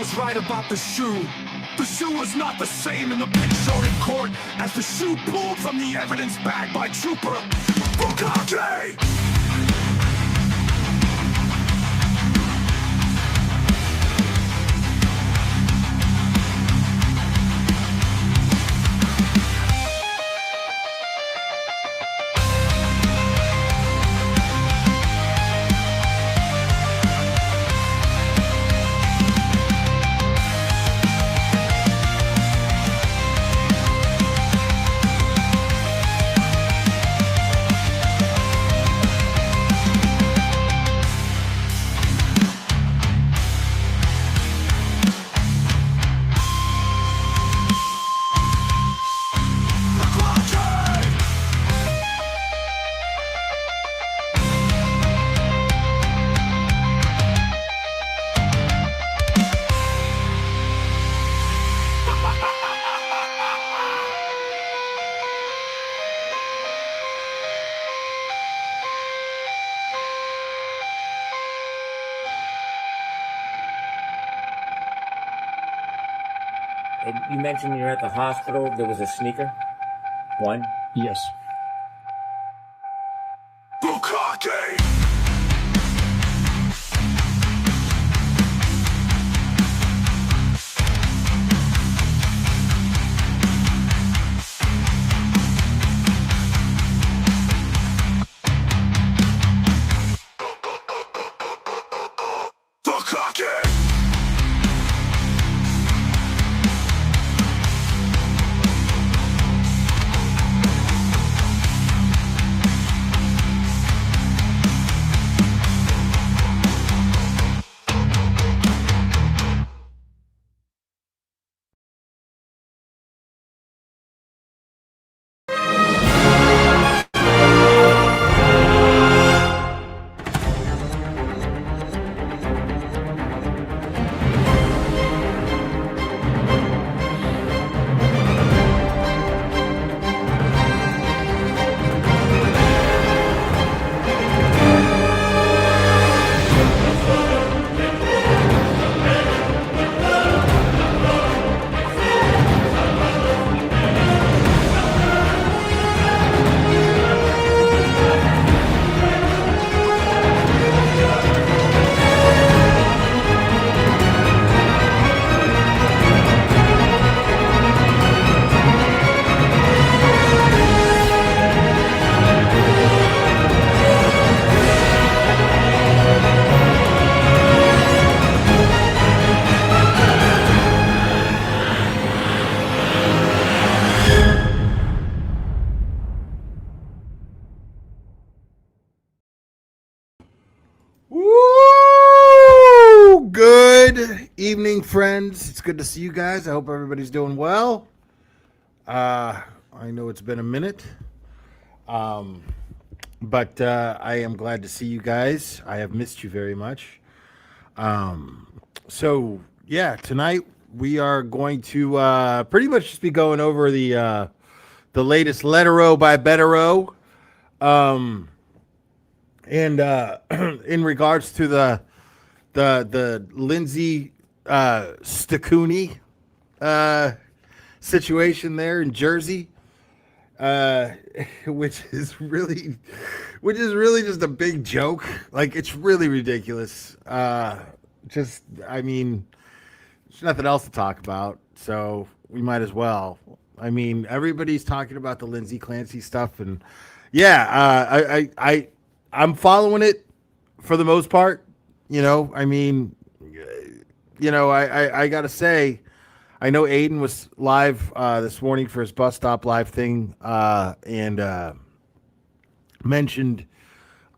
was right about the shoe. The shoe was not the same in the pic shown in court as the shoe pulled from the evidence bag by Trooper Bukake. And you mentioned you're at the hospital. There was a sneaker. One. Yes. Bukake! Woo! Good evening, friends. It's good to see you guys. I hope everybody's doing well. I know it's been a minute, but I am glad to see you guys. I have missed you very much. So yeah, tonight we are going to pretty much just be going over the latest Letterow by Letterow. And in regards to the Lindsay Stakuni situation there in Jersey, which is really just a big joke. Like, it's really ridiculous. I mean, there's nothing else to talk about, so we might as well. I mean, everybody's talking about the Lindsay Clancy stuff, and yeah, I'm following it for the most part. You know, I mean, you know, I got to say, I know Aiden was live this morning for his bus stop live thing and mentioned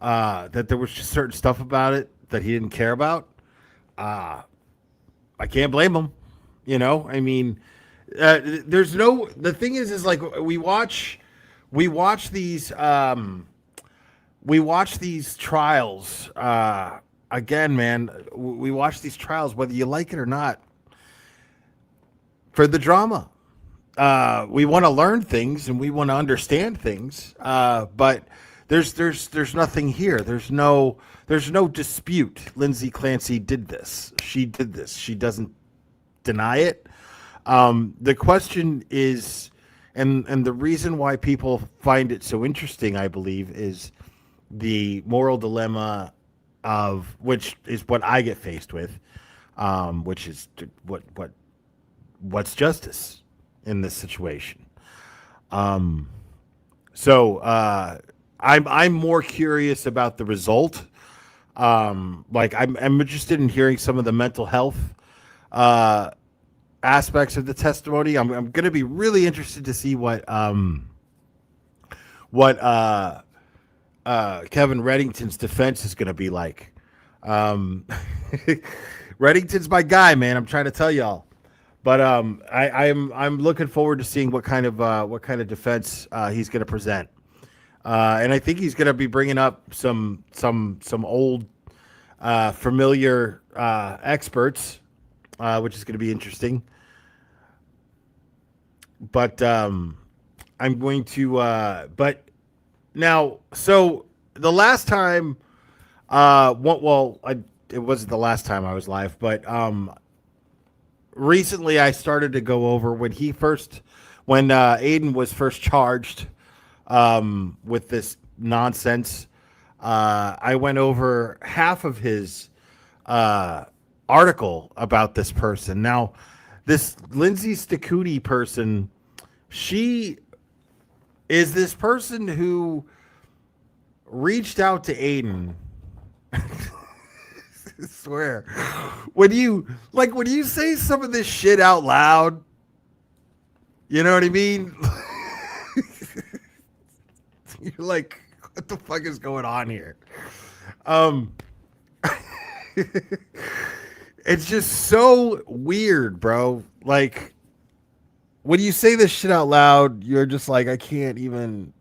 that there was just certain stuff about it that he didn't care about. I can't blame him. You know, I mean, the thing is like we watch these trials again, man. We watch these trials whether you like it or not for the drama. We want to learn things and we want to understand things, but there's nothing here. There's no dispute. Lindsay Clancy did this. She did this. She doesn't deny it. The question is, and the reason why people find it so interesting, I believe, is the moral dilemma of which is what I get faced with, which is what's justice in this situation. I'm more curious about the result. Like I'm interested in hearing some of the mental health aspects of the testimony. I'm going to be really interested to see what Kevin Reddington's defense is going to be like. Reddington's my guy, man. I'm trying to tell y'all. But I'm looking forward to seeing what kind of defense he's going to present, and I think he's going to be bringing up some old familiar experts, which is going to be interesting. But I'm going to but now so the last time it wasn't the last time I was live, but recently I started to go over when Aiden was first charged with this nonsense. I went over half of his article about this person. Now, this Lindsay Stacuti person, she is this person who reached out to Aiden. I swear, when you say some of this shit out loud, you know what I mean? You're like, what the fuck is going on here? It's just so weird, bro. Like, when you say this shit out loud, you're just like, I can't even.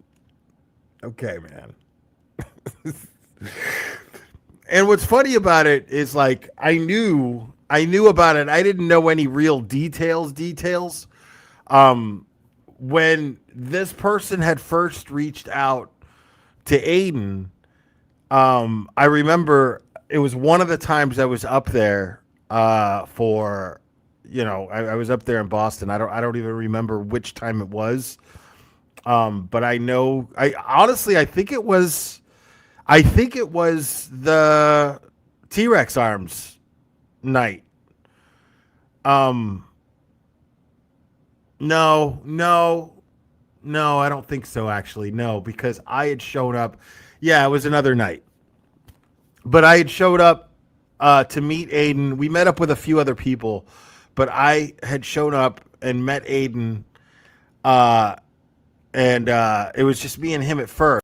Okay, man. And what's funny about it is, like, I knew about it. I didn't know any real details. When this person had first reached out to Aiden, I remember it was one of the times I was up there for, I was up there in Boston. I don't even remember which time it was. But I think it was the T-Rex Arms night. No, I don't think so, actually. No, because I had shown up. Yeah, it was another night. But I had showed up to meet Aiden. We met up with a few other people, but I had shown up and met Aiden, and it was just me and him at first.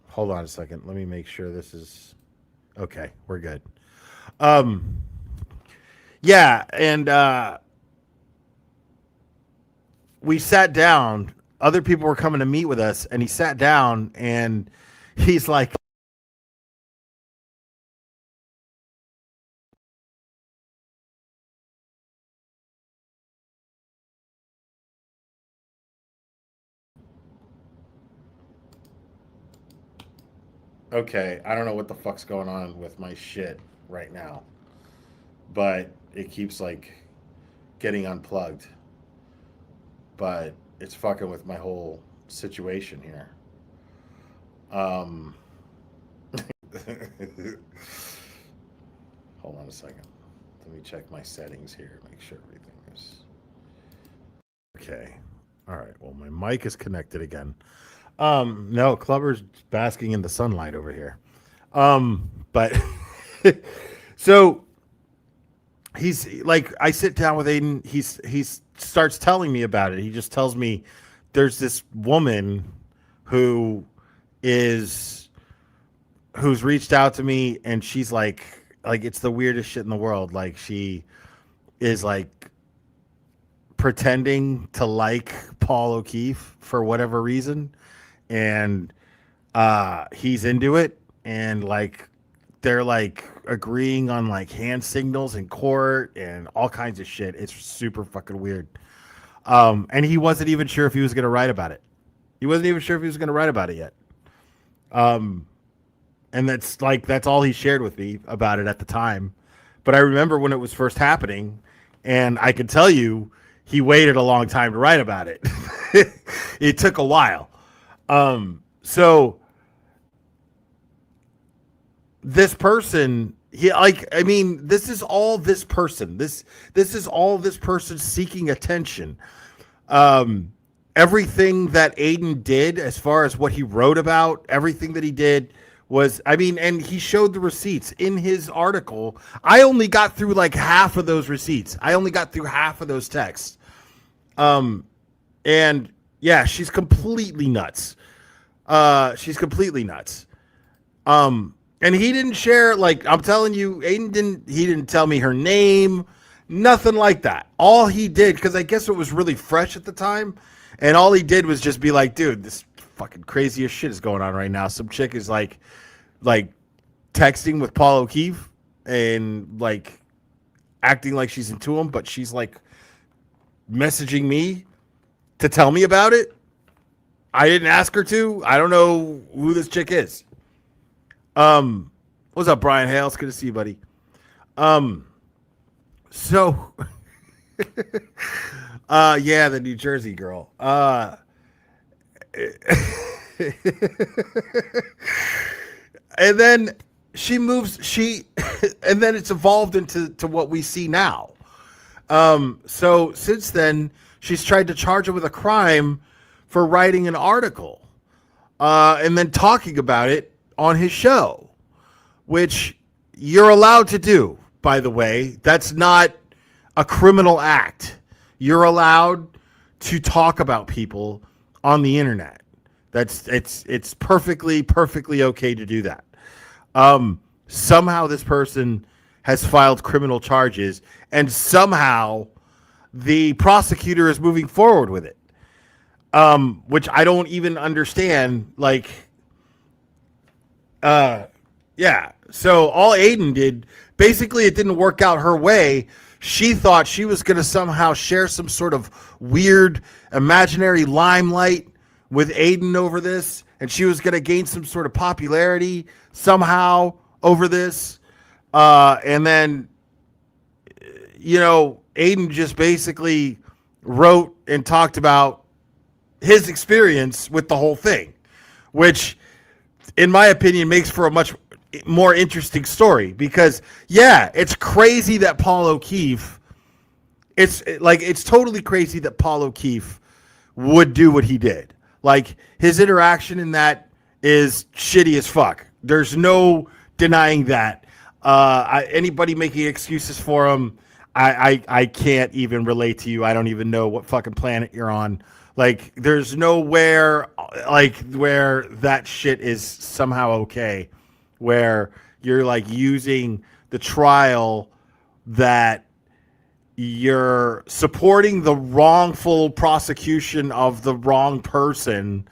Hold on a second. Let me make sure this is okay. We're good. Yeah, and we sat down. Other people were coming to meet with us, and he sat down, and he's like, okay, I don't know what the fuck's going on with my shit right now, but it keeps like getting unplugged. But it's fucking with my whole situation here. Um, hold on a second. Let me check my settings here, make sure everything is okay. All right. Well, my mic is connected again. No, Clubber's basking in the sunlight over here. But so he's like, I sit down with Aiden. He starts telling me about it. He just tells me there's this woman who's reached out to me, and she's like it's the weirdest shit in the world. Like, she is like pretending to like Paul O'Keefe for whatever reason, and he's into it, and like they're like agreeing on like hand signals in court and all kinds of shit. It's super fucking weird. And he wasn't even sure if he was going to write about it. He wasn't even sure if he was going to write about it yet. And that's all he shared with me about it at the time. But I remember when it was first happening, and I can tell you he waited a long time to write about it. It took a while. So this person, this is all this person. This is all this person seeking attention. Everything that Aiden did, as far as what he wrote about, everything that he did was, and he showed the receipts in his article. I only got through like half of those receipts. I only got through half of those texts. And yeah, she's completely nuts. She's completely nuts. And he didn't share, like, I'm telling you, Aiden didn't tell me her name, nothing like that. All he did, because I guess it was really fresh at the time, and all he did was just be like, dude, this fucking craziest shit is going on right now. Some chick is like texting with Paul O'Keefe and like acting like she's into him, but she's like messaging me to tell me about it. I didn't ask her to. I don't know who this chick is. What's up, Brian Hale? It's good to see you, buddy. So yeah, the New Jersey girl. And then she moves, and then it's evolved into what we see now. So since then, she's tried to charge him with a crime for writing an article, and then talking about it on his show, which you're allowed to do, by the way. That's not a criminal act. You're allowed to talk about people on the internet. It's perfectly okay to do that. Somehow this person has filed criminal charges, and somehow the prosecutor is moving forward with it. Which I don't even understand. Like, yeah. So all Aiden did, basically it didn't work out her way. She thought she was going to somehow share some sort of weird imaginary limelight with Aiden over this, and she was going to gain some sort of popularity somehow over this. And then, Aiden just basically wrote and talked about his experience with the whole thing, which, in my opinion, makes for a much more interesting story. Because, yeah, it's crazy that Paul O'Keefe, it's totally crazy that Paul O'Keefe would do what he did. Like, his interaction in that is shitty as fuck. There's no denying that. Anybody making excuses for him, I can't even relate to you. I don't even know what fucking planet you're on. Like, there's nowhere like where that shit is somehow okay, where you're like using the trial that you're supporting the wrongful prosecution of the wrong person,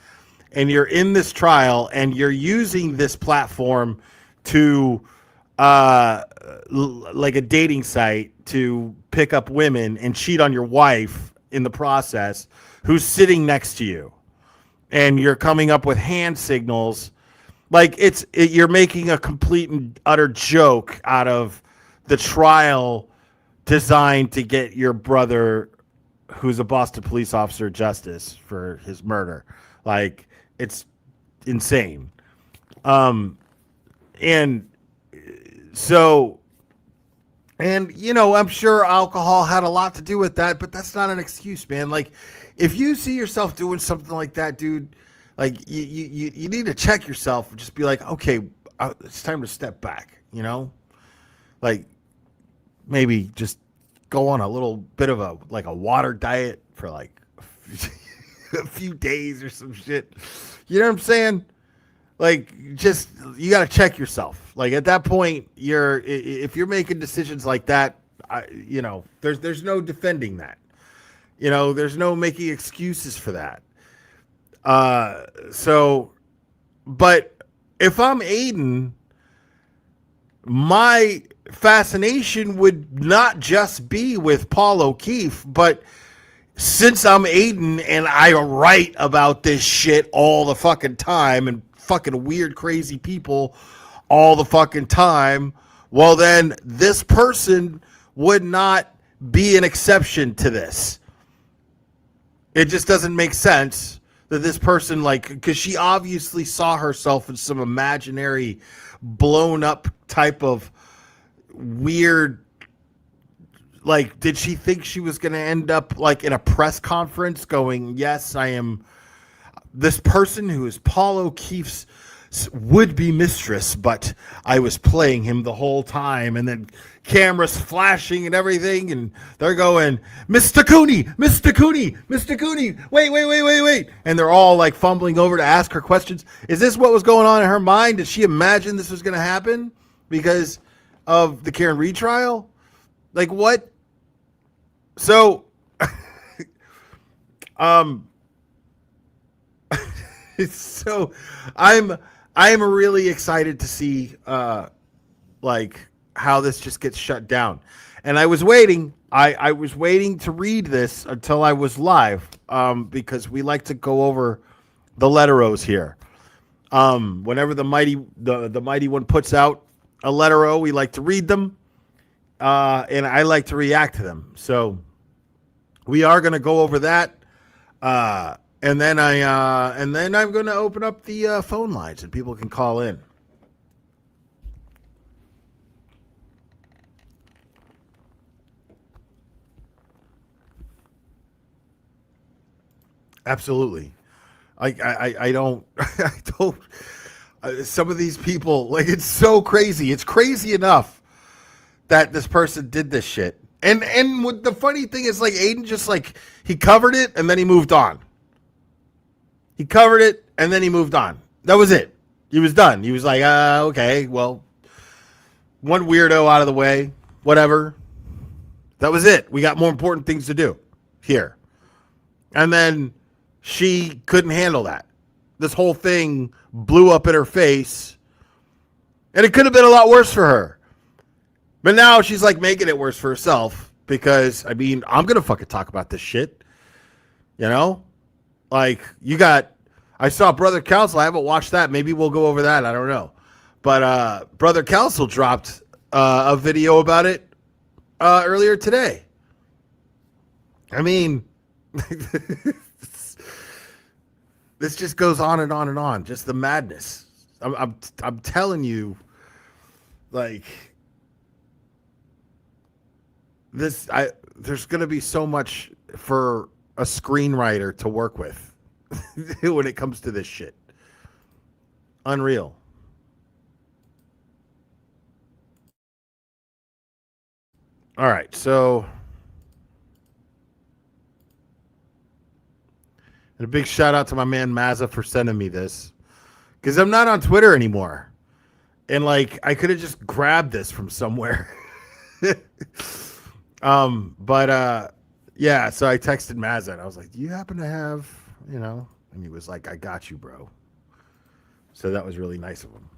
and you're in this trial and you're using this platform to like a dating site to pick up women and cheat on your wife in the process, who's sitting next to you, and you're coming up with hand signals. Like, you're making a complete and utter joke out of the trial designed to get your brother, who's a Boston police officer, justice for his murder. Like, it's insane. And so, and I'm sure alcohol had a lot to do with that, but that's not an excuse, man. Like, if you see yourself doing something like that, dude, like, you need to check yourself and just be like, okay, it's time to step back, like, maybe just go on a little bit of a water diet for like a few days or some shit. You know what I'm saying? Like, just, you got to check yourself. Like, at that point, if you're making decisions like that, there's no defending that. There's no making excuses for that. But if I'm Aiden, my fascination would not just be with Paul O'Keefe, but since I'm Aiden and I write about this shit all the fucking time and fucking weird, crazy people all the fucking time, well, then this person would not be an exception to this. It just doesn't make sense that this person, like, because she obviously saw herself in some imaginary, blown up type of weird, like, did she think she was going to end up like in a press conference going, yes, I am this person who is Paul O'Keefe's would-be mistress, but I was playing him the whole time, and then cameras flashing and everything, and they're going, Mr. Cooney, Mr. Cooney, Mr. Cooney, wait. And they're all like fumbling over to ask her questions. Is this what was going on in her mind? Did she imagine this was going to happen because of the Karen Reed trial? Like what? So, so I'm really excited to see like how this just gets shut down. And I was waiting. I was waiting to read this until I was live because we like to go over the Letterows here. Whenever the Mighty One puts out a Letterow, we like to read them. And I like to react to them. So we are going to go over that. And then I'm going to open up the phone lines and people can call in. Absolutely. I don't some of these people, like, it's so crazy. It's crazy enough that this person did this shit. And what the funny thing is, like, Aiden just, like, he covered it and then he moved on. He covered it and then he moved on. That was it. He was done. He was like, okay, well, one weirdo out of the way, whatever. That was it. We got more important things to do here. And then she couldn't handle that. This whole thing blew up in her face. And it could have been a lot worse for her. But now she's like making it worse for herself because, I mean, I'm going to fucking talk about this shit. You know? Like, I saw Brother Council. I haven't watched that. Maybe we'll go over that. I don't know. But Brother Council dropped a video about it earlier today. I mean, this just goes on and on and on. Just the madness. I'm telling you, like, there's going to be so much for a screenwriter to work with when it comes to this shit. Unreal. All right, so and a big shout out to my man Mazza for sending me this because I'm not on Twitter anymore, and like I could have just grabbed this from somewhere. Yeah, so I texted Mazza and I was like, do you happen to have, you know? And he was like, I got you, bro. So that was really nice of him.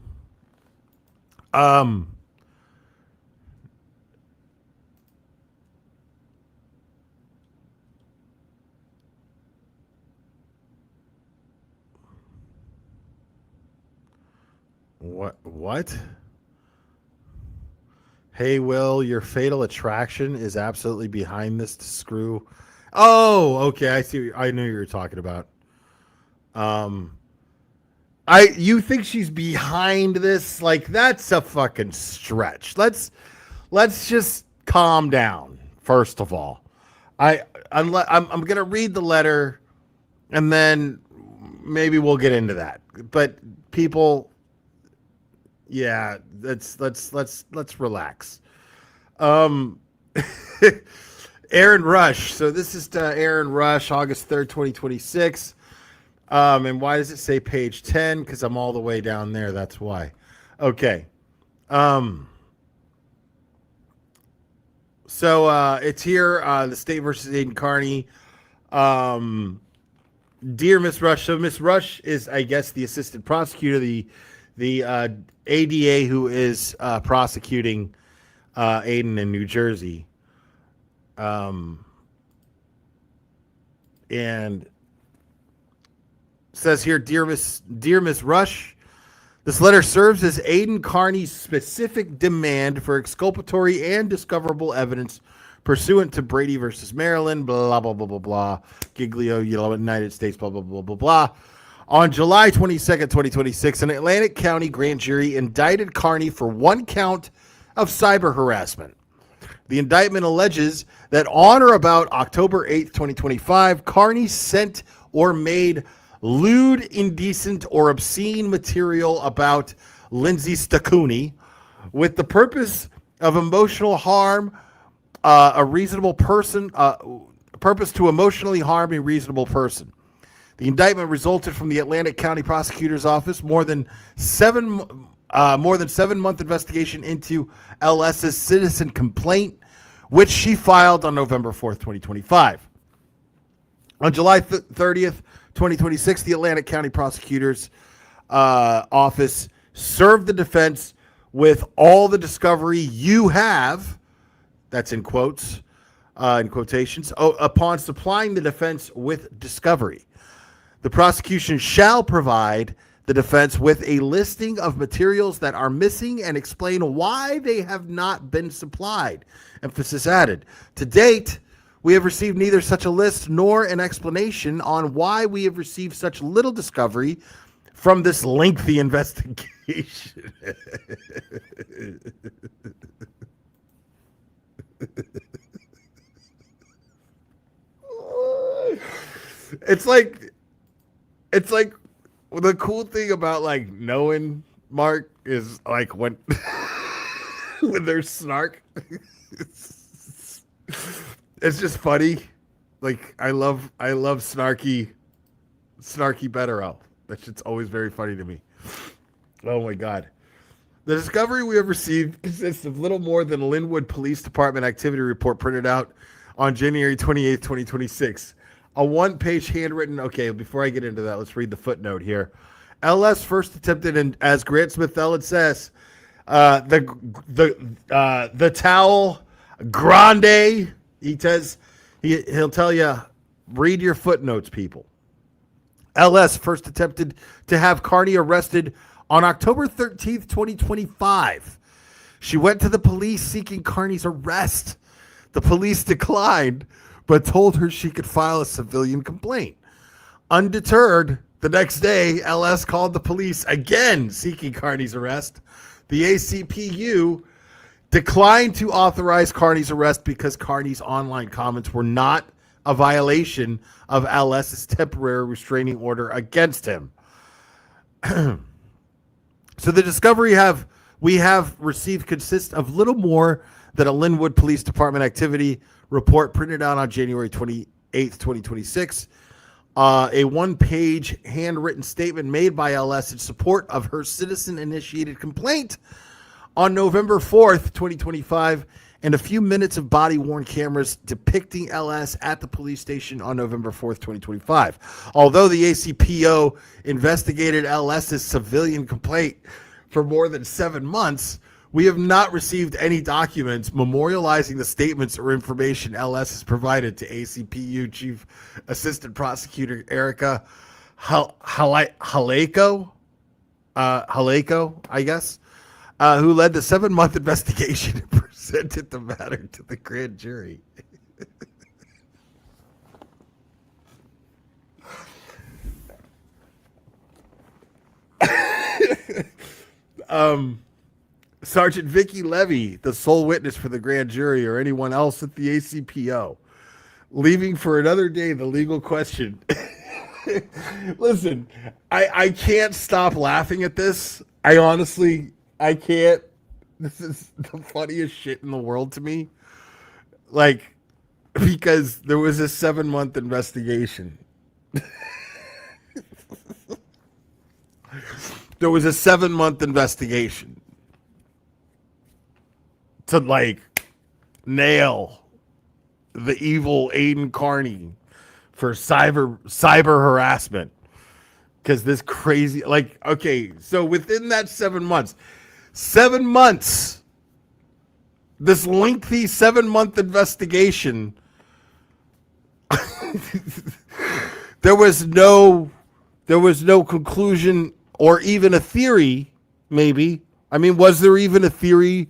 What? Hey, Will, your fatal attraction is absolutely behind this to screw. Oh, okay. I see. I knew you were talking about. You think she's behind this? Like, that's a fucking stretch. Let's just calm down. First of all, I'm gonna read the letter, and then maybe we'll get into that. But people. Yeah, let's relax. Aaron Rush. So this is Aaron Rush, August 3rd, 2026. And why does it say page 10? Because I'm all the way down there. That's why. Okay. So it's here, the state versus Aiden Carney. Dear Miss Rush. So Miss Rush is, I guess, the assistant prosecutor, the ADA who is prosecuting Aiden in New Jersey. And says here, Dear Miss Rush, This letter serves as Aidan Carney's specific demand for exculpatory and discoverable evidence pursuant to Brady versus Maryland, blah, blah, blah, blah, blah, Giglio, United States, blah, blah, blah, blah, blah. On July 22nd, 2026, an Atlantic County grand jury indicted Carney for one count of cyber harassment. The indictment alleges that on or about October 8th, 2025, Carney sent or made lewd, indecent, or obscene material about Lindsay Stakuni with the purpose of emotional harm, purpose to emotionally harm a reasonable person. The indictment resulted from the Atlantic County Prosecutor's Office more than 7-month investigation into LS's citizen complaint, which she filed on November 4th, 2025. On July 30th, 2026, the Atlantic County Prosecutor's Office served the defense with all the discovery you have, that's in quotes, in quotations, upon supplying the defense with discovery. The prosecution shall provide the defense with a listing of materials that are missing and explain why they have not been supplied. Emphasis added. To date, we have received neither such a list nor an explanation on why we have received such little discovery from this lengthy investigation. It's like the cool thing about like knowing Mark is like when when there's snark. It's just funny. Like I love snarky Letterow. That shit's always very funny to me. Oh my god. The discovery we have received consists of little more than a Linwood Police Department activity report printed out on January 28th, 2026. A one-page handwritten, okay, before I get into that, let's read the footnote here. LS first attempted, and as Grant Smith Ellen says, the towel grande, he says, he'll tell you, read your footnotes, people. LS first attempted to have Carney arrested on October 13th, 2025. She went to the police seeking Carney's arrest. The police declined, but told her she could file a civilian complaint. Undeterred, the next day, LS called the police again seeking Carney's arrest. The ACPU declined to authorize Carney's arrest because Carney's online comments were not a violation of LS's temporary restraining order against him. So the discovery we have received consists of little more than a Linwood Police Department activity report printed out on January 28th, 2026. A one-page handwritten statement made by LS in support of her citizen-initiated complaint on November 4th, 2025, and a few minutes of body-worn cameras depicting LS at the police station on November 4th, 2025. Although the ACPO investigated LS's civilian complaint for more than 7 months, we have not received any documents memorializing the statements or information LS has provided to ACPU Chief Assistant Prosecutor Erica Haleko, I guess, who led the 7-month investigation and presented the matter to the grand jury. Sergeant Vicky Levy, the sole witness for the grand jury, or anyone else at the ACPO, leaving for another day the legal question. Listen, I can't stop laughing at this. I can't. This is the funniest shit in the world to me. Like, because there was a 7-month investigation. There was a 7-month investigation to like nail the evil Aidan Carney for cyber harassment. Because this crazy, like, okay, so within that 7 months, this lengthy 7-month investigation, there was no conclusion or even a theory Maybe. I mean, was there even a theory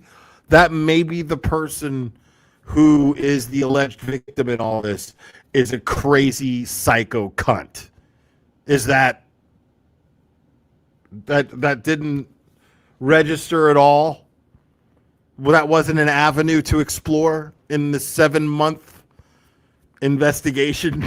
that maybe the person who is the alleged victim in all this is a crazy psycho cunt? Is that didn't register at all? Well, that wasn't an avenue to explore in the 7-month investigation.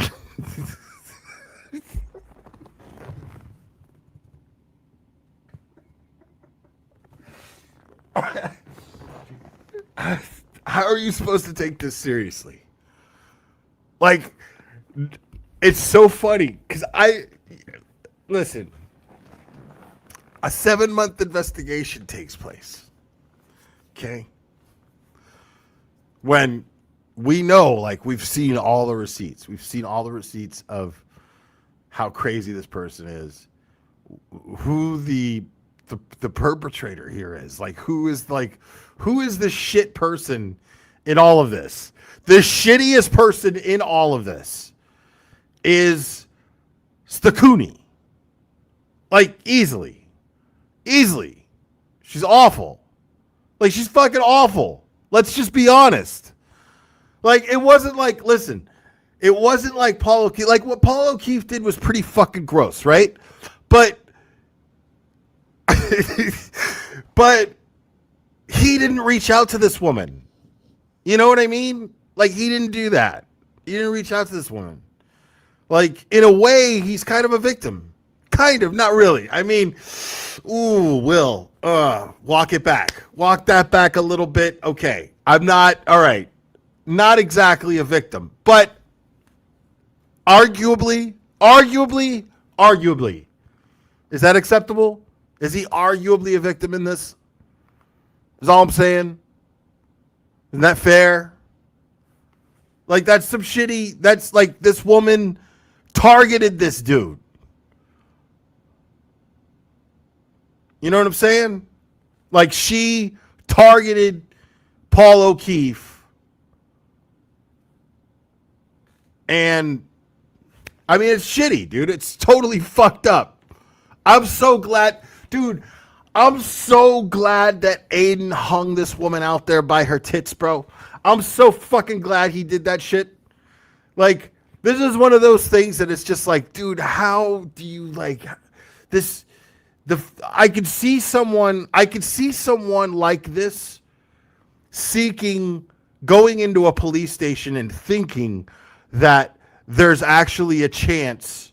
How are you supposed to take this seriously? Like, it's so funny because listen, a 7-month investigation takes place. Okay. When we know, like, we've seen all the receipts. We've seen all the receipts of how crazy this person is, who the perpetrator here is. Like, who is the shit person in all of this? The shittiest person in all of this is Stakuni. Like, easily. She's awful. Like, she's fucking awful. Let's just be honest. Like, it wasn't like, listen, it wasn't like Paul O'Keefe. Like, what Paul O'Keefe did was pretty fucking gross, right? But but he didn't reach out to this woman. You know what I mean? Like, he didn't do that. He didn't reach out to this woman. Like, in a way, he's kind of a victim. Kind of, not really. I mean, ooh, Will, walk it back. Walk that back a little bit. Okay, I'm not, all right, not exactly a victim, but arguably, is that acceptable? Is he arguably a victim in this? Is all I'm saying? Isn't that fair? Like, that's some shitty, that's like this woman targeted this dude. You know what I'm saying? Like, she targeted Paul O'Keefe. And, I mean, it's shitty, dude. It's totally fucked up. I'm so glad, dude, I'm so glad that Aiden hung this woman out there by her tits, bro. I'm so fucking glad he did that shit. Like, this is one of those things that it's just like, dude, how do you, like, this, I could see someone like this going into a police station and thinking that there's actually a chance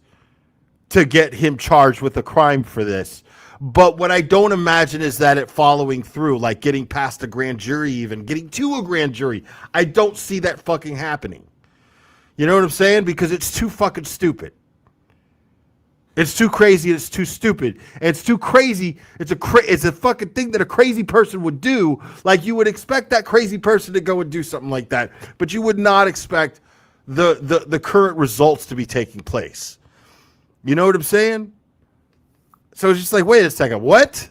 to get him charged with a crime for this. But what I don't imagine is that it following through, like getting past a grand jury, even getting to a grand jury. I don't see that fucking happening. You know what I'm saying? Because it's too fucking stupid. It's too crazy. It's too stupid. It's too crazy. It's a fucking thing that a crazy person would do. Like, you would expect that crazy person to go and do something like that, but you would not expect the current results to be taking place. You know what I'm saying? So it's just like, wait a second, what?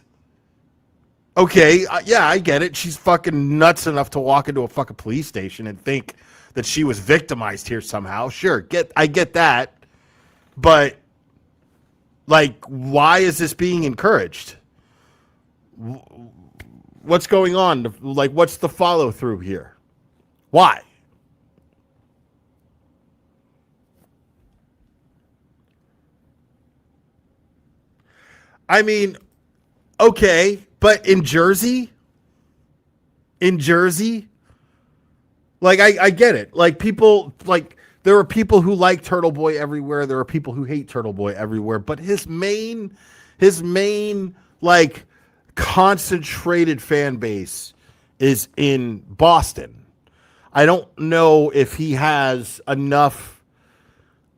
Okay, yeah, I get it. She's fucking nuts enough to walk into a fucking police station and think that she was victimized here somehow. Sure, I get that. But, like, why is this being encouraged? What's going on? Like, what's the follow through here? Why? I mean, okay, but in Jersey, like, I get it. Like, people, like, there are people who like Turtle Boy everywhere. There are people who hate Turtle Boy everywhere. But his main, like, concentrated fan base is in Boston. I don't know if he has enough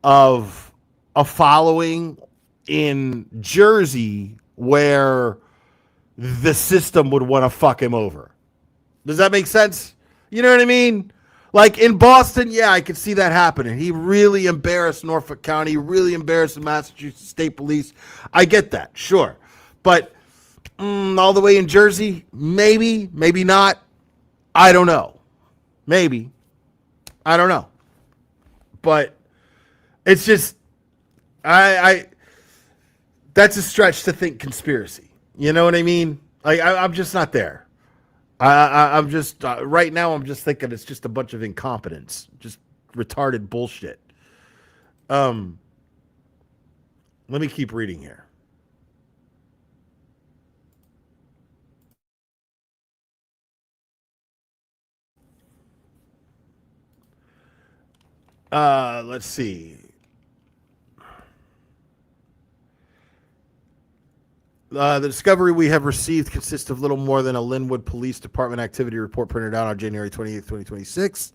of a following in Jersey where the system would want to fuck him over. Does that make sense? You know what I mean? Like, in Boston, yeah, I could see that happening. He really embarrassed Norfolk County, really embarrassed the Massachusetts State Police. I get that, sure. But all the way in Jersey, maybe not. I don't know. Maybe. I don't know. But it's just, that's a stretch to think conspiracy. You know what I mean? Like I'm just not there. I'm just right now. I'm just thinking it's just a bunch of incompetence, just retarded bullshit. Let me keep reading here. Let's see. The discovery we have received consists of little more than a Linwood Police Department activity report printed out on January 28th, 2026.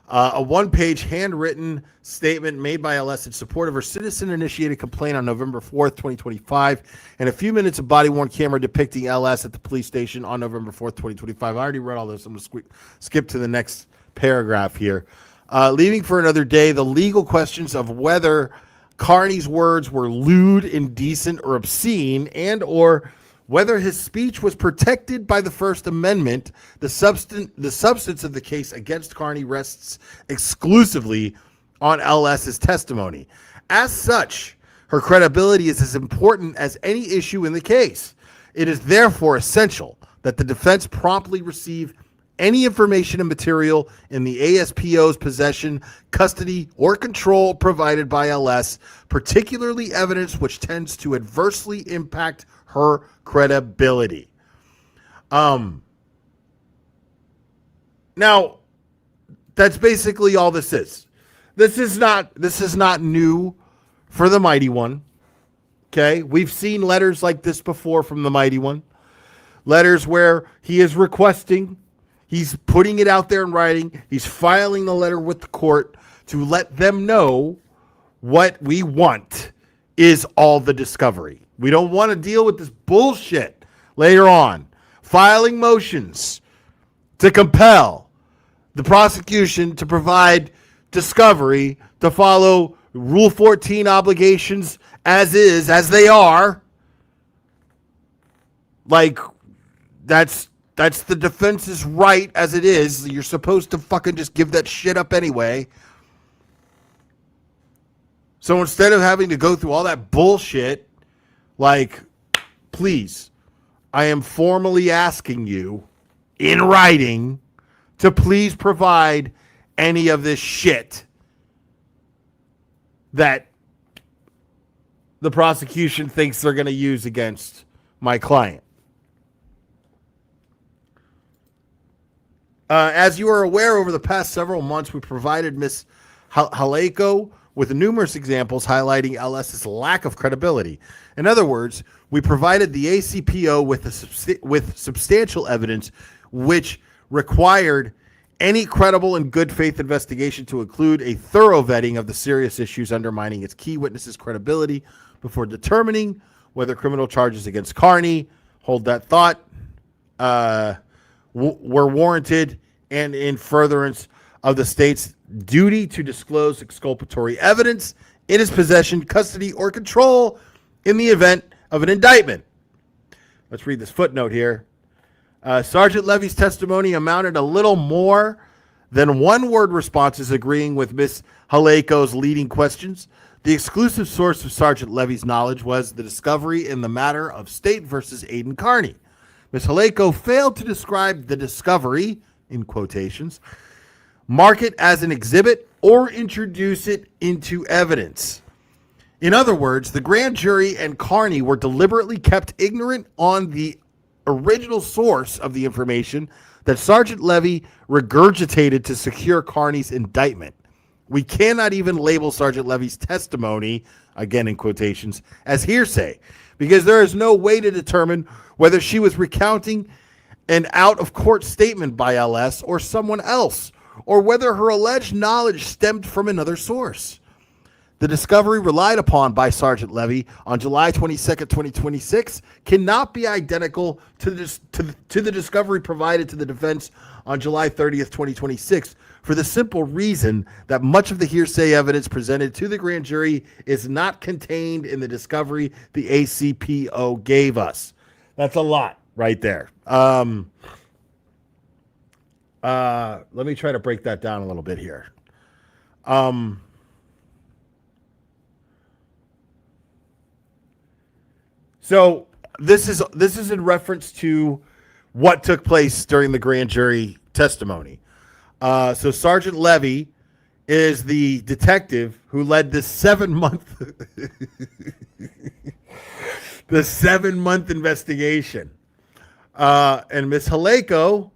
A one-page handwritten statement made by LS in support of her citizen-initiated complaint on November 4th, 2025, and a few minutes of body-worn camera depicting LS at the police station on November 4th, 2025. I already read all this. I'm going to skip to the next paragraph here. Leaving for another day, the legal questions of whether Carney's words were lewd, indecent, or obscene, and or whether his speech was protected by the First Amendment. The substance of the case against Carney rests exclusively on LS's testimony. As such, her credibility is as important as any issue in the case. It is therefore essential that the defense promptly receive any information and material in the ASPO's possession, custody, or control provided by LS, particularly evidence which tends to adversely impact her credibility. Now, that's basically all this is. This is not new for the Mighty One. Okay? We've seen letters like this before from the Mighty One. Letters where he is requesting, he's putting it out there in writing. He's filing the letter with the court to let them know what we want is all the discovery. We don't want to deal with this bullshit later on. Filing motions to compel the prosecution to provide discovery to follow Rule 14 obligations as they are. Like, that's the defense's right as it is. You're supposed to fucking just give that shit up anyway. So instead of having to go through all that bullshit, like, please, I am formally asking you in writing to please provide any of this shit that the prosecution thinks they're going to use against my client. As you are aware, over the past several months, we provided Ms. Haleko with numerous examples highlighting LS's lack of credibility. In other words, we provided the ACPO with substantial evidence which required any credible and good faith investigation to include a thorough vetting of the serious issues undermining its key witnesses' credibility before determining whether criminal charges against Carney, hold that thought, were warranted and in furtherance of the state's duty to disclose exculpatory evidence in his possession, custody, or control in the event of an indictment. Let's read this footnote here. Sergeant Levy's testimony amounted a little more than one-word responses agreeing with Ms. Haleko's leading questions. The exclusive source of Sergeant Levy's knowledge was the discovery in the matter of State versus Aiden Carney. Ms. Haleko failed to describe the discovery, in quotations, mark it as an exhibit, or introduce it into evidence. In other words, the grand jury and Carney were deliberately kept ignorant on the original source of the information that Sergeant Levy regurgitated to secure Carney's indictment. We cannot even label Sergeant Levy's testimony, again in quotations, as hearsay, because there is no way to determine whether she was recounting an out-of-court statement by LS or someone else, or whether her alleged knowledge stemmed from another source. The discovery relied upon by Sergeant Levy on July 22nd, 2026 cannot be identical to the discovery provided to the defense on July 30th, 2026, for the simple reason that much of the hearsay evidence presented to the grand jury is not contained in the discovery the ACPO gave us. That's a lot right there. Let me try to break that down a little bit here. So this is in reference to what took place during the grand jury testimony. So Sergeant Levy is the detective who led the 7-month the 7-month investigation. And Miss Haleko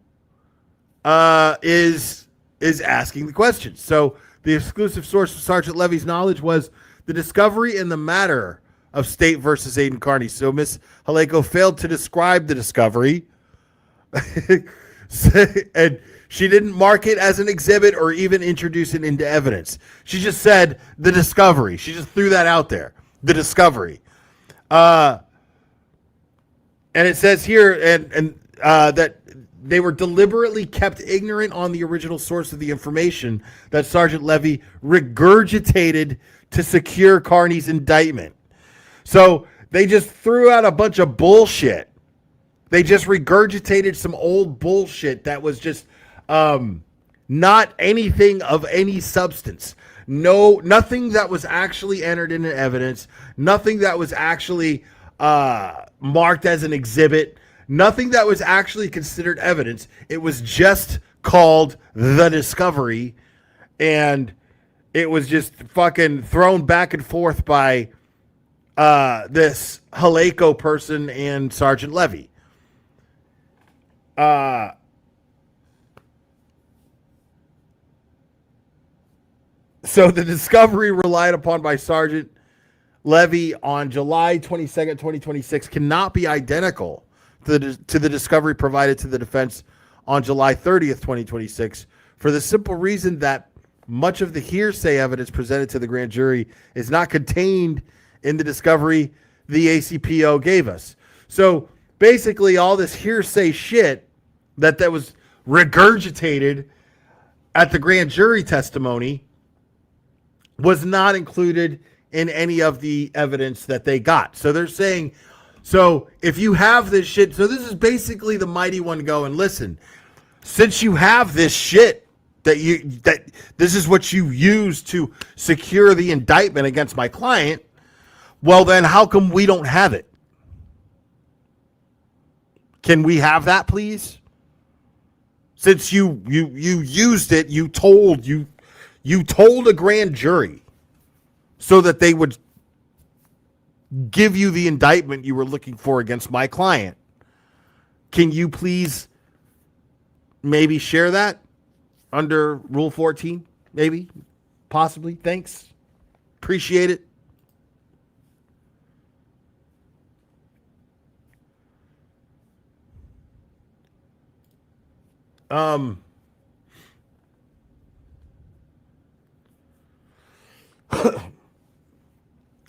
is asking the questions. So the exclusive source of Sergeant Levy's knowledge was the discovery in the matter of State versus Aiden Carney. So Miss Haleko failed to describe the discovery. And she didn't mark it as an exhibit or even introduce it into evidence. She just said the discovery. She just threw that out there. The discovery. And it says here that they were deliberately kept ignorant on the original source of the information that Sergeant Levy regurgitated to secure Carney's indictment. So they just threw out a bunch of bullshit. They just regurgitated some old bullshit that was just not anything of any substance. Nothing that was actually entered into evidence. Nothing that was actually marked as an exhibit. Nothing that was actually considered evidence. It was just called the discovery, and it was just fucking thrown back and forth by this Haleko person and Sergeant Levy. So the discovery relied upon by Sergeant Levy on July 22nd, 2026 cannot be identical to the discovery provided to the defense on July 30th, 2026, for the simple reason that much of the hearsay evidence presented to the grand jury is not contained in the discovery the ACPO gave us. So basically all this hearsay shit that was regurgitated at the grand jury testimony was not included in any of the evidence that they got. So they're saying, so if you have this shit, so this is basically the Mighty One going, listen, since you have this shit that this is what you use to secure the indictment against my client, well then how come we don't have it? Can we have that, please? Since you used it, you told a grand jury so that they would give you the indictment you were looking for against my client. Can you please maybe share that under Rule 14? Maybe, possibly. Thanks. Appreciate it.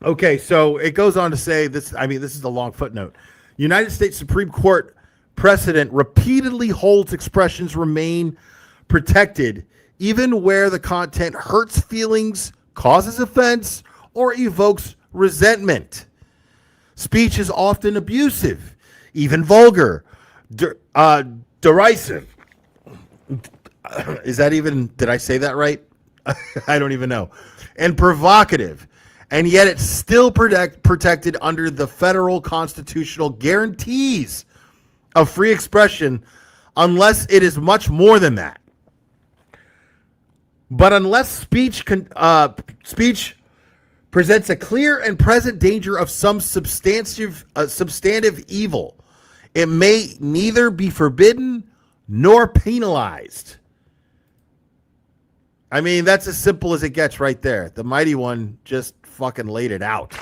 Okay, so it goes on to say this. I mean, this is a long footnote. United States Supreme Court precedent repeatedly holds expressions remain protected even where the content hurts feelings, causes offense, or evokes resentment. Speech is often abusive, even vulgar, derisive. Is that even, did I say that right? I don't even know. And provocative. And yet it's still protected under the federal constitutional guarantees of free expression unless it is much more than that. But unless speech presents a clear and present danger of some substantive evil, it may neither be forbidden nor penalized. I mean, that's as simple as it gets right there. The Mighty One just fucking laid it out.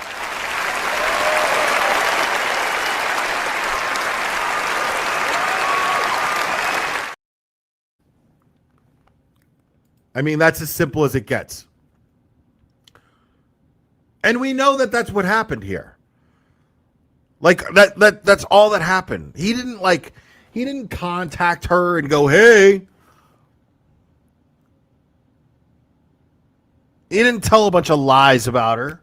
I mean, that's as simple as it gets. And we know that that's what happened here. Like that's all that happened. He didn't contact her and go, "Hey." He didn't tell a bunch of lies about her.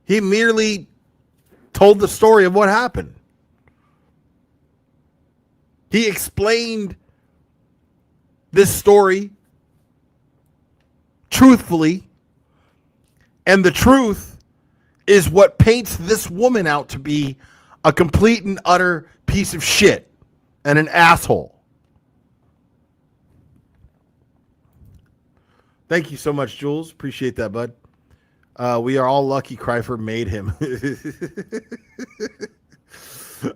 He merely told the story of what happened. He explained this story truthfully, and the truth is what paints this woman out to be a complete and utter piece of shit and an asshole. Thank you so much, Jules. Appreciate that, bud. We are all lucky Kryfer made him.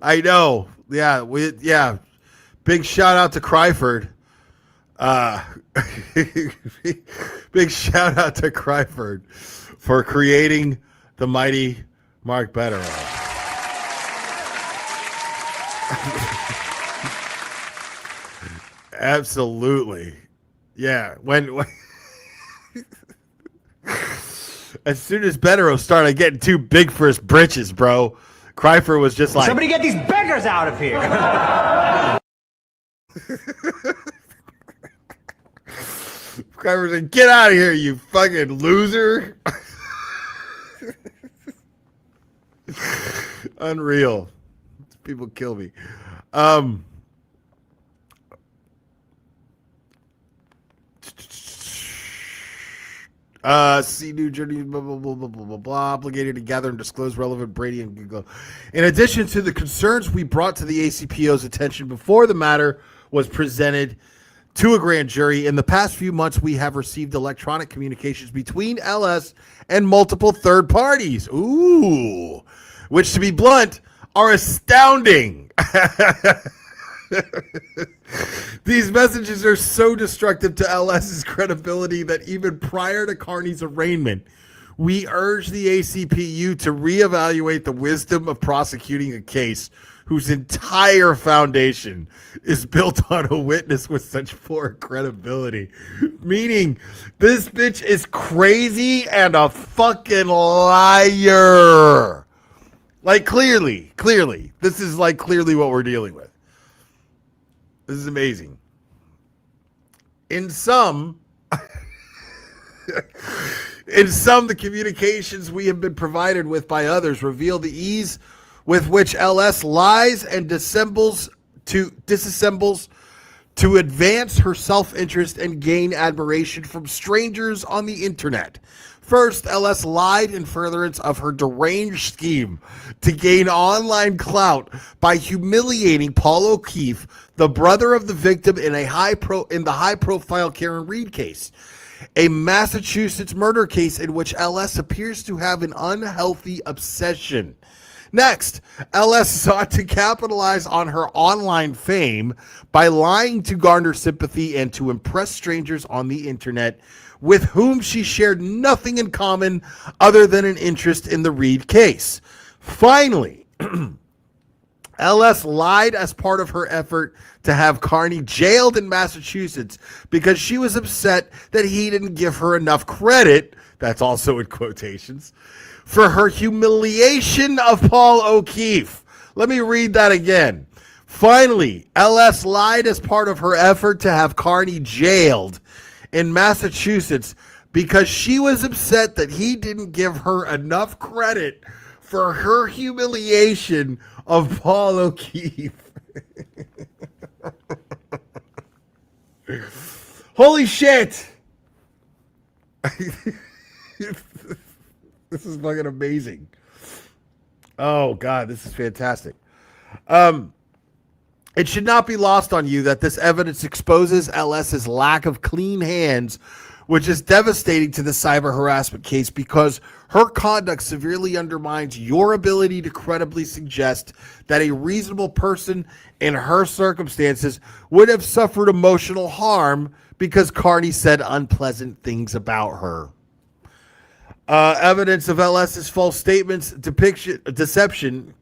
I know. Yeah, Big shout out to Kryford. Big shout out to Kryford for creating the mighty Mark Letterow. Absolutely. Yeah. When as soon as Letterow started getting too big for his britches, bro, Kryfer was just like, somebody get these beggars out of here. Kryfer said, get out of here, you fucking loser. Unreal. People kill me. See new journey, blah, blah, blah, blah, blah, blah, blah, obligated to gather and disclose relevant Brady and Google. In addition to the concerns we brought to the ACPO's attention before the matter was presented to a grand jury, in the past few months, we have received electronic communications between LS and multiple third parties. Ooh, which, to be blunt, are astounding. These messages are so destructive to LS's credibility that even prior to Carney's arraignment, we urge the ACPU to reevaluate the wisdom of prosecuting a case whose entire foundation is built on a witness with such poor credibility. Meaning, this bitch is crazy and a fucking liar. Like, clearly. This is like clearly what we're dealing with. This is amazing. In some, the communications we have been provided with by others reveal the ease with which LS lies and disassembles to advance her self-interest and gain admiration from strangers on the internet. First, LS lied in furtherance of her deranged scheme to gain online clout by humiliating Paul O'Keefe, the brother of the victim in the high-profile Karen Reed case, a Massachusetts murder case in which LS appears to have an unhealthy obsession. Next, LS sought to capitalize on her online fame by lying to garner sympathy and to impress strangers on the internet with whom she shared nothing in common other than an interest in the Reed case. Finally, LS lied as part of her effort to have Carney jailed in Massachusetts because she was upset that he didn't give her enough credit, that's also in quotations, for her humiliation of Paul O'Keefe. Let me read that again. Finally, LS lied as part of her effort to have Carney jailed in Massachusetts because she was upset that he didn't give her enough credit for her humiliation of Paul O'Keefe. Holy shit! This is fucking amazing. Oh, God, this is fantastic. It should not be lost on you that this evidence exposes LS's lack of clean hands, which is devastating to the cyber harassment case because her conduct severely undermines your ability to credibly suggest that a reasonable person in her circumstances would have suffered emotional harm because Carney said unpleasant things about her. Evidence of LS's false statements, deception,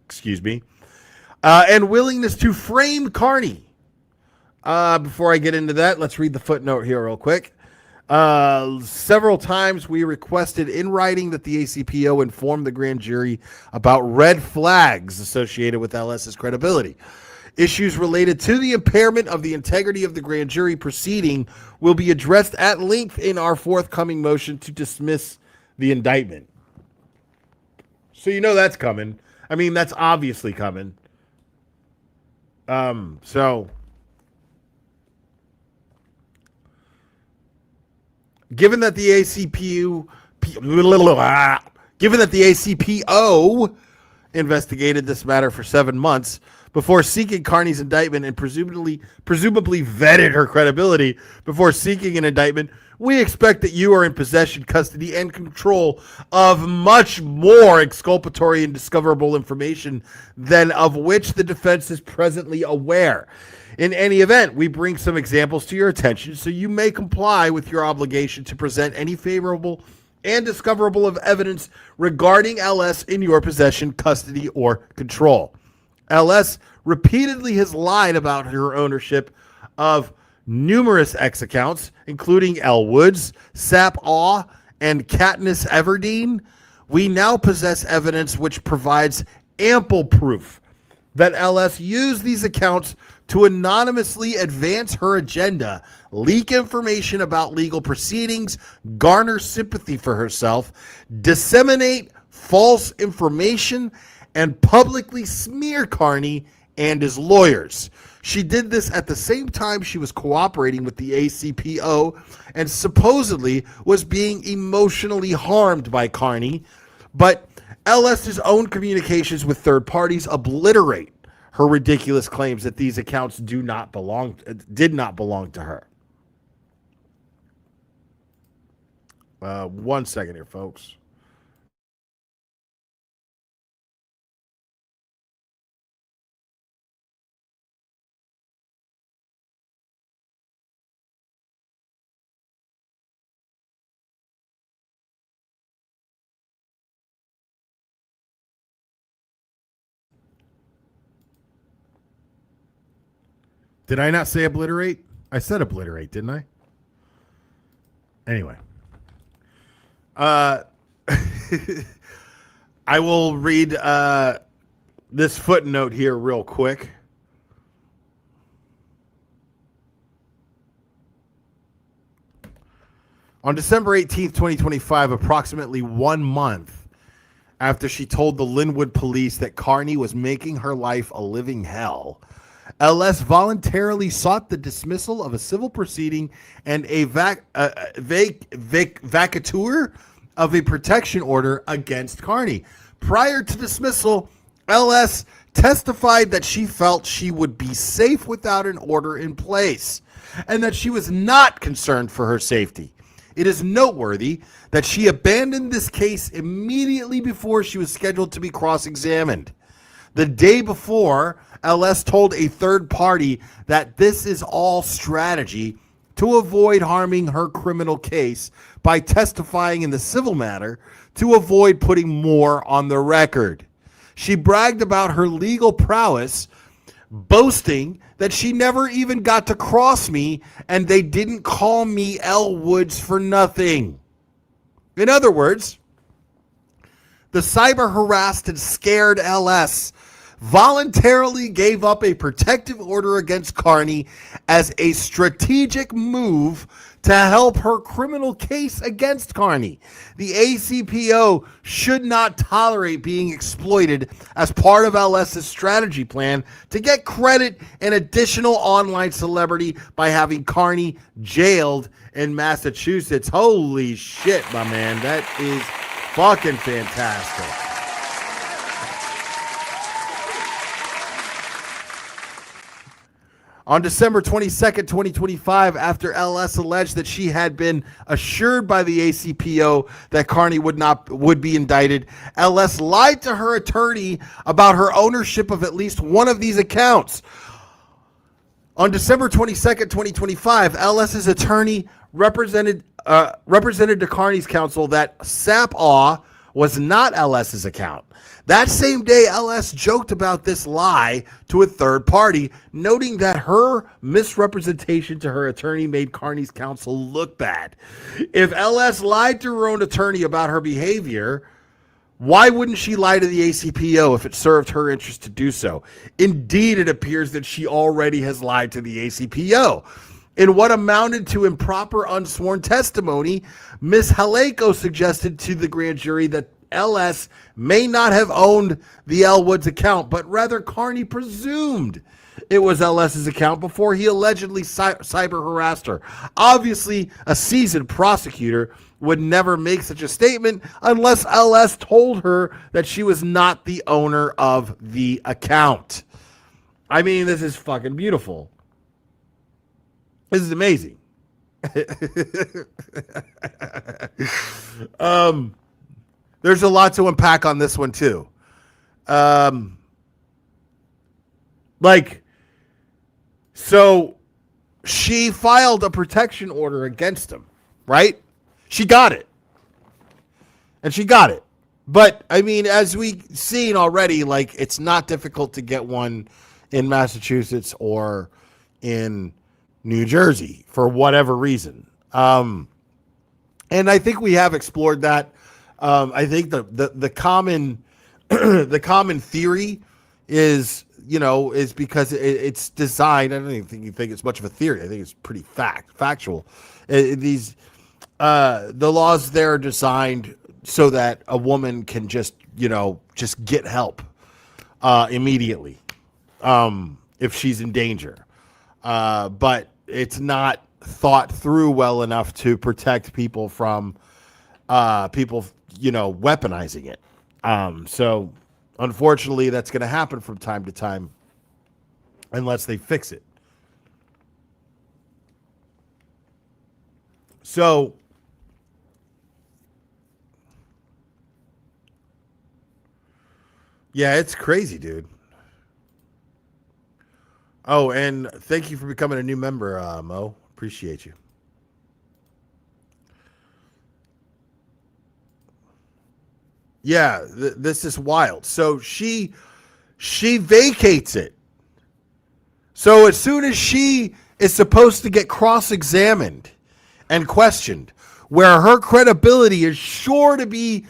and willingness to frame Carney. Before I get into that, let's read the footnote here real quick. Several times we requested in writing that the ACPO inform the grand jury about red flags associated with LS's credibility. Issues related to the impairment of the integrity of the grand jury proceeding will be addressed at length in our forthcoming motion to dismiss the indictment. So you know that's coming. I mean, that's obviously coming. So given that the ACPO investigated this matter for 7 months before seeking Carney's indictment and presumably vetted her credibility before seeking an indictment, we expect that you are in possession, custody, and control of much more exculpatory and discoverable information than of which the defense is presently aware. In any event, we bring some examples to your attention so you may comply with your obligation to present any favorable and discoverable of evidence regarding LS in your possession, custody, or control. LS repeatedly has lied about her ownership of numerous X accounts, including Elwood's, Sap Awe, and Katniss Everdeen. We now possess evidence which provides ample proof that LS used these accounts to anonymously advance her agenda, leak information about legal proceedings, garner sympathy for herself, disseminate false information, and publicly smear Carney and his lawyers. She did this at the same time she was cooperating with the ACPO and supposedly was being emotionally harmed by Carney, but LS's own communications with third parties obliterate her ridiculous claims that these accounts did not belong to her. 1 second here, folks. Did I not say obliterate? I said obliterate, didn't I? Anyway. I will read this footnote here real quick. On December 18th, 2025, approximately 1 month after she told the Linwood police that Carney was making her life a living hell, LS voluntarily sought the dismissal of a civil proceeding and a vacatur of a protection order against Carney. Prior to dismissal, LS testified that she felt she would be safe without an order in place and that she was not concerned for her safety. It is noteworthy that she abandoned this case immediately before she was scheduled to be cross-examined. The day before, LS told a third party that this is all strategy to avoid harming her criminal case by testifying in the civil matter to avoid putting more on the record. She bragged about her legal prowess, boasting that she never even got to cross me and they didn't call me Elwoods for nothing. In other words, the cyber harassed and scared LS voluntarily gave up a protective order against Carney as a strategic move to help her criminal case against Carney. The ACPO should not tolerate being exploited as part of LS's strategy plan to get credit and additional online celebrity by having Carney jailed in Massachusetts. Holy shit, my man. That is fucking fantastic. On December 22nd, 2025, after LS alleged that she had been assured by the ACPO that Carney would be indicted, LS lied to her attorney about her ownership of at least one of these accounts. On December 22nd, 2025, LS's attorney represented to Carney's counsel that Sap Awe was not LS's account. That same day, LS joked about this lie to a third party, noting that her misrepresentation to her attorney made Carney's counsel look bad. If LS lied to her own attorney about her behavior, why wouldn't she lie to the ACPO if it served her interest to do so? Indeed, it appears that she already has lied to the ACPO. In what amounted to improper unsworn testimony, Ms. Haleko suggested to the grand jury that LS may not have owned the Elwoods account, but rather Carney presumed it was LS's account before he allegedly cyber harassed her. Obviously, a seasoned prosecutor would never make such a statement unless LS told her that she was not the owner of the account. I mean, this is fucking beautiful. This is amazing. There's a lot to unpack on this one too. So she filed a protection order against him, right? She got it. And she got it. But, I mean, as we've seen already, like, it's not difficult to get one in Massachusetts or in New Jersey for whatever reason. And I think we have explored that. I think the common the common theory is, is because it's designed. I don't even think it's much of a theory. I think it's pretty factual. The laws there are designed so that a woman can just get help immediately if she's in danger. But it's not thought through well enough to protect people from people, weaponizing it. So unfortunately, that's going to happen from time to time unless they fix it. So yeah, it's crazy, dude. Oh, and thank you for becoming a new member, Mo. Appreciate you. Yeah, this is wild. So she vacates it. So as soon as she is supposed to get cross-examined and questioned, where her credibility is sure to be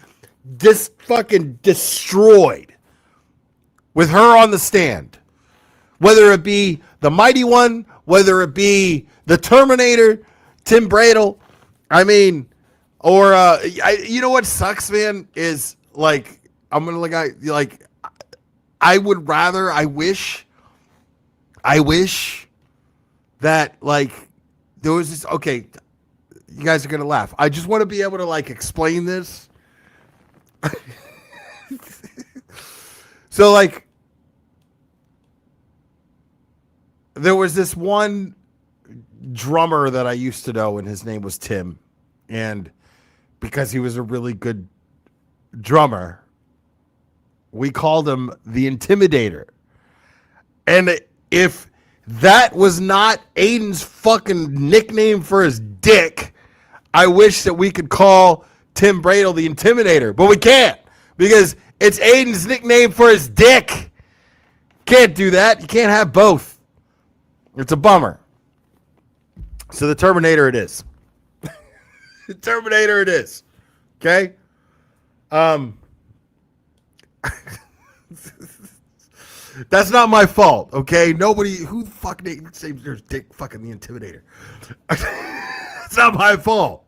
fucking destroyed with her on the stand, whether it be the Mighty One, whether it be the Terminator, Tim Bradle, I mean, or you know what sucks, man, is like I would rather, I wish that like there was this. Okay, you guys are gonna laugh. I just want to be able to like explain this. So like, there was this one drummer that I used to know, and his name was Tim, and because he was a really good drummer, we called him the Intimidator. And if that was not Aiden's fucking nickname for his dick, I wish that we could call Tim Bradle the Intimidator, but we can't because it's Aiden's nickname for his dick. Can't do that. You can't have both. It's a bummer. So the Terminator it is. The Terminator it is. Okay? That's not my fault, okay? Nobody, who the fuck names their dick fucking the Intimidator? It's not my fault.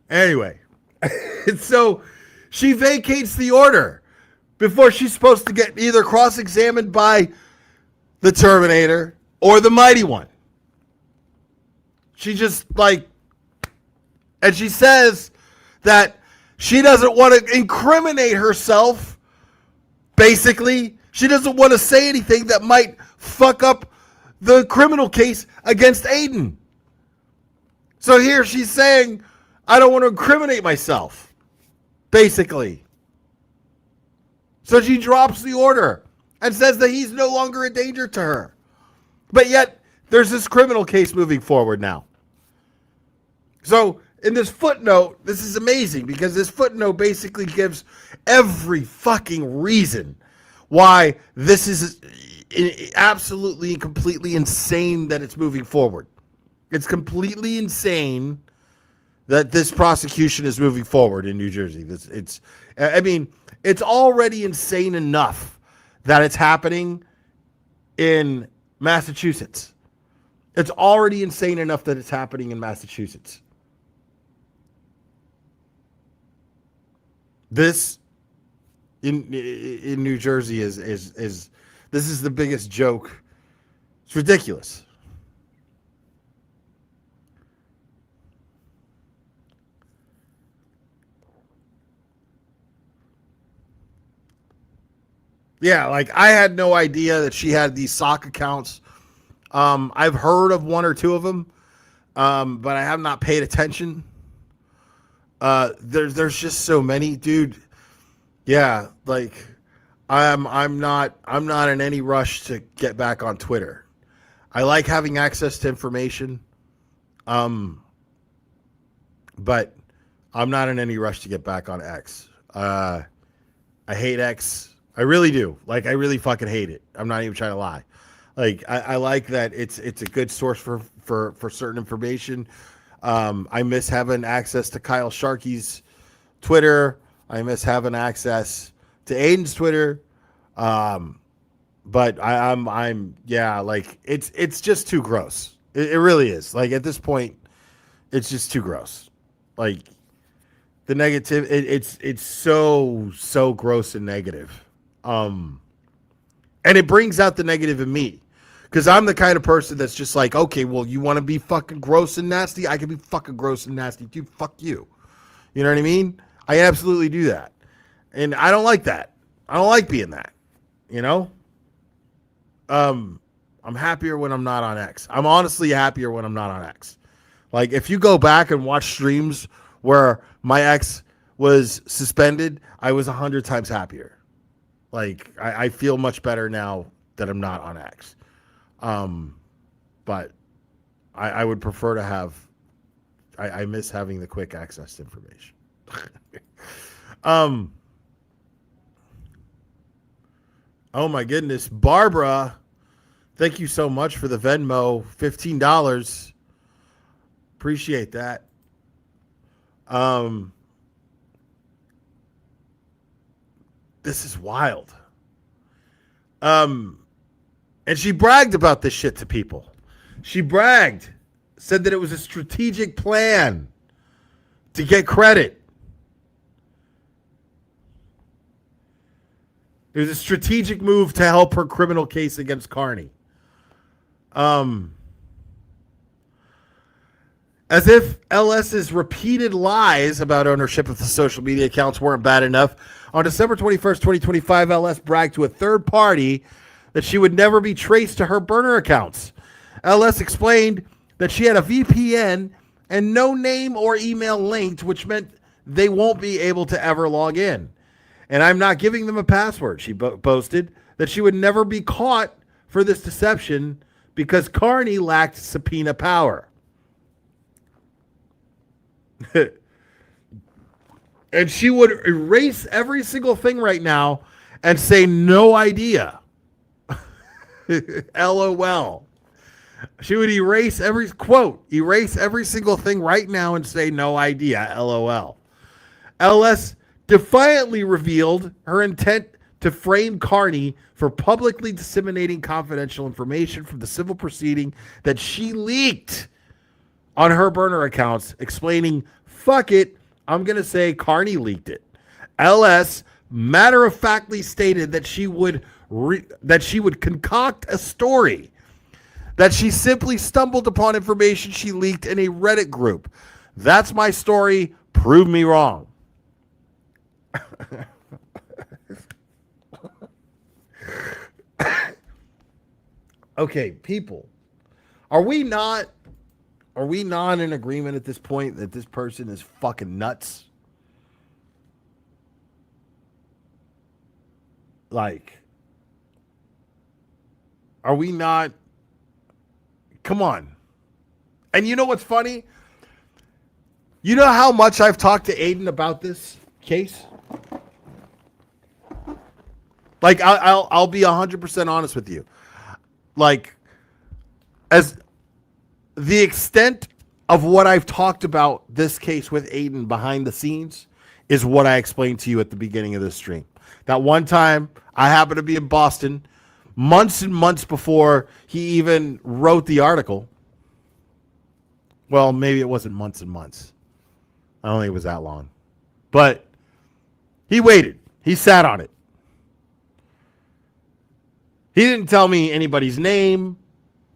Anyway. So she vacates the order before she's supposed to get either cross-examined by the Terminator or the Mighty One. She just and she says that she doesn't want to incriminate herself. Basically, she doesn't want to say anything that might fuck up the criminal case against Aiden. So here she's saying, I don't want to incriminate myself. Basically. So she drops the order and says that he's no longer a danger to her. But yet, there's this criminal case moving forward now. So, in this footnote, this is amazing because this footnote basically gives every fucking reason why this is absolutely and completely insane that it's moving forward. It's completely insane that this prosecution is moving forward in New Jersey. It's already insane enough that it's happening in Massachusetts. It's already insane enough that it's happening in Massachusetts. This in New Jersey is this is the biggest joke. It's ridiculous. Yeah, like I had no idea that she had these sock accounts. I've heard of one or two of them, but I have not paid attention. There's just so many, dude. Yeah, like I'm not in any rush to get back on Twitter. I like having access to information, but I'm not in any rush to get back on X. I hate X. I really do. Like, I really fucking hate it. I'm not even trying to lie. Like, I like that it's a good source for certain information. I miss having access to Kyle Sharkey's Twitter. I miss having access to Aiden's Twitter. But I'm yeah, like it's just too gross. It really is. Like, at this point, it's just too gross. Like, the negative, it's so gross and negative. And it brings out the negative in me. Because I'm the kind of person that's just like, okay, well, you want to be fucking gross and nasty? I can be fucking gross and nasty, dude. Fuck you. You know what I mean? I absolutely do that. And I don't like that. I don't like being that. You know? I'm happier when I'm not on X. I'm honestly happier when I'm not on X. Like, if you go back and watch streams where my ex was suspended, I was 100 times happier. Like, I feel much better now that I'm not on X. But I would prefer to have, I miss having the quick access to information. Oh my goodness. Barbara, thank you so much for the Venmo, $15. Appreciate that. This is wild. And she bragged about this shit to people. She bragged, said that it was a strategic plan to get credit. It was a strategic move to help her criminal case against Carney. As if LS's repeated lies about ownership of the social media accounts weren't bad enough, on December 21st, 2025, LS bragged to a third party that she would never be traced to her burner accounts. LS explained that she had a VPN and no name or email linked, which meant they won't be able to ever log in. And I'm not giving them a password. She boasted that she would never be caught for this deception because Carney lacked subpoena power. And she would erase every single thing right now and say no idea. LOL. She would erase every single thing right now and say no idea. LOL. LS defiantly revealed her intent to frame Carney for publicly disseminating confidential information from the civil proceeding that she leaked on her burner accounts, explaining, fuck it, I'm going to say Carney leaked it. LS matter-of-factly stated that she would concoct a story, that she simply stumbled upon information she leaked in a Reddit group. That's my story. Prove me wrong. Okay, people. Are we not in agreement at this point that this person is fucking nuts? Like, are we not? Come on. And you know what's funny? You know how much I've talked to Aiden about this case? Like, I'll be 100% honest with you. Like, as the extent of what I've talked about this case with Aiden behind the scenes is what I explained to you at the beginning of this stream. That one time I happened to be in Boston months and months before he even wrote the article. Well, maybe it wasn't months and months. I don't think it was that long. But he waited. He sat on it. He didn't tell me anybody's name.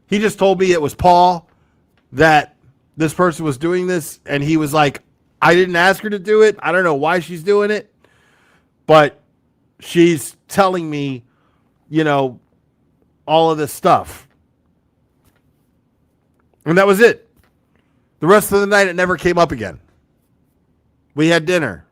He just told me it was Paul, that this person was doing this. And he was like, I didn't ask her to do it. I don't know why she's doing it. But she's telling me all of this stuff. And that was it. The rest of the night, it never came up again. We had dinner.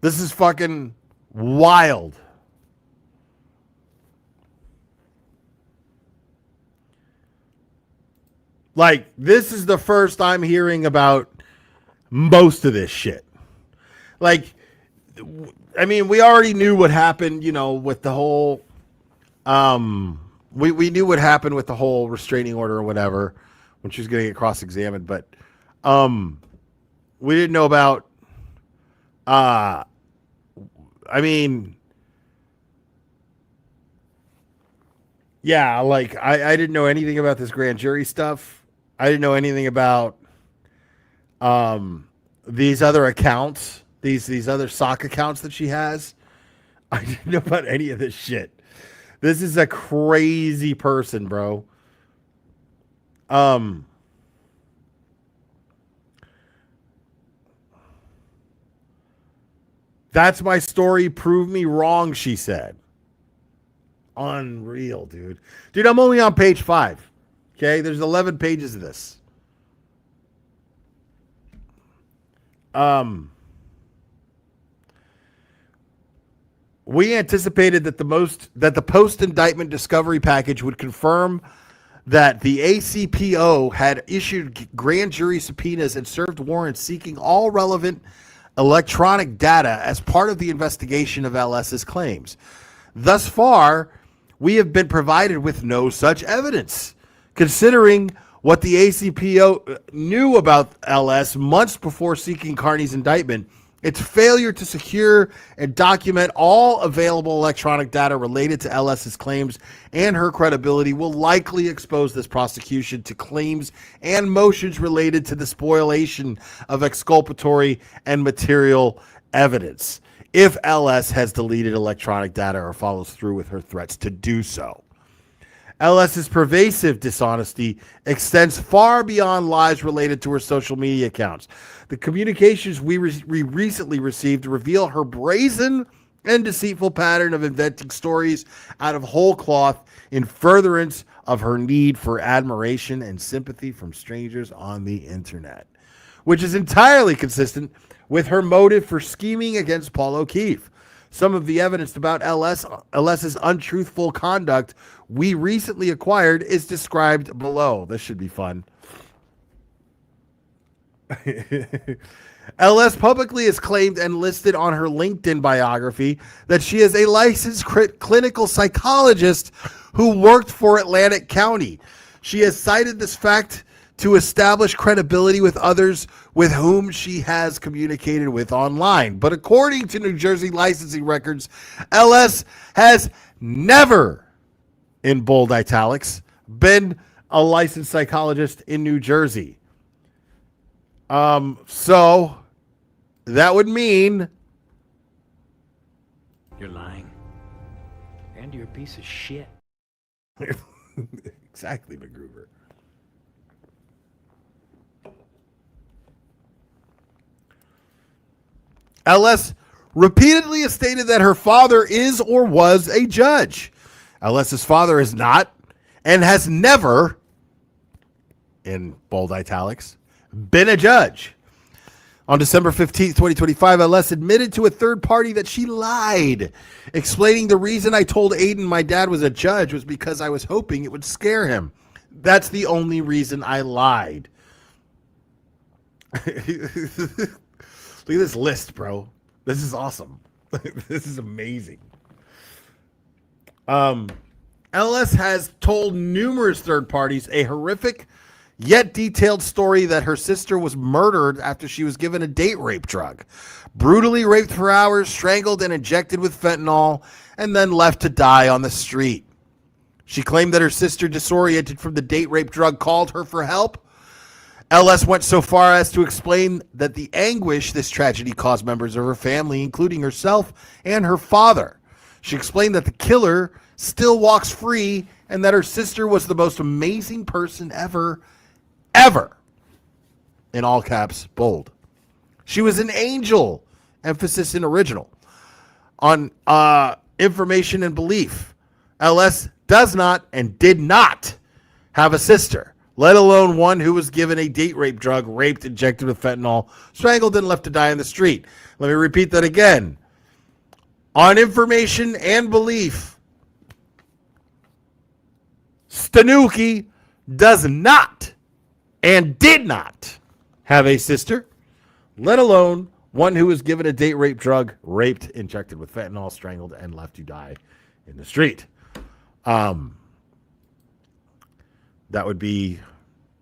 This is fucking wild. Like, this is the first I'm hearing about most of this shit. Like, I mean, we already knew what happened, with the whole, we knew what happened with the whole restraining order or whatever when she was going to get cross-examined, but, we didn't know about, I didn't know anything about this grand jury stuff. I didn't know anything about these other accounts, these other sock accounts that she has. I didn't know about any of this shit. This is a crazy person, bro. That's my story. Prove me wrong, she said. Unreal, dude. Dude, I'm only on page 5. Okay, there's 11 pages of this. We anticipated that the post-indictment discovery package would confirm that the ACPO had issued grand jury subpoenas and served warrants seeking all relevant electronic data as part of the investigation of LS's claims. Thus far, we have been provided with no such evidence. Considering what the ACPO knew about LS months before seeking Carney's indictment, its failure to secure and document all available electronic data related to LS's claims and her credibility will likely expose this prosecution to claims and motions related to the spoliation of exculpatory and material evidence if LS has deleted electronic data or follows through with her threats to do so. LS's pervasive dishonesty extends far beyond lies related to her social media accounts. The communications we recently received reveal her brazen and deceitful pattern of inventing stories out of whole cloth in furtherance of her need for admiration and sympathy from strangers on the internet, which is entirely consistent with her motive for scheming against Paul O'Keefe. Some of the evidence about LS's untruthful conduct we recently acquired is described below. This should be fun. LS publicly has claimed and listed on her LinkedIn biography that she is a licensed clinical psychologist who worked for Atlantic County. She has cited this fact to establish credibility with others with whom she has communicated with online. But according to New Jersey licensing records, LS has never, in bold italics, been a licensed psychologist in New Jersey. So that would mean You're lying. And you're a piece of shit. exactly, McGruber. LS repeatedly has stated that her father is or was a judge. LS's father is not and has never, in bold italics, been a judge. On December 15th, 2025, LS admitted to a third party that she lied, explaining the reason I told Aiden my dad was a judge was because I was hoping it would scare him. That's the only reason I lied. Look at this list, bro. This is awesome. This is amazing. LS has told numerous third parties a horrific yet detailed story that her sister was murdered after she was given a date rape drug, brutally raped for hours, strangled and injected with fentanyl, and then left to die on the street. She claimed that her sister, disoriented from the date rape drug, called her for help. LS went so far as to explain that the anguish this tragedy caused members of her family, including herself and her father. She explained that the killer still walks free and that her sister was the most amazing person ever. in all caps, bold. She was an angel, emphasis in original. On information and belief, LS does not and did not have a sister, let alone one who was given a date rape drug, raped, injected with fentanyl, strangled, and left to die in the street. Let me repeat that again. On information and belief, Stanuki does not and did not have a sister, let alone one who was given a date rape drug, raped, injected with fentanyl, strangled, and left to die in the street. That would be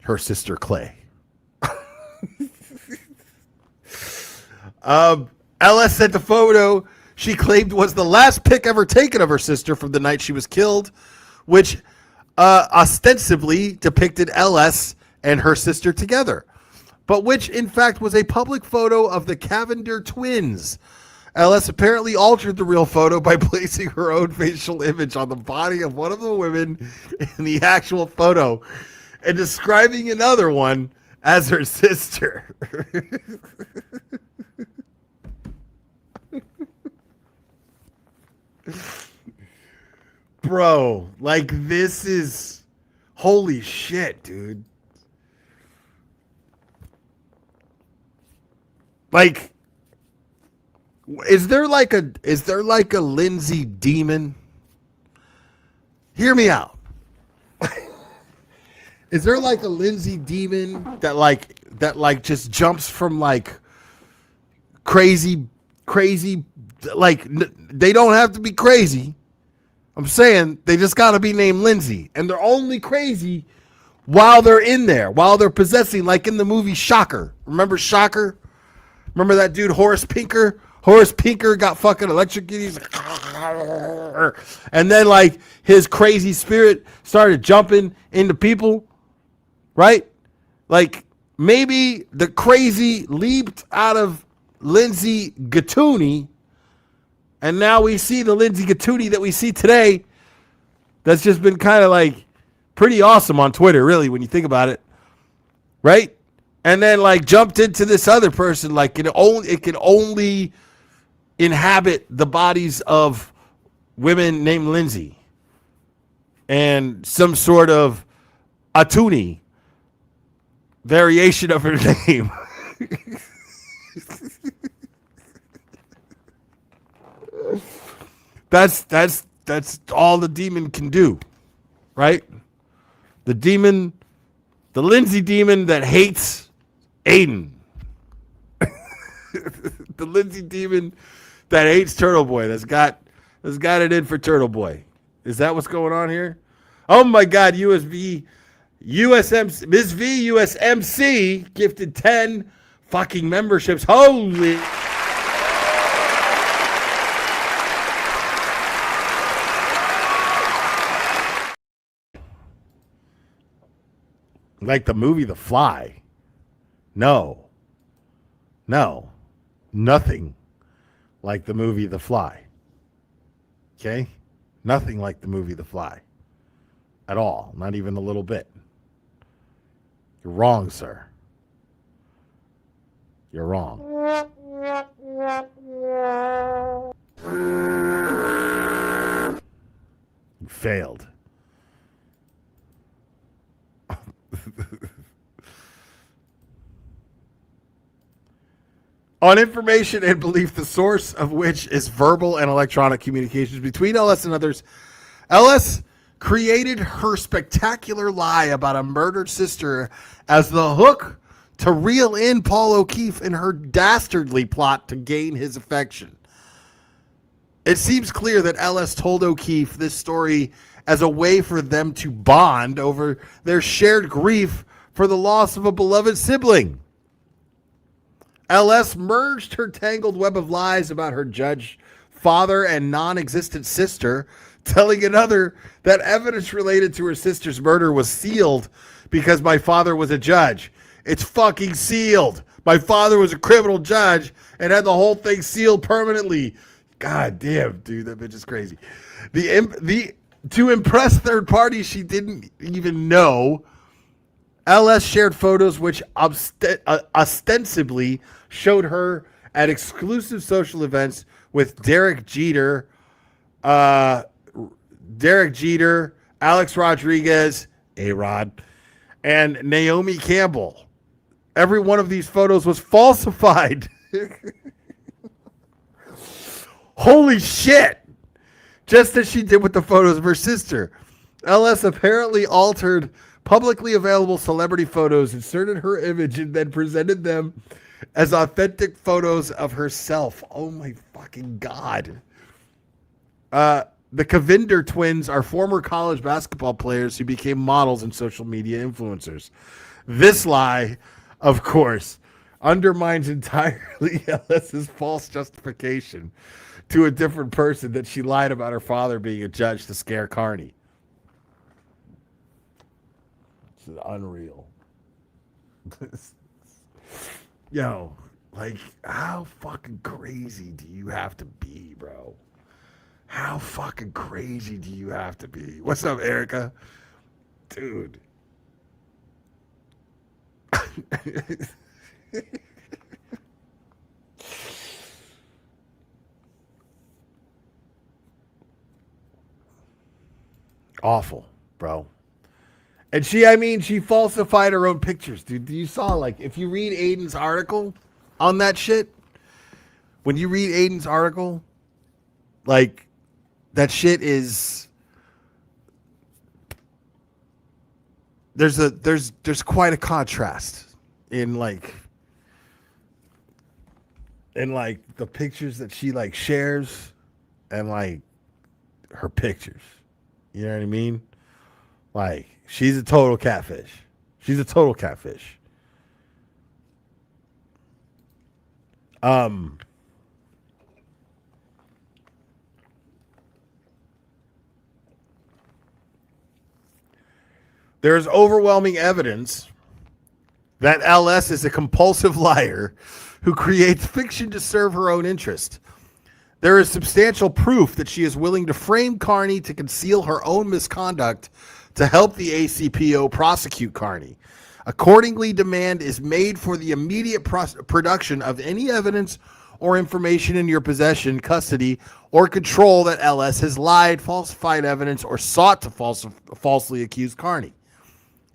her sister Clay. LS sent the photo she claimed was the last pic ever taken of her sister from the night she was killed, which ostensibly depicted LS and her sister together, but which in fact was a public photo of the Cavender twins. LS apparently altered the real photo by placing her own facial image on the body of one of the women in the actual photo and describing another one as her sister. Bro, like this is holy shit, dude. Like, is there like a Lindsay demon? Hear me out. Is there like a Lindsay demon that like just jumps from like crazy, like they don't have to be crazy. I'm saying they just got to be named Lindsay, and they're only crazy while they're in there, while they're possessing, like in the movie Shocker. Remember Shocker? Remember that dude Horace Pinker? Horace Pinker got fucking electrocuted. He's like, and then like his crazy spirit started jumping into people, right? Like maybe the crazy leaped out of Lindsay Gatuni, and now we see the Lindsay Gatuni that we see today. That's just been kind of like pretty awesome on Twitter, really, when you think about it, right? And then like jumped into this other person, like it can only inhabit the bodies of women named Lindsay and some sort of Atuni variation of her name. That's all the demon can do, right? The demon, the Lindsay demon that hates Aiden. The Lindsay demon that hates Turtle Boy. That's got it in for Turtle Boy. Is that what's going on here? Oh my God, Ms. V USMC gifted 10 fucking memberships. Holy. Like the movie The Fly. No. Nothing like the movie The Fly. Okay? Nothing like the movie The Fly. At all. Not even a little bit. You're wrong, sir. You're wrong. You failed. On information and belief, the source of which is verbal and electronic communications between LS and others, LS created her spectacular lie about a murdered sister as the hook to reel in Paul O'Keefe in her dastardly plot to gain his affection. It seems clear that LS told O'Keefe this story as a way for them to bond over their shared grief for the loss of a beloved sibling. LS merged her tangled web of lies about her judge, father, and non-existent sister, telling another that evidence related to her sister's murder was sealed because my father was a judge. It's fucking sealed. My father was a criminal judge and had the whole thing sealed permanently. God damn, dude, that bitch is crazy. To impress third parties she didn't even know, LS shared photos which ostensibly showed her at exclusive social events with Derek Jeter, Alex Rodriguez, A-Rod, and Naomi Campbell. Every one of these photos was falsified. Holy shit! Just as she did with the photos of her sister. LS apparently altered publicly available celebrity photos, inserted her image, and then presented them as authentic photos of herself. Oh my fucking God. The Kavinder twins are former college basketball players who became models and social media influencers. This lie, of course, undermines entirely LS's false justification to a different person that she lied about her father being a judge to scare Carney. This is unreal. Yo, like, how fucking crazy do you have to be, bro? How fucking crazy do you have to be? What's up, Erica? Dude. Awful, bro. And she falsified her own pictures, dude. You saw, like, if you read Aiden's article on that shit, when you read Aiden's article, like, that shit is, there's quite a contrast in the pictures that she like shares and like her pictures. You know what I mean? Like, she's a total catfish. She's a total catfish. There's overwhelming evidence that LS is a compulsive liar who creates fiction to serve her own interest. There is substantial proof that she is willing to frame Carney to conceal her own misconduct to help the ACPO prosecute Carney. Accordingly, demand is made for the immediate production of any evidence or information in your possession, custody, or control that LS has lied, falsified evidence, or sought to falsely accuse Carney.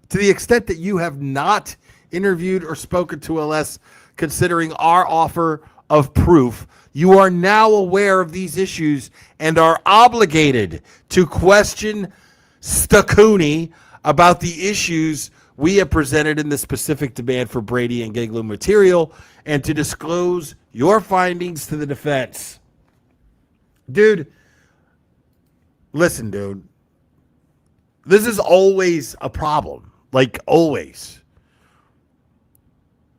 To the extent that you have not interviewed or spoken to LS considering our offer of proof, you are now aware of these issues and are obligated to question Stakuni about the issues we have presented in the specific demand for Brady and Giglo material and to disclose your findings to the defense. Dude, listen, dude. This is always a problem. Like, always.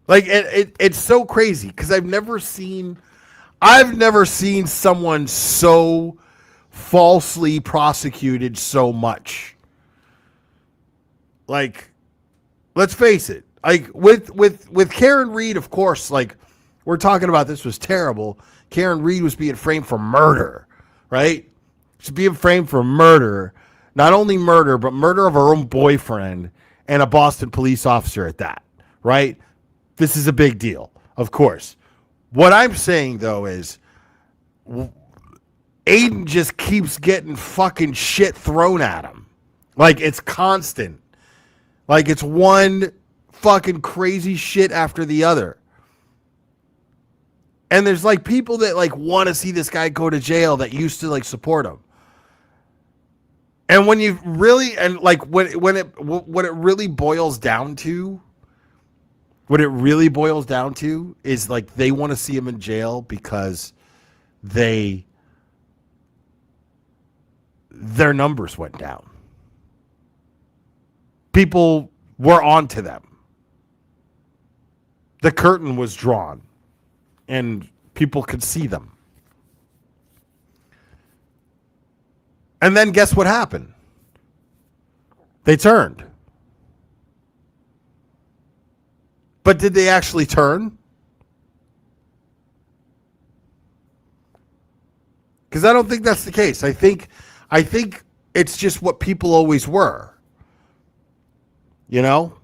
Like, it's so crazy because I've never seen someone so falsely prosecuted so much. Like, let's face it. Like, with Karen Reed, of course, like, we're talking about this was terrible. Karen Reed was being framed for murder, right? She's being framed for murder. Not only murder, but murder of her own boyfriend and a Boston police officer at that, right? This is a big deal, of course. What I'm saying, though, is Aiden just keeps getting fucking shit thrown at him. Like, it's constant. Like, it's one fucking crazy shit after the other. And there's, like, people that, like, want to see this guy go to jail that used to, like, support him. And when you really, and like what it really boils down to, is like they want to see him in jail because their numbers went down. People were onto them. The curtain was drawn and people could see them. And then guess what happened? They turned. But did they actually turn? Because I don't think that's the case. I think it's just what people always were. You know?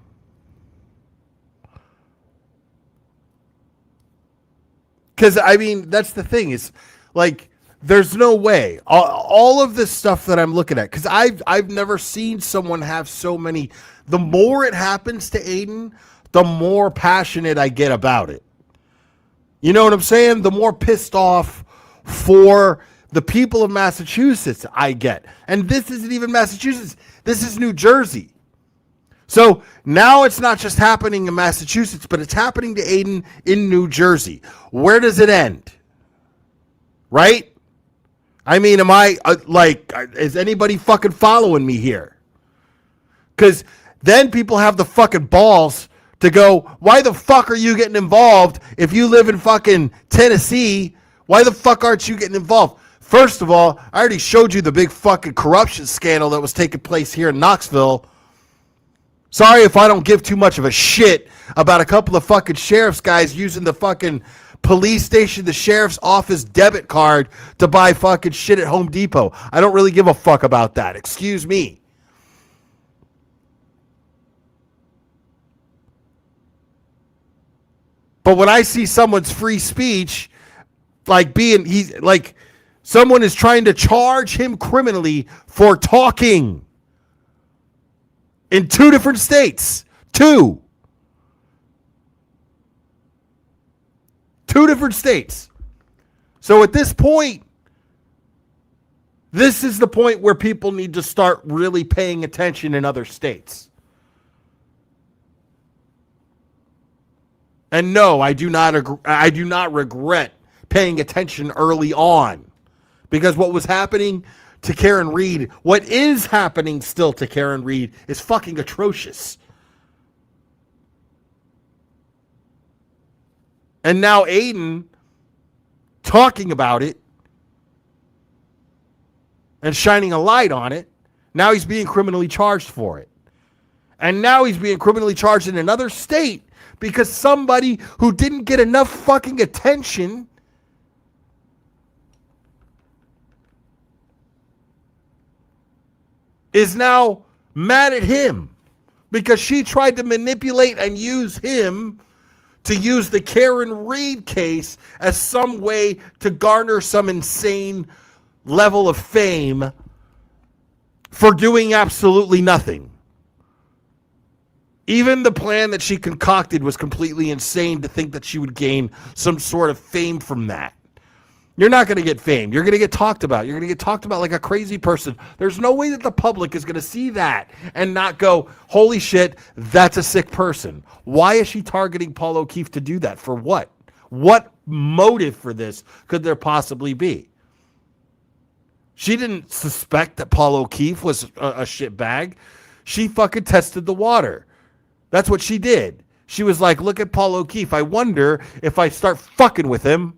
Because, I mean, that's the thing is, like, there's no way. All of this stuff that I'm looking at, because I've never seen someone have so many. The more it happens to Aiden, the more passionate I get about it. You know what I'm saying? The more pissed off for the people of Massachusetts I get. And this isn't even Massachusetts. This is New Jersey. So now it's not just happening in Massachusetts, but it's happening to Aiden in New Jersey. Where does it end? Right? I mean, am I, is anybody fucking following me here? Because then people have the fucking balls to go, why the fuck are you getting involved if you live in fucking Tennessee? Why the fuck aren't you getting involved? First of all, I already showed you the big fucking corruption scandal that was taking place here in Knoxville. Sorry if I don't give too much of a shit about a couple of fucking sheriff's guys using the fucking police station, the sheriff's office debit card to buy fucking shit at Home Depot. I don't really give a fuck about that. Excuse me. But when I see someone's free speech, someone is trying to charge him criminally for talking in 2 different states. 2 different states. So at this point, this is the point where people need to start really paying attention in other states. And no, I do not regret paying attention early on, because what was happening to Karen Reed, what is happening still to Karen Reed, is fucking atrocious. And now Aiden talking about it and shining a light on it, now he's being criminally charged for it. And now he's being criminally charged in another state because somebody who didn't get enough fucking attention is now mad at him because she tried to manipulate and use him to use the Karen Reed case as some way to garner some insane level of fame for doing absolutely nothing. Even the plan that she concocted was completely insane to think that she would gain some sort of fame from that. You're not going to get fame. You're going to get talked about. You're going to get talked about like a crazy person. There's no way that the public is going to see that and not go, holy shit, that's a sick person. Why is she targeting Paul O'Keefe to do that? For what? What motive for this could there possibly be? She didn't suspect that Paul O'Keefe was a shitbag. She fucking tested the water. That's what she did. She was like, look at Paul O'Keefe. I wonder if I start fucking with him,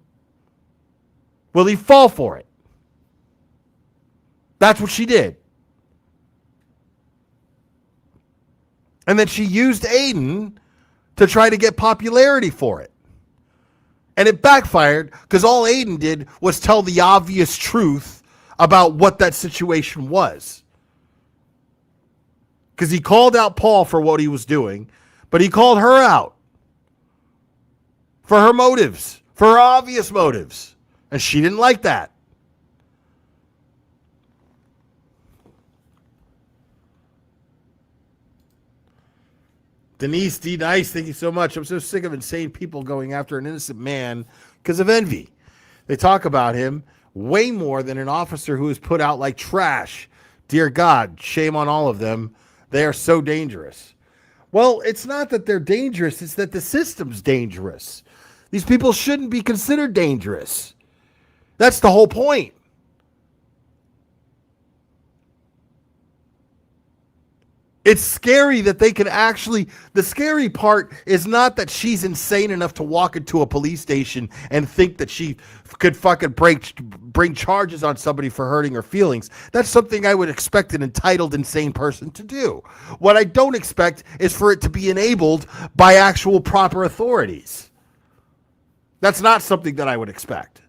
will he fall for it? That's what she did. And then she used Aiden to try to get popularity for it. And it backfired because all Aiden did was tell the obvious truth about what that situation was. Because he called out Paul for what he was doing, but he called her out for her motives, for her obvious motives. And she didn't like that. Denise D. Nice, thank you so much. I'm so sick of insane people going after an innocent man because of envy. They talk about him way more than an officer who is put out like trash. Dear God, shame on all of them. They are so dangerous. Well, it's not that they're dangerous. It's that the system's dangerous. These people shouldn't be considered dangerous. That's the whole point. It's scary that they can actually, the scary part is not that she's insane enough to walk into a police station and think that she could fucking bring charges on somebody for hurting her feelings. That's something I would expect an entitled, insane person to do. What I don't expect is for it to be enabled by actual proper authorities. That's not something that I would expect.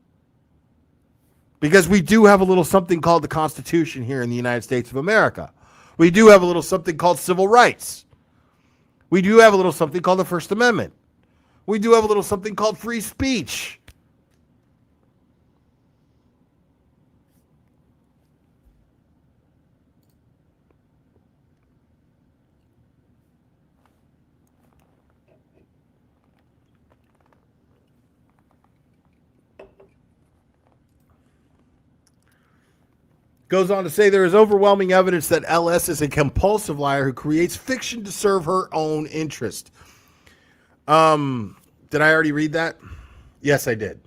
Because we do have a little something called the Constitution here in the United States of America. We do have a little something called civil rights. We do have a little something called the First Amendment. We do have a little something called free speech. Goes on to say there is overwhelming evidence that LS is a compulsive liar who creates fiction to serve her own interest. Did I already read that? Yes, I did.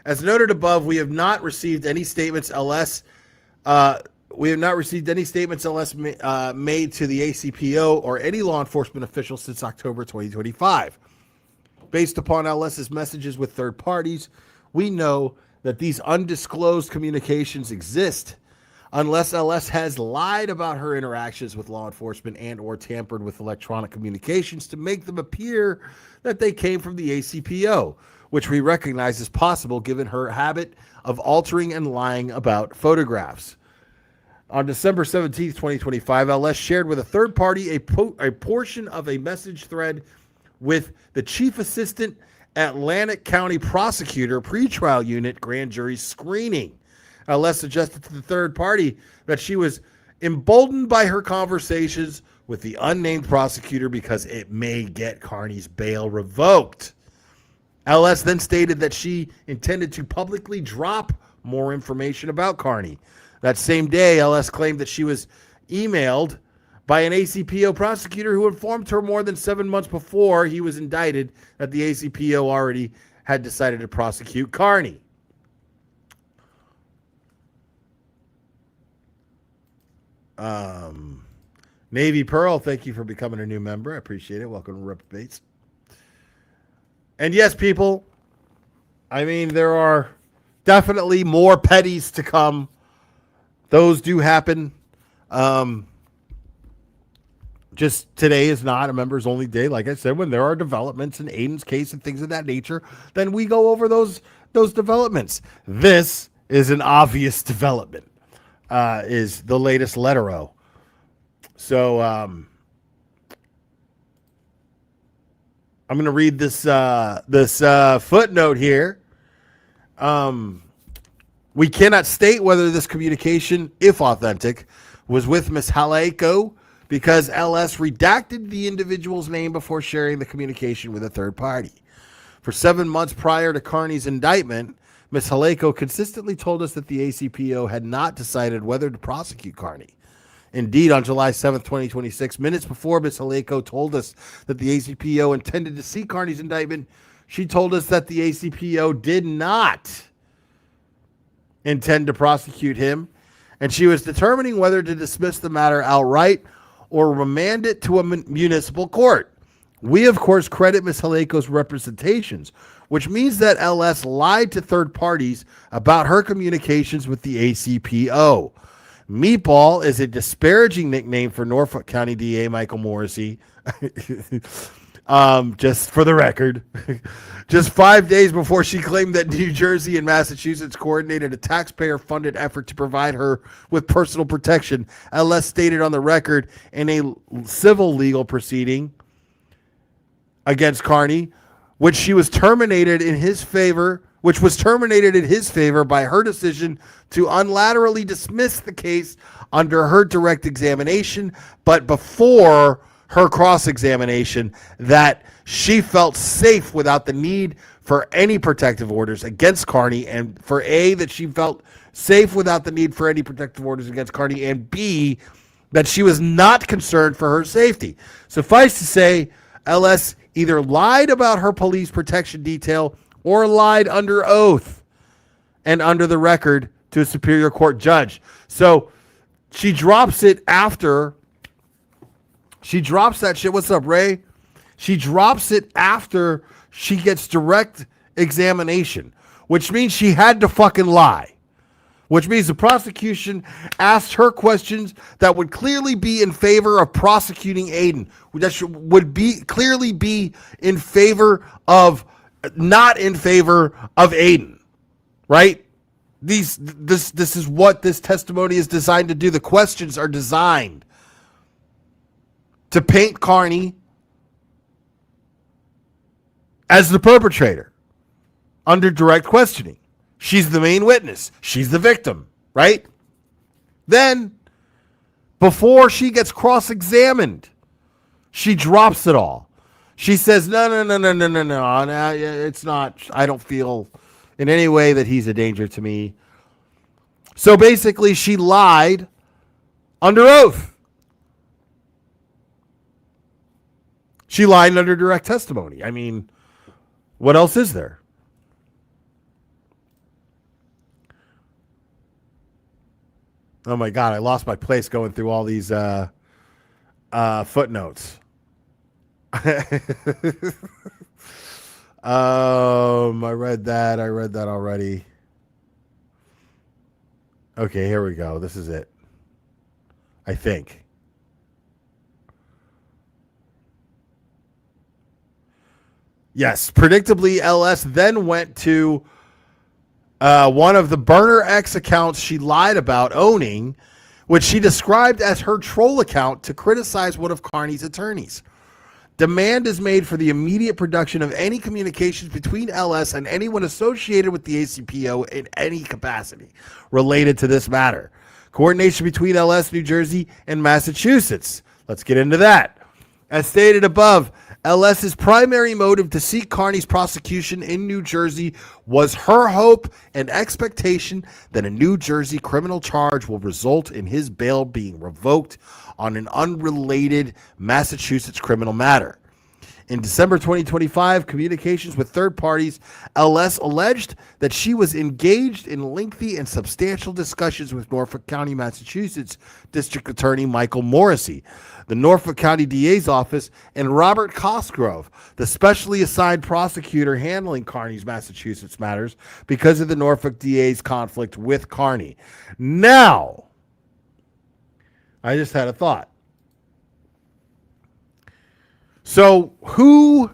As noted above, we have not received any statements LS made to the ACPO or any law enforcement official since October 2025. Based upon LS's messages with third parties, we know that these undisclosed communications exist unless LS has lied about her interactions with law enforcement and or tampered with electronic communications to make them appear that they came from the ACPO, which we recognize as possible given her habit of altering and lying about photographs. On December 17th, 2025, LS shared with a third party a portion of a message thread with the Chief Assistant Atlantic County Prosecutor Pretrial Unit Grand Jury Screening. LS suggested to the third party that she was emboldened by her conversations with the unnamed prosecutor because it may get Carney's bail revoked. LS then stated that she intended to publicly drop more information about Carney. That same day, LS claimed that she was emailed by an ACPO prosecutor who informed her more than 7 months before he was indicted that the ACPO already had decided to prosecute Carney. Navy Pearl, thank you for becoming a new member. I appreciate it. Welcome to Reprobates. And yes, people, I mean, there are definitely more petties to come. Those do happen. Just today is not a members only day. Like I said, when there are developments in Aiden's case and things of that nature, then we go over those developments. This is an obvious development. Is the latest Letterow. So I'm going to read this footnote here. We cannot state whether this communication, if authentic, was with Ms. Haleko because LS redacted the individual's name before sharing the communication with a third party. For 7 months prior to Carney's indictment, Ms. Haleko consistently told us that the ACPO had not decided whether to prosecute Carney. Indeed, on July 7th, 2026, minutes before Ms. Haleko told us that the ACPO intended to see Carney's indictment, she told us that the ACPO did not intend to prosecute him, and she was determining whether to dismiss the matter outright or remand it to a municipal court. We, of course, credit Ms. Haleko's representations, which means that LS lied to third parties about her communications with the ACPO. Meatball is a disparaging nickname for Norfolk County DA Michael Morrissey. Just for the record. Just 5 days before she claimed that New Jersey and Massachusetts coordinated a taxpayer-funded effort to provide her with personal protection, LS stated on the record in a civil legal proceeding against Carney, which was terminated in his favor by her decision to unilaterally dismiss the case under her direct examination, but before her cross-examination, that she felt safe without the need for any protective orders against Carney, and for A, that she felt safe without the need for any protective orders against Carney, and B, that she was not concerned for her safety. Suffice to say, LS either lied about her police protection detail or lied under oath and under the record to a superior court judge. So she drops it after. She drops that shit. What's up, Ray? She drops it after she gets direct examination, which means she had to fucking lie. Which means the prosecution asked her questions that would clearly be in favor of prosecuting Aiden. That would be clearly be in favor of, not in favor of Aiden, right? This is what this testimony is designed to do. The questions are designed to paint Carney as the perpetrator under direct questioning. She's the main witness. She's the victim, right? Then, before she gets cross-examined, she drops it all. She says, no, it's not. I don't feel in any way that he's a danger to me. So basically, she lied under oath. She lied under direct testimony. I mean, what else is there? Oh my God, I lost my place going through all these footnotes. I read that already. Okay, here we go. This is it. I think. Yes, predictably, LS then went to one of the Burner X accounts she lied about owning, which she described as her troll account to criticize one of Carney's attorneys. Demand is made for the immediate production of any communications between LS and anyone associated with the ACPO in any capacity related to this matter. Coordination between LS, New Jersey, and Massachusetts. Let's get into that. As stated above, LS's primary motive to seek Carney's prosecution in New Jersey was her hope and expectation that a New Jersey criminal charge will result in his bail being revoked on an unrelated Massachusetts criminal matter. In December 2025, communications with third parties, LS alleged that she was engaged in lengthy and substantial discussions with Norfolk County, Massachusetts District Attorney Michael Morrissey, the Norfolk County DA's office, and Robert Cosgrove, the specially assigned prosecutor handling Carney's Massachusetts matters because of the Norfolk DA's conflict with Carney. Now, I just had a thought. So, who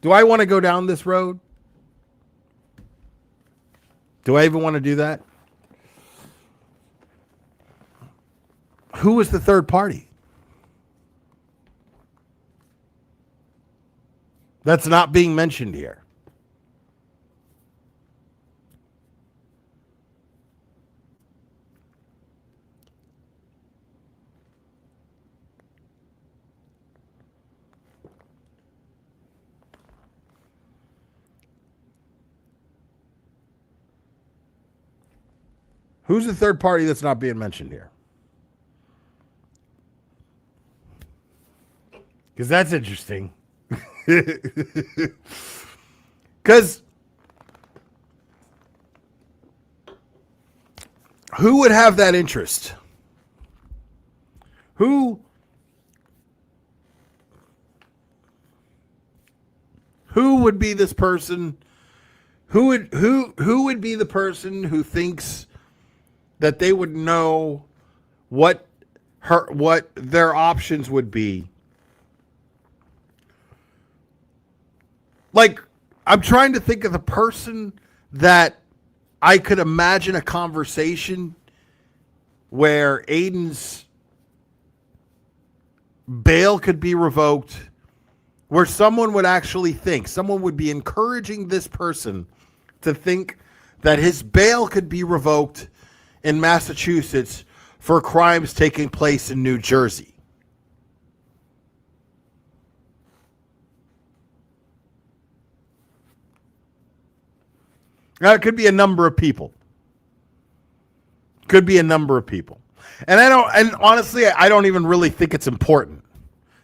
do I want to go down this road? Do I even want to do that? Who was the third party? That's not being mentioned here. Who's the third party that's not being mentioned here? Because that's interesting. Because who would have that interest? Who would be this person? Who would be the person who thinks that they would know what their options would be? Like, I'm trying to think of the person that I could imagine a conversation where Aiden's bail could be revoked, where someone would actually think, someone would be encouraging this person to think that his bail could be revoked in Massachusetts for crimes taking place in New Jersey. Now, it could be a number of people. Could be a number of people. And honestly, I don't even really think it's important.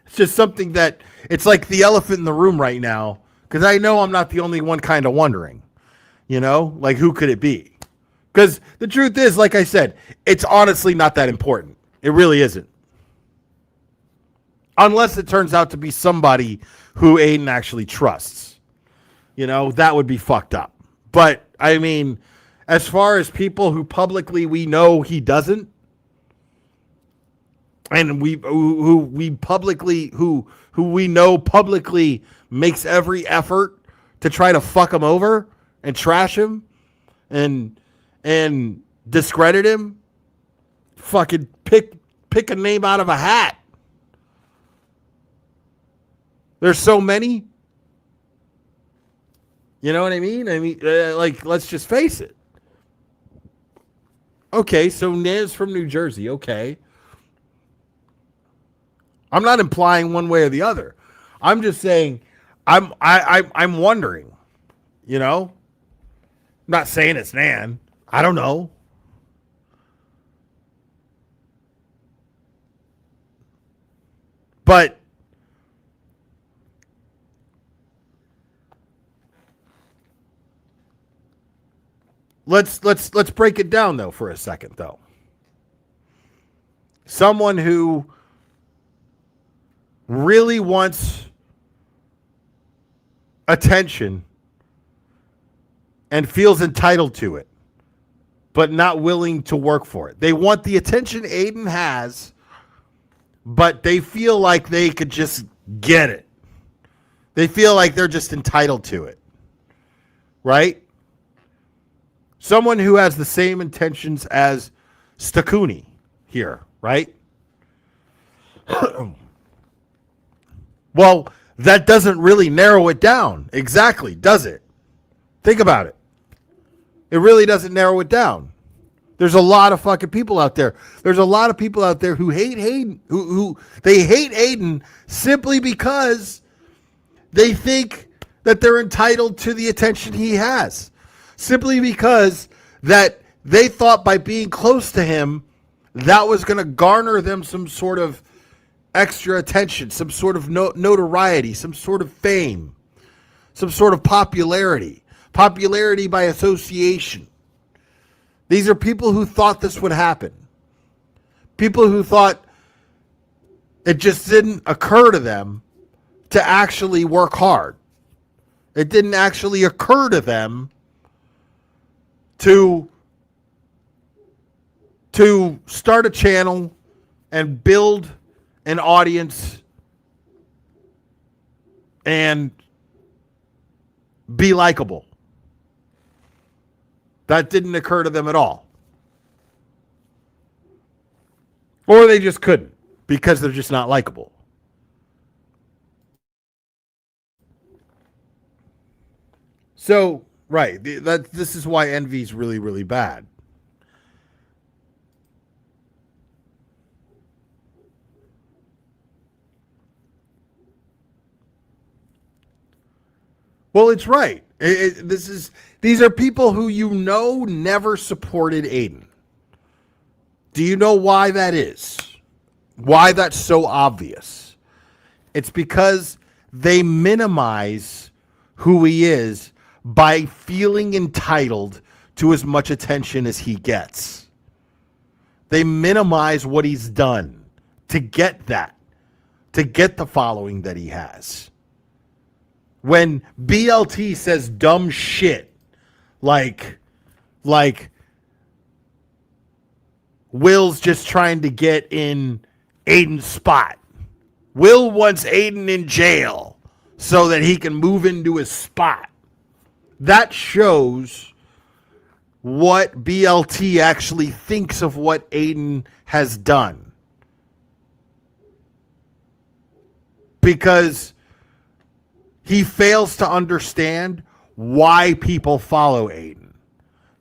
It's just something that, it's like the elephant in the room right now, because I know I'm not the only one kind of wondering, like, who could it be? Because the truth is, like I said, it's honestly not that important. It really isn't. Unless it turns out to be somebody who Aiden actually trusts. That would be fucked up. But, I mean, as far as people who publicly we know he doesn't, and who we know publicly makes every effort to try to fuck him over and trash him and discredit him, fucking pick a name out of a hat. There's so many. You know what I mean? Like, let's just face it. Okay, so Nez from New Jersey. Okay. I'm not implying one way or the other. I'm just saying I'm wondering, I'm not saying it's Nan. I don't know. But let's break it down though for a second though. Someone who really wants attention and feels entitled to it, but not willing to work for it. They want the attention Aiden has, but they feel like they could just get it. They feel like they're just entitled to it. Right? Someone who has the same intentions as Stakuni here, right? Well, that doesn't really narrow it down exactly, does it? Think about it. It really doesn't narrow it down. There's a lot of fucking people out there. There's a lot of people out there who hate Hayden, who they hate Aiden simply because they think that they're entitled to the attention he has. Simply because that they thought by being close to him, that was going to garner them some sort of extra attention, some sort of notoriety, some sort of fame, some sort of popularity. Popularity by association. These are people who thought this would happen. People who thought it just didn't occur to them to actually work hard. It didn't actually occur to them to start a channel and build an audience and be likable. That didn't occur to them at all. Or they just couldn't because they're just not likable. So, right, this is why envy is really, really bad. Well, it's right. These are people who never supported Aiden. Do you know why that is? Why that's so obvious? It's because they minimize who he is by feeling entitled to as much attention as he gets. They minimize what he's done to get that, to get the following that he has. When BLT says dumb shit like Will's just trying to get in Aiden's spot. Will wants Aiden in jail so that he can move into his spot. That shows what BLT actually thinks of what Aiden has done. Because he fails to understand why people follow Aiden.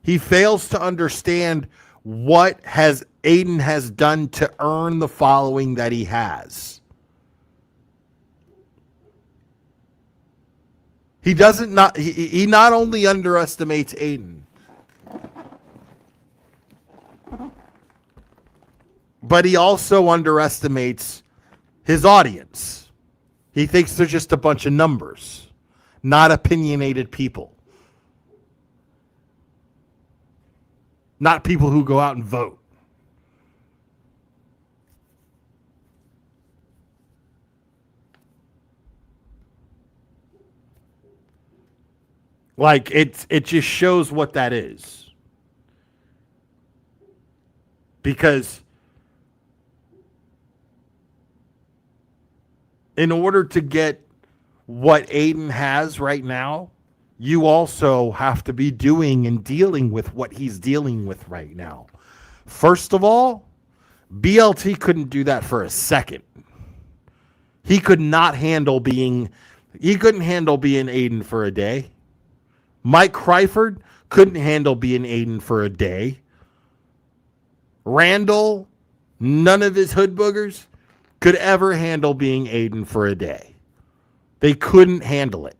He fails to understand what Aiden has done to earn the following that he has. He not only underestimates Aiden, but he also underestimates his audience. He thinks they're just a bunch of numbers, not opinionated people. Not people who go out and vote. Like, it just shows what that is. Because in order to get what Aiden has right now, you also have to be doing and dealing with what he's dealing with right now. First of all, BLT couldn't do that for a second. He couldn't handle being Aiden for a day. Mike Kryford couldn't handle being Aiden for a day. Randall, none of his hood boogers could ever handle being Aiden for a day. They couldn't handle it.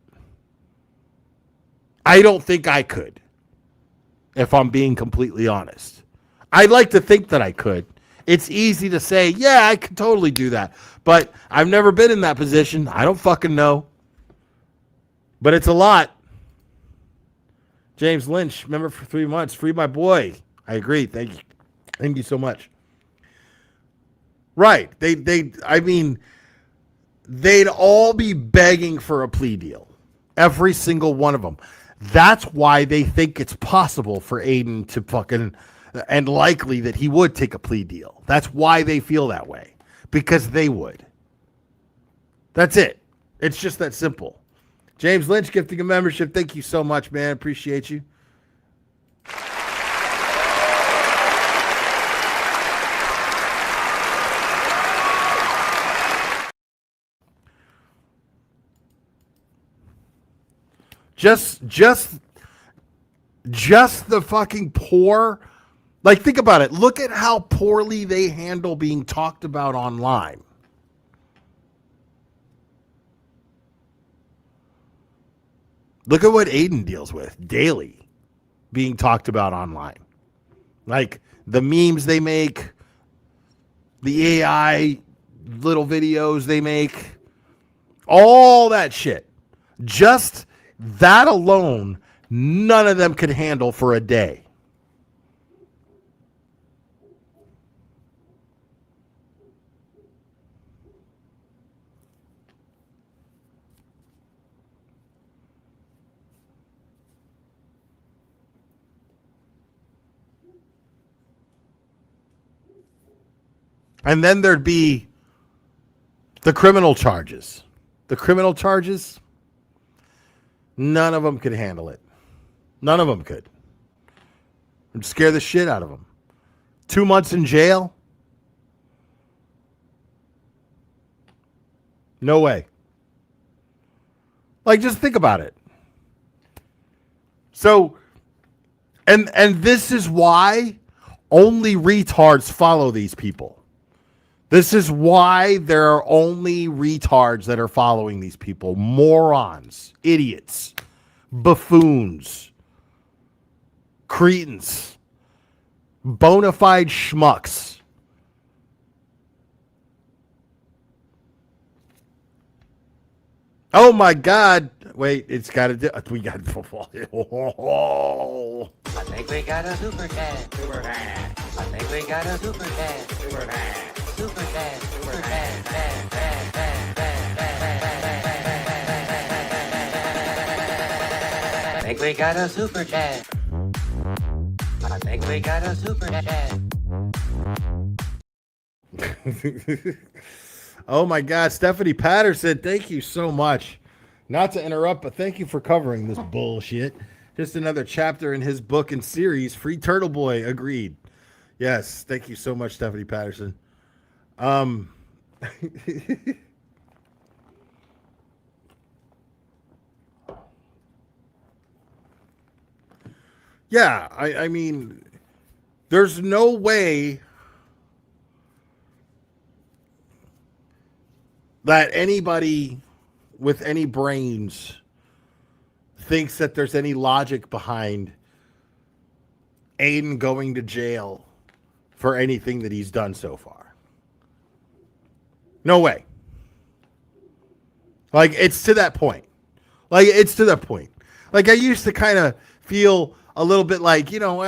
I don't think I could, if I'm being completely honest. I'd like to think that I could, It's easy to say, yeah, I could totally do that. But I've never been in that position. I don't fucking know. But it's a lot. James Lynch, member for 3 months. Free my boy. I agree. Thank you. Thank you so much. Right. I mean, they'd all be begging for a plea deal. Every single one of them. That's why they think it's possible for Aiden to fucking, and likely that he would take a plea deal. That's why they feel that way. Because they would. That's it. It's just that simple. James Lynch gifting a membership. Thank you so much, man. Appreciate you. Just the fucking poor. Like, think about it. Look at how poorly they handle being talked about online. Look at what Aiden deals with daily being talked about online. Like the memes they make, the AI little videos they make, all that shit. Just that alone, none of them could handle for a day. And then there'd be the criminal charges. The criminal charges, none of them could handle it. None of them could. It'd scare the shit out of them. 2 months in jail? No way. Like, just think about it. So, and this is why only retards follow these people. This is why there are only retards that are following these people. Morons, idiots, buffoons, cretins, bona fide schmucks. Oh my God. Wait, it's got to do. We got. I think we got a super cat. Super cat. I think we got a super cat. Super cat. Super cat. Super cat. I think we got a super cat. I think we got a super cat. Oh my God, Stephanie Patterson, thank you so much. Not to interrupt, but thank you for covering this bullshit. Just another chapter in his book and series, Free Turtle Boy. Agreed. Yes, thank you so much, Stephanie Patterson. Yeah, I mean, there's no way that anybody with any brains thinks that there's any logic behind Aiden going to jail for anything that he's done so far. No way. Like, it's to that point. Like, it's to that point. Like, I used to kind of feel a little bit like, you know,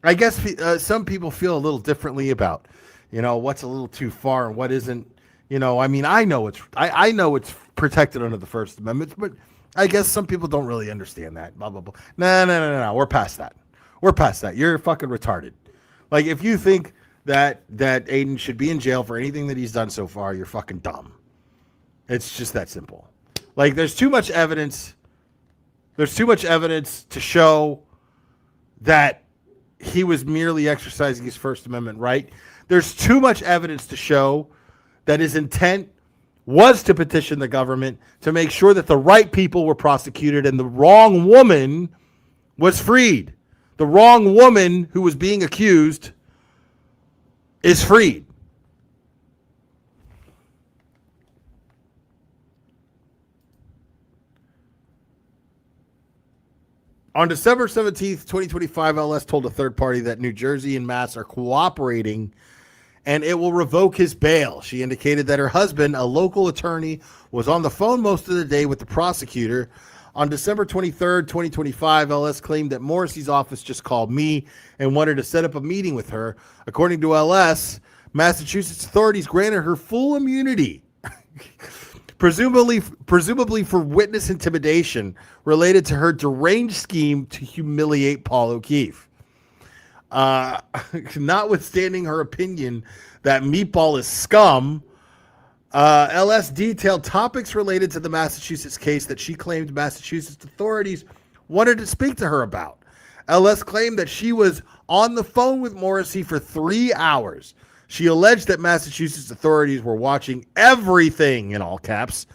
I guess some people feel a little differently about, you know, what's a little too far and what isn't. You know, I mean, I know it's protected under the First Amendment, but I guess some people don't really understand that. Blah, blah, blah. No. We're past that. We're past that. You're fucking retarded. Like, if you think that Aiden should be in jail for anything that he's done so far, you're fucking dumb. It's just that simple. Like, there's too much evidence. There's too much evidence to show that he was merely exercising his First Amendment right. There's too much evidence to show that his intent was to petition the government to make sure that the right people were prosecuted and the wrong woman was freed. The wrong woman who was being accused is freed. On December 17th, 2025, LS told a third party that New Jersey and Mass are cooperating and it will revoke his bail. She indicated that her husband, a local attorney, was on the phone most of the day with the prosecutor. On December 23rd, 2025, LS claimed that Morrissey's office just called me and wanted to set up a meeting with her. According to LS, Massachusetts authorities granted her full immunity, presumably for witness intimidation related to her deranged scheme to humiliate Paul O'Keefe. Notwithstanding her opinion that Meatball is scum, LS detailed topics related to the Massachusetts case that she claimed Massachusetts authorities wanted to speak to her about. LS claimed that she was on the phone with Morrissey for 3 hours. She alleged that Massachusetts authorities were watching everything, in all caps,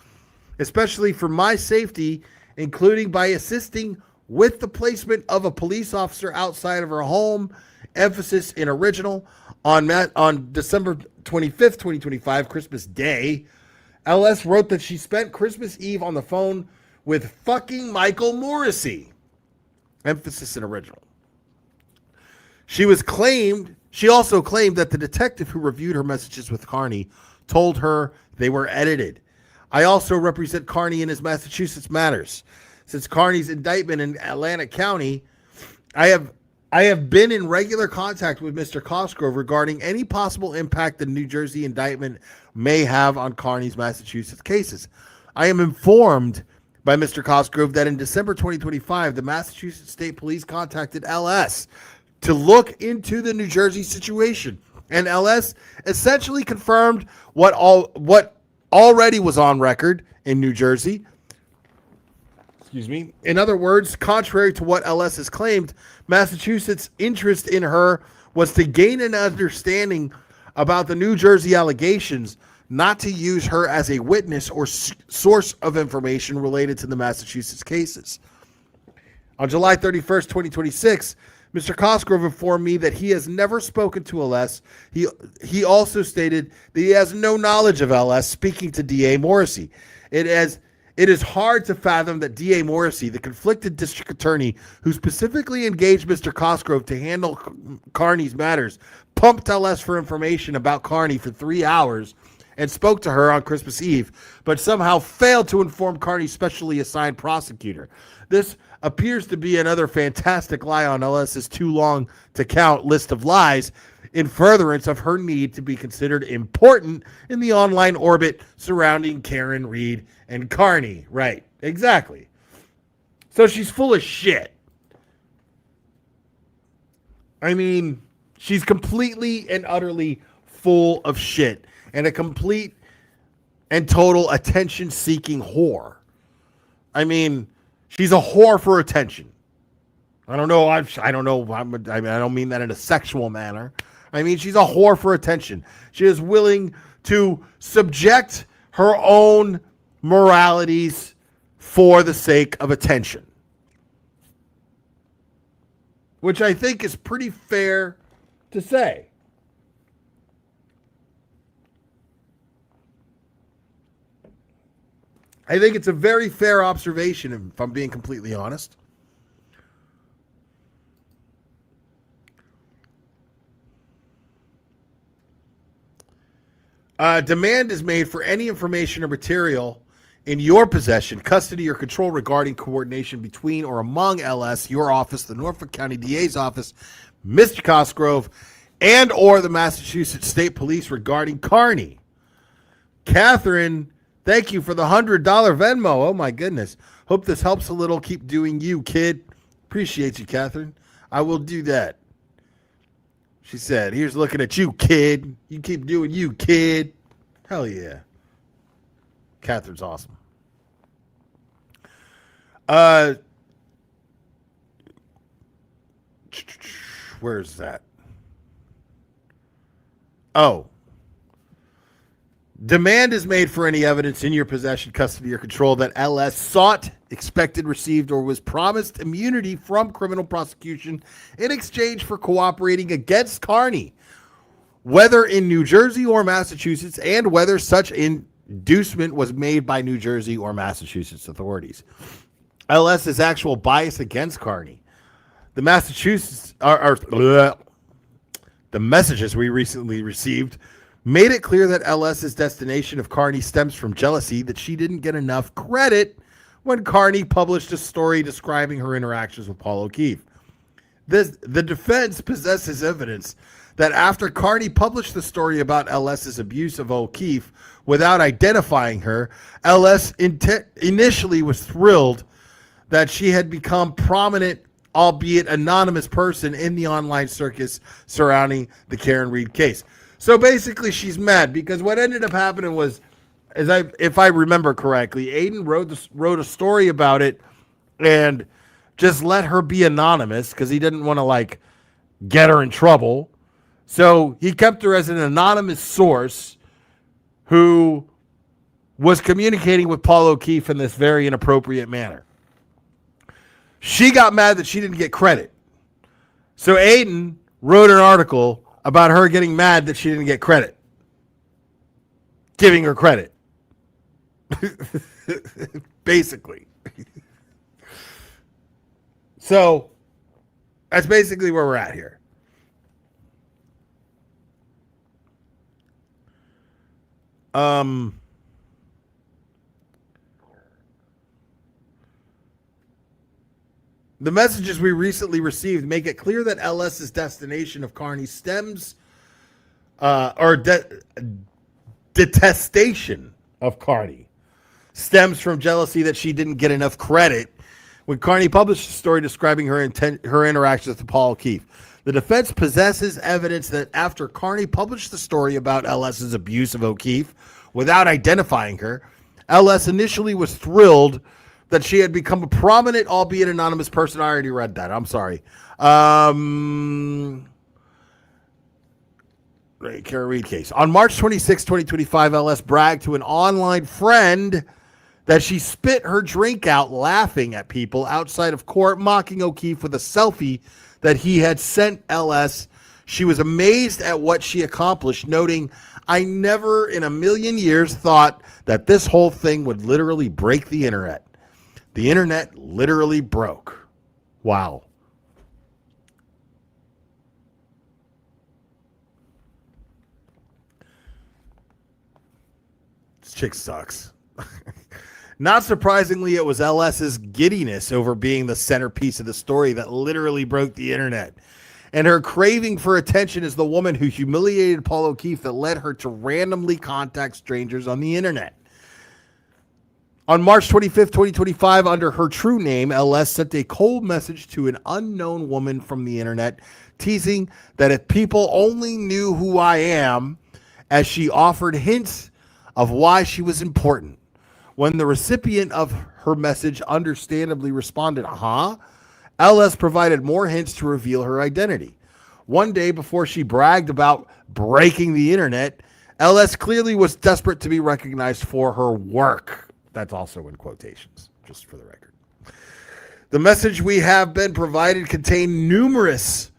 especially for my safety, including by assisting with the placement of a police officer outside of her home, emphasis in original. On December 25th, 2025, Christmas Day, LS wrote that she spent Christmas Eve on the phone with fucking Michael Morrissey. Emphasis in original. She also claimed that the detective who reviewed her messages with Carney told her they were edited. I also represent Carney in his Massachusetts matters. Since Carney's indictment in Atlantic County, I have been in regular contact with Mr. Cosgrove regarding any possible impact the New Jersey indictment may have on Carney's Massachusetts cases. I am informed by Mr. Cosgrove that in December 2025, the Massachusetts State Police contacted LS to look into the New Jersey situation, and LS essentially confirmed what already was on record in New Jersey. Excuse me. In other words, contrary to what LS has claimed, Massachusetts' interest in her was to gain an understanding about the New Jersey allegations, not to use her as a witness or source of information related to the Massachusetts cases. On July 31st, 2026, Mr. Cosgrove informed me that he has never spoken to LS. He also stated that he has no knowledge of LS speaking to DA Morrissey. It is hard to fathom that DA Morrissey, the conflicted district attorney who specifically engaged Mr. Cosgrove to handle Carney's matters, pumped LS for information about Carney for 3 hours and spoke to her on Christmas Eve, but somehow failed to inform Carney's specially assigned prosecutor. This appears to be another fantastic lie on LS's too long to count list of lies, in furtherance of her need to be considered important in the online orbit surrounding Karen Reed and Carney. Right, exactly. So she's full of shit. I mean, she's completely and utterly full of shit and a complete and total attention-seeking whore. I mean, she's a whore for attention. I don't know. I don't mean that in a sexual manner. I mean, she's a whore for attention. She is willing to subject her own moralities for the sake of attention, which I think is pretty fair to say. I think it's a very fair observation, if I'm being completely honest. Demand is made for any information or material in your possession, custody, or control regarding coordination between or among LS, your office, the Norfolk County DA's office, Mr. Cosgrove, and or the Massachusetts State Police regarding Carney. Catherine, thank you for the $100 Venmo. Oh, my goodness. Hope this helps a little. Keep doing you, kid. Appreciate you, Catherine. I will do that. She said, here's looking at you, kid. You keep doing you, kid. Hell yeah. Catherine's awesome. Where's that? Oh. Demand is made for any evidence in your possession, custody, or control that LS sought, expected, received, or was promised immunity from criminal prosecution in exchange for cooperating against Carney, whether in New Jersey or Massachusetts, and whether such inducement was made by New Jersey or Massachusetts authorities. LS's actual bias against Carney. The The messages we recently received made it clear that LS's destination of Carney stems from jealousy that she didn't get enough credit when Carney published a story describing her interactions with Paul O'Keefe. The defense possesses evidence that after Carney published the story about LS's abuse of O'Keefe without identifying her, LS initially was thrilled that she had become prominent, albeit anonymous, person in the online circus surrounding the Karen Reed case. So basically, she's mad because what ended up happening was, if I remember correctly, Aiden wrote a story about it and just let her be anonymous because he didn't want to like get her in trouble. So he kept her as an anonymous source who was communicating with Paul O'Keefe in this very inappropriate manner. She got mad that she didn't get credit. So Aiden wrote an article about her getting mad that she didn't get credit. Giving her credit. Basically. So that's basically where we're at here. The messages we recently received make it clear that LS's destination of Carney stems, detestation of Carney stems from jealousy that she didn't get enough credit when Carney published a story describing her interactions with Paul O'Keefe. The defense possesses evidence that after Carney published the story about LS's abuse of O'Keefe without identifying her, LS initially was thrilled that she had become a prominent, albeit anonymous person. I already read that. I'm sorry. Karen Reed case. On March 26, 2025, LS bragged to an online friend that she spit her drink out laughing at people outside of court, mocking O'Keefe with a selfie that he had sent LS. She was amazed at what she accomplished, noting, "I never in a million years thought that this whole thing would literally break the internet. The internet literally broke." Wow. This chick sucks. Not surprisingly, it was LS's giddiness over being the centerpiece of the story that literally broke the internet. And her craving for attention as the woman who humiliated Paul O'Keefe that led her to randomly contact strangers on the internet. On March 25th, 2025, under her true name, LS sent a cold message to an unknown woman from the internet, teasing that if people only knew who I am, as she offered hints of why she was important. When the recipient of her message understandably responded, LS provided more hints to reveal her identity. One day before she bragged about breaking the internet, LS clearly was desperate to be recognized for her work. That's also in quotations, just for the record. The messages we have been provided contain numerous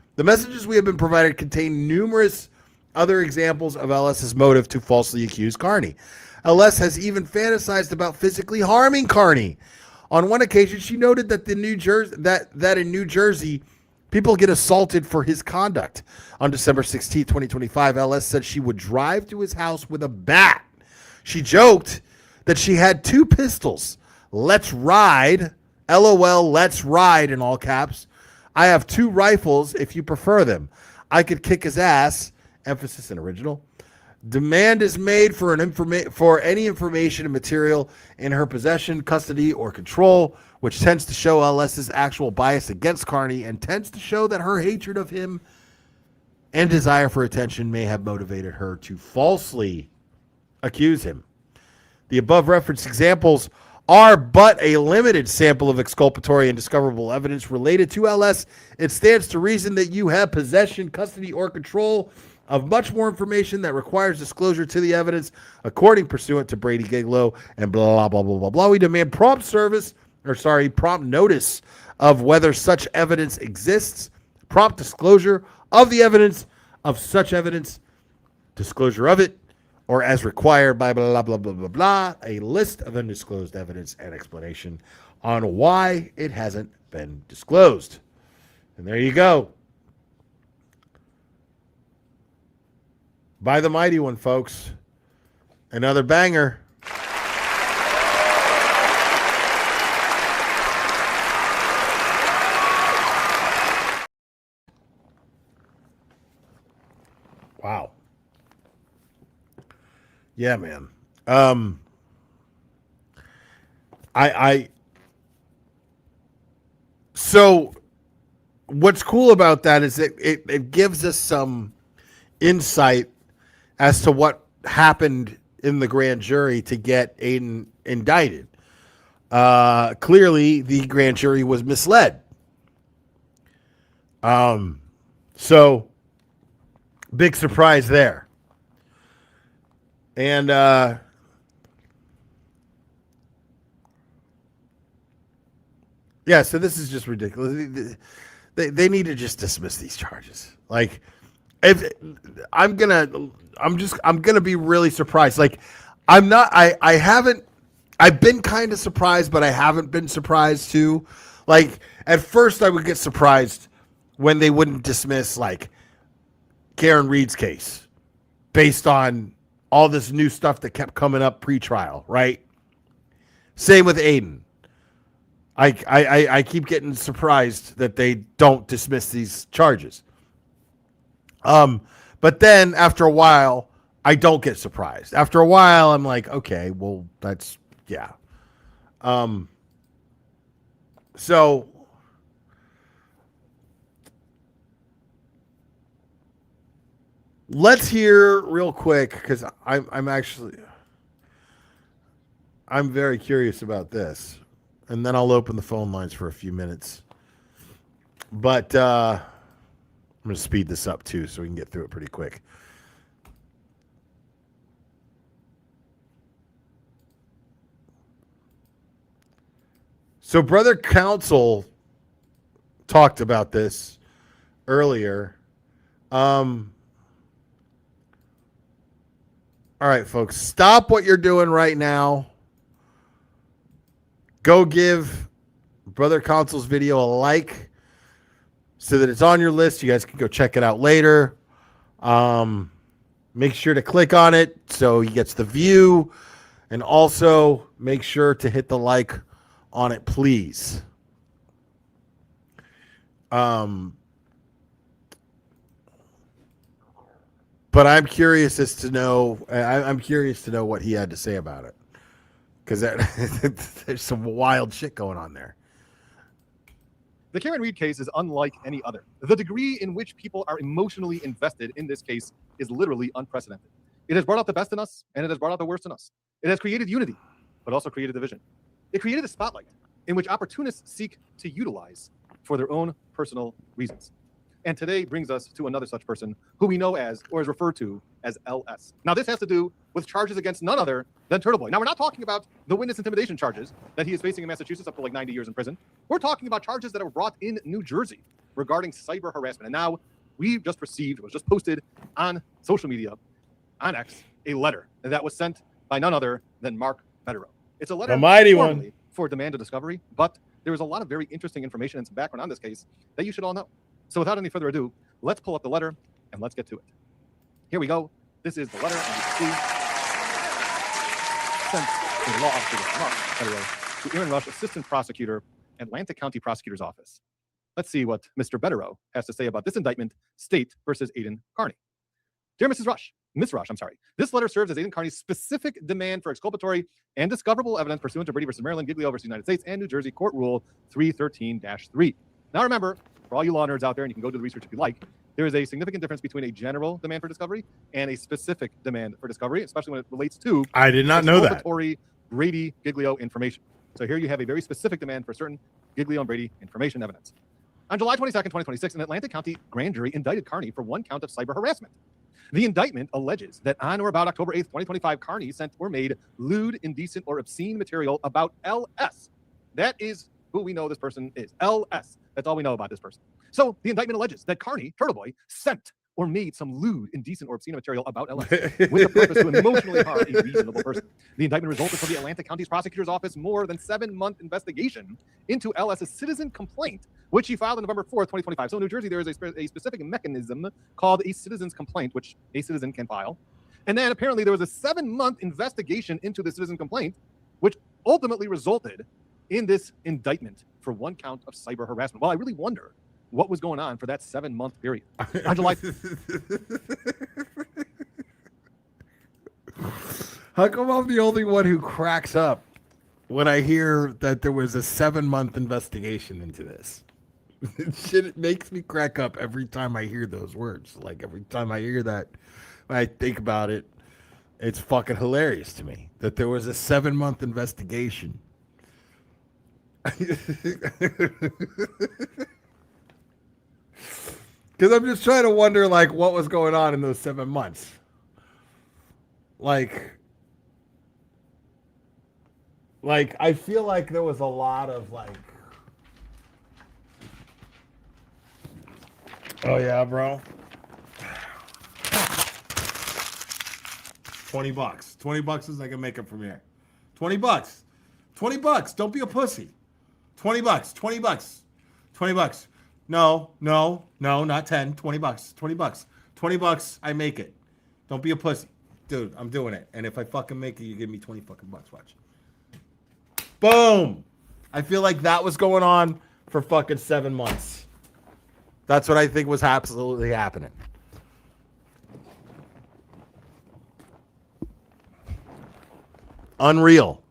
other examples of LS's motive to falsely accuse Carney. LS has even fantasized about physically harming Carney. On one occasion, she noted that in New Jersey, people get assaulted for his conduct. On December 16, 2025, LS said she would drive to his house with a bat. She joked that she had 2 pistols. "Let's ride," LOL, "let's ride," in all caps. "I have 2 rifles if you prefer them. I could kick his ass," emphasis in original. "Demand is made for any information and material in her possession, custody, or control," which tends to show LS's actual bias against Carney and tends to show that her hatred of him and desire for attention may have motivated her to falsely accuse him. The above referenced examples are but a limited sample of exculpatory and discoverable evidence related to LS. It stands to reason that you have possession, custody, or control of much more information that requires disclosure to the evidence, according pursuant to Brady Giglow and blah, blah, blah, blah, blah. We demand prompt notice of whether such evidence exists, prompt disclosure of the evidence of such evidence, disclosure of it, or as required by blah, blah, blah, blah, blah, a list of undisclosed evidence and explanation on why it hasn't been disclosed. And there you go. by the Mighty One, folks. Another banger. Wow. Yeah, man. So what's cool about that is it gives us some insight as to what happened in the grand jury to get Aiden indicted. Clearly, the grand jury was misled. So big surprise there. And yeah, so this is just ridiculous. They need to just dismiss these charges. Like, if I'm gonna be really surprised. Like, I haven't. I've been kind of surprised, but I haven't been surprised too. Like, at first, I would get surprised when they wouldn't dismiss like Karen Reed's case based on all this new stuff that kept coming up pre-trial, right? Same with Aiden. I keep getting surprised that they don't dismiss these charges. But then after a while, I don't get surprised. After a while, I'm like, okay, well, that's, yeah. So let's hear real quick, because I'm very curious about this. And then I'll open the phone lines for a few minutes. But I'm going to speed this up, too, so we can get through it pretty quick. So Brother Counsel talked about this earlier. All right, folks, stop what you're doing right now. Go give Brother Counsel's video a like so that it's on your list. You guys can go check it out later. Make sure to click on it so he gets the view. And also make sure to hit the like on it, please. But I'm curious I'm curious to know what he had to say about it. Because there's some wild shit going on there. The Karen Reed case is unlike any other. The degree in which people are emotionally invested in this case is literally unprecedented. It has brought out the best in us, and it has brought out the worst in us. It has created unity, but also created division. It created a spotlight in which opportunists seek to utilize for their own personal reasons. And today brings us to another such person who we know as, or is referred to as LS. Now, this has to do with charges against none other than Turtle Boy. Now, we're not talking about the witness intimidation charges that he is facing in Massachusetts up to like 90 years in prison. We're talking about charges that were brought in New Jersey regarding cyber harassment. And now we just received, was just posted on social media, on X, a letter that was sent by none other than Mark Letterow. It's a letter The Mighty One for demand of discovery, but there is a lot of very interesting information and some background on this case that you should all know. So without any further ado, let's pull up the letter and let's get to it. Here we go. This is the letter, and you can see sent to the law officer Mark Letterow to Aaron Rush, Assistant Prosecutor, Atlantic County Prosecutor's Office. Let's see what Mr. Letterow has to say about this indictment, State versus Aiden Carney. Dear Miss Rush, this letter serves as Aiden Carney's specific demand for exculpatory and discoverable evidence pursuant to Brady versus Maryland, Giglio versus United States, and New Jersey Court Rule 313-3. Now remember, for all you law nerds out there, and you can go do the research if you like, there is a significant difference between a general demand for discovery and a specific demand for discovery, especially when it relates to I did not know that. Exculpatory Brady Giglio information. So here you have a very specific demand for certain Giglio and Brady information evidence. On July 22nd, 2026, an Atlantic County grand jury indicted Carney for one count of cyber harassment. The indictment alleges that on or about October 8th, 2025, Carney sent or made lewd, indecent, or obscene material about LS. That is who we know this person is. LS. That's all we know about this person. So the indictment alleges that Carney, Turtle Boy, sent or made some lewd, indecent, or obscene material about LS with the purpose to emotionally harm a reasonable person. The indictment resulted from the Atlantic County's prosecutor's office more than 7-month investigation into LS's citizen complaint, which he filed on November 4th, 2025. So in New Jersey, there is a specific mechanism called a citizen's complaint, which a citizen can file. And then apparently there was a 7-month investigation into the citizen complaint, which ultimately resulted in this indictment for 1 count of cyber harassment. Well, I really wonder what was going on for that 7-month period. On July. How come I'm the only one who cracks up when I hear that there was a 7-month investigation into this? It makes me crack up every time I hear those words. Like every time I hear that, when I think about it, it's fucking hilarious to me that there was a 7-month investigation. Because I'm just trying to wonder, like, what was going on in those 7 months. Like, I feel like there was a lot of, like, oh, yeah, bro. $20. $20 is I can make it from here. $20. $20. Don't be a pussy. $20. $20. $20. No, not 10. $20. $20. $20. I make it. Don't be a pussy. Dude, I'm doing it. And if I fucking make it, you give me 20 fucking bucks. Watch. Boom. I feel like that was going on for fucking 7 months. That's what I think was absolutely happening. Unreal.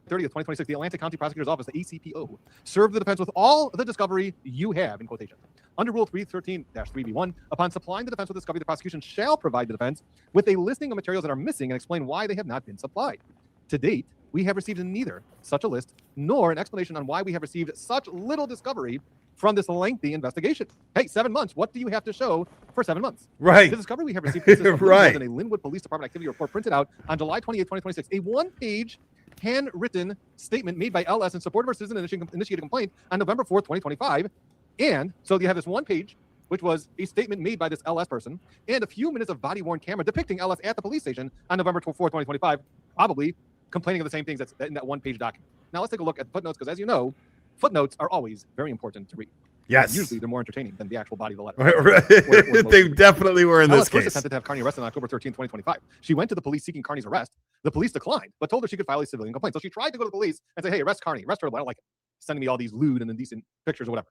'30th, 2026, the Atlantic County Prosecutor's Office, the ACPO, served the defense with all the discovery you have, in quotation. Under Rule 313-3B1, upon supplying the defense with discovery, the prosecution shall provide the defense with a listing of materials that are missing and explain why they have not been supplied. To date, we have received neither such a list nor an explanation on why we have received such little discovery from this lengthy investigation. Hey, 7 months. What do you have to show for 7 months? Right. The discovery we have received consists of Right. in a Linwood Police Department activity report printed out on July 28, 2026, a 1-page handwritten statement made by LS in support of our citizen initiated complaint on November 4th, 2025. And so you have this 1 page, which was a statement made by this LS person, and a few minutes of body-worn camera depicting LS at the police station on November 4th, 2025, probably complaining of the same things that's in that 1-page document. Now let's take a look at footnotes, because as you know, footnotes are always very important to read. Yes. Usually they're more entertaining than the actual body of the letter. Right. They definitely were in this Alice first case. attempted to have Carney arrested on October 13, 2025. She went to the police seeking Carney's arrest. The police declined, but told her she could file a civilian complaint. So she tried to go to the police and say, hey, arrest Carney. Arrest her. I don't like it. Sending me all these lewd and indecent pictures or whatever.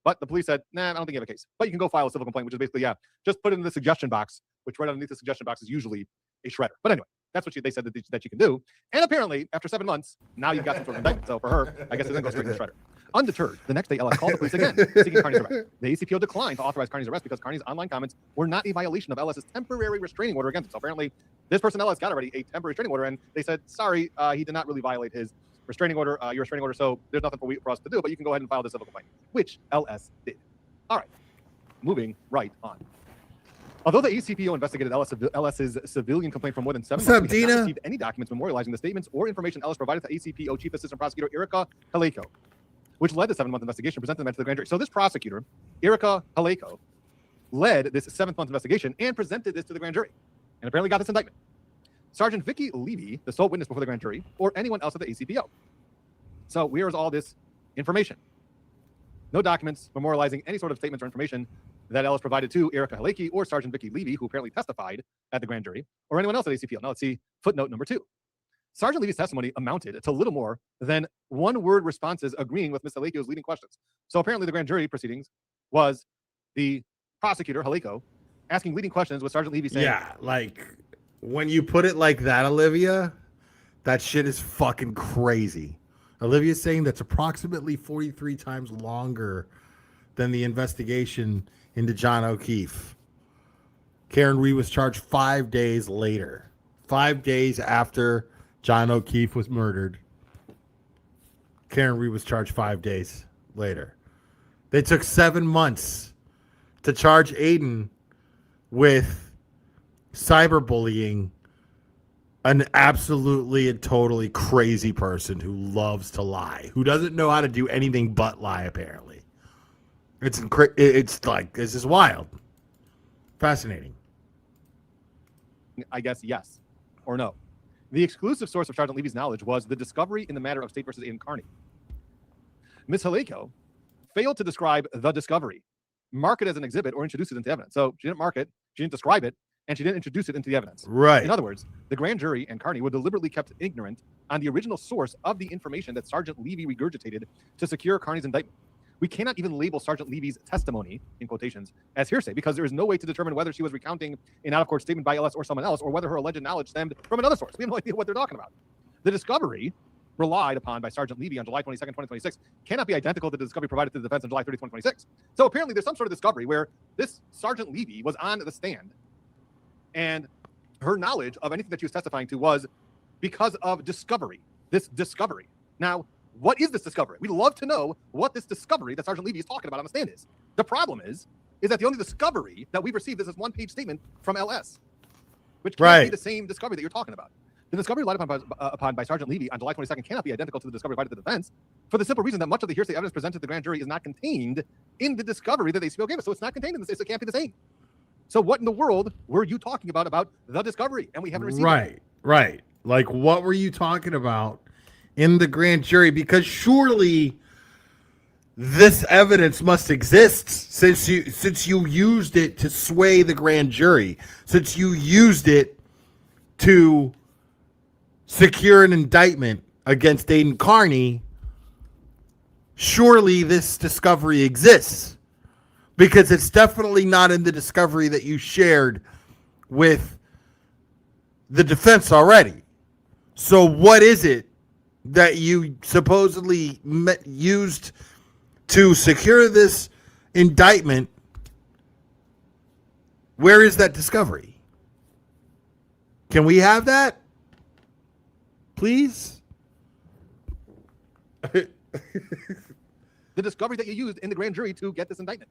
But the police said, nah, I don't think you have a case. But you can go file a civil complaint, which is basically, just put it in the suggestion box, which right underneath the suggestion box is usually a shredder. But anyway, that's what they said that you can do. And apparently, after 7 months, now you've got some sort of indictment. So for her, I guess it doesn't go straight to the shredder. Undeterred, the next day, LS called the police again, seeking Carney's arrest. The ACPO declined to authorize Carney's arrest because Carney's online comments were not a violation of LS's temporary restraining order against him. So apparently, this person, LS, got already a temporary restraining order, and they said, sorry, he did not really violate his restraining order, your restraining order, so there's nothing for us to do, but you can go ahead and file this civil complaint, which LS did. All right, moving right on. Although the ACPO investigated LS's civilian complaint for more than 7 months, we have not received any documents memorializing the statements or information LS provided to ACPO Chief Assistant Prosecutor Erica Haleko, which led the 7-month investigation, presented them to the grand jury. So this prosecutor, Erica Haleko, led this 7-month investigation and presented this to the grand jury, and apparently got this indictment. Sergeant Vicky Levy, the sole witness before the grand jury, or anyone else at the ACPO. So where is all this information? No documents memorializing any sort of statements or information that Ellis provided to Erica Haleki or Sergeant Vicky Levy, who apparently testified at the grand jury, or anyone else at ACPO. Now let's see footnote number 2. Sergeant Levy's testimony amounted to little more than one-word responses agreeing with Ms. Haleko's leading questions. So apparently the grand jury proceedings was the prosecutor, Haleko, asking leading questions with Sergeant Levy saying... Yeah, like, when you put it like that, Olivia, that shit is fucking crazy. Olivia's saying that's approximately 43 times longer than the investigation into John O'Keefe. Karen Reed was charged 5 days later. 5 days after John O'Keefe was murdered. Karen Reed was charged 5 days later. They took 7 months to charge Aiden with cyberbullying an absolutely and totally crazy person who loves to lie, who doesn't know how to do anything but lie, apparently. It's like, this is wild. Fascinating. I guess yes or no. The exclusive source of Sergeant Levy's knowledge was the discovery in the matter of State versus Aiden Carney. Ms. Haleko failed to describe the discovery, mark it as an exhibit, or introduce it into evidence. So she didn't mark it, she didn't describe it, and she didn't introduce it into the evidence. Right. In other words, the grand jury and Carney were deliberately kept ignorant on the original source of the information that Sergeant Levy regurgitated to secure Carney's indictment. We cannot even label Sergeant Levy's testimony, in quotations, as hearsay, because there is no way to determine whether she was recounting an out-of-court statement by LS or someone else, or whether her alleged knowledge stemmed from another source. We have no idea what they're talking about. The discovery relied upon by Sergeant Levy on July 22nd, 2026, cannot be identical to the discovery provided to the defense on July 30th, 2026. So apparently there's some sort of discovery where this Sergeant Levy was on the stand, and her knowledge of anything that she was testifying to was because of discovery, this discovery. Now, what is this discovery? We'd love to know what this discovery that Sergeant Levy is talking about on the stand is. The problem is that the only discovery that we've received is this one-page statement from LS, which can't be the same discovery that you're talking about. The discovery relied upon by Sergeant Levy on July 22nd cannot be identical to the discovery provided to the defense, for the simple reason that much of the hearsay evidence presented to the grand jury is not contained in the discovery that ACPO gave us. So it's not contained in this. It can't be the same. So what in the world were you talking about the discovery? And we haven't received it. Right. Like, what were you talking about in the grand jury? Because surely this evidence must exist since you used it to sway the grand jury, since you used it to secure an indictment against Aiden Carney. Surely this discovery exists, because it's definitely not in the discovery that you shared with the defense already. So what is it that you supposedly used to secure this indictment? Where is that discovery? Can we have that, please? The discovery that you used in the grand jury to get this indictment.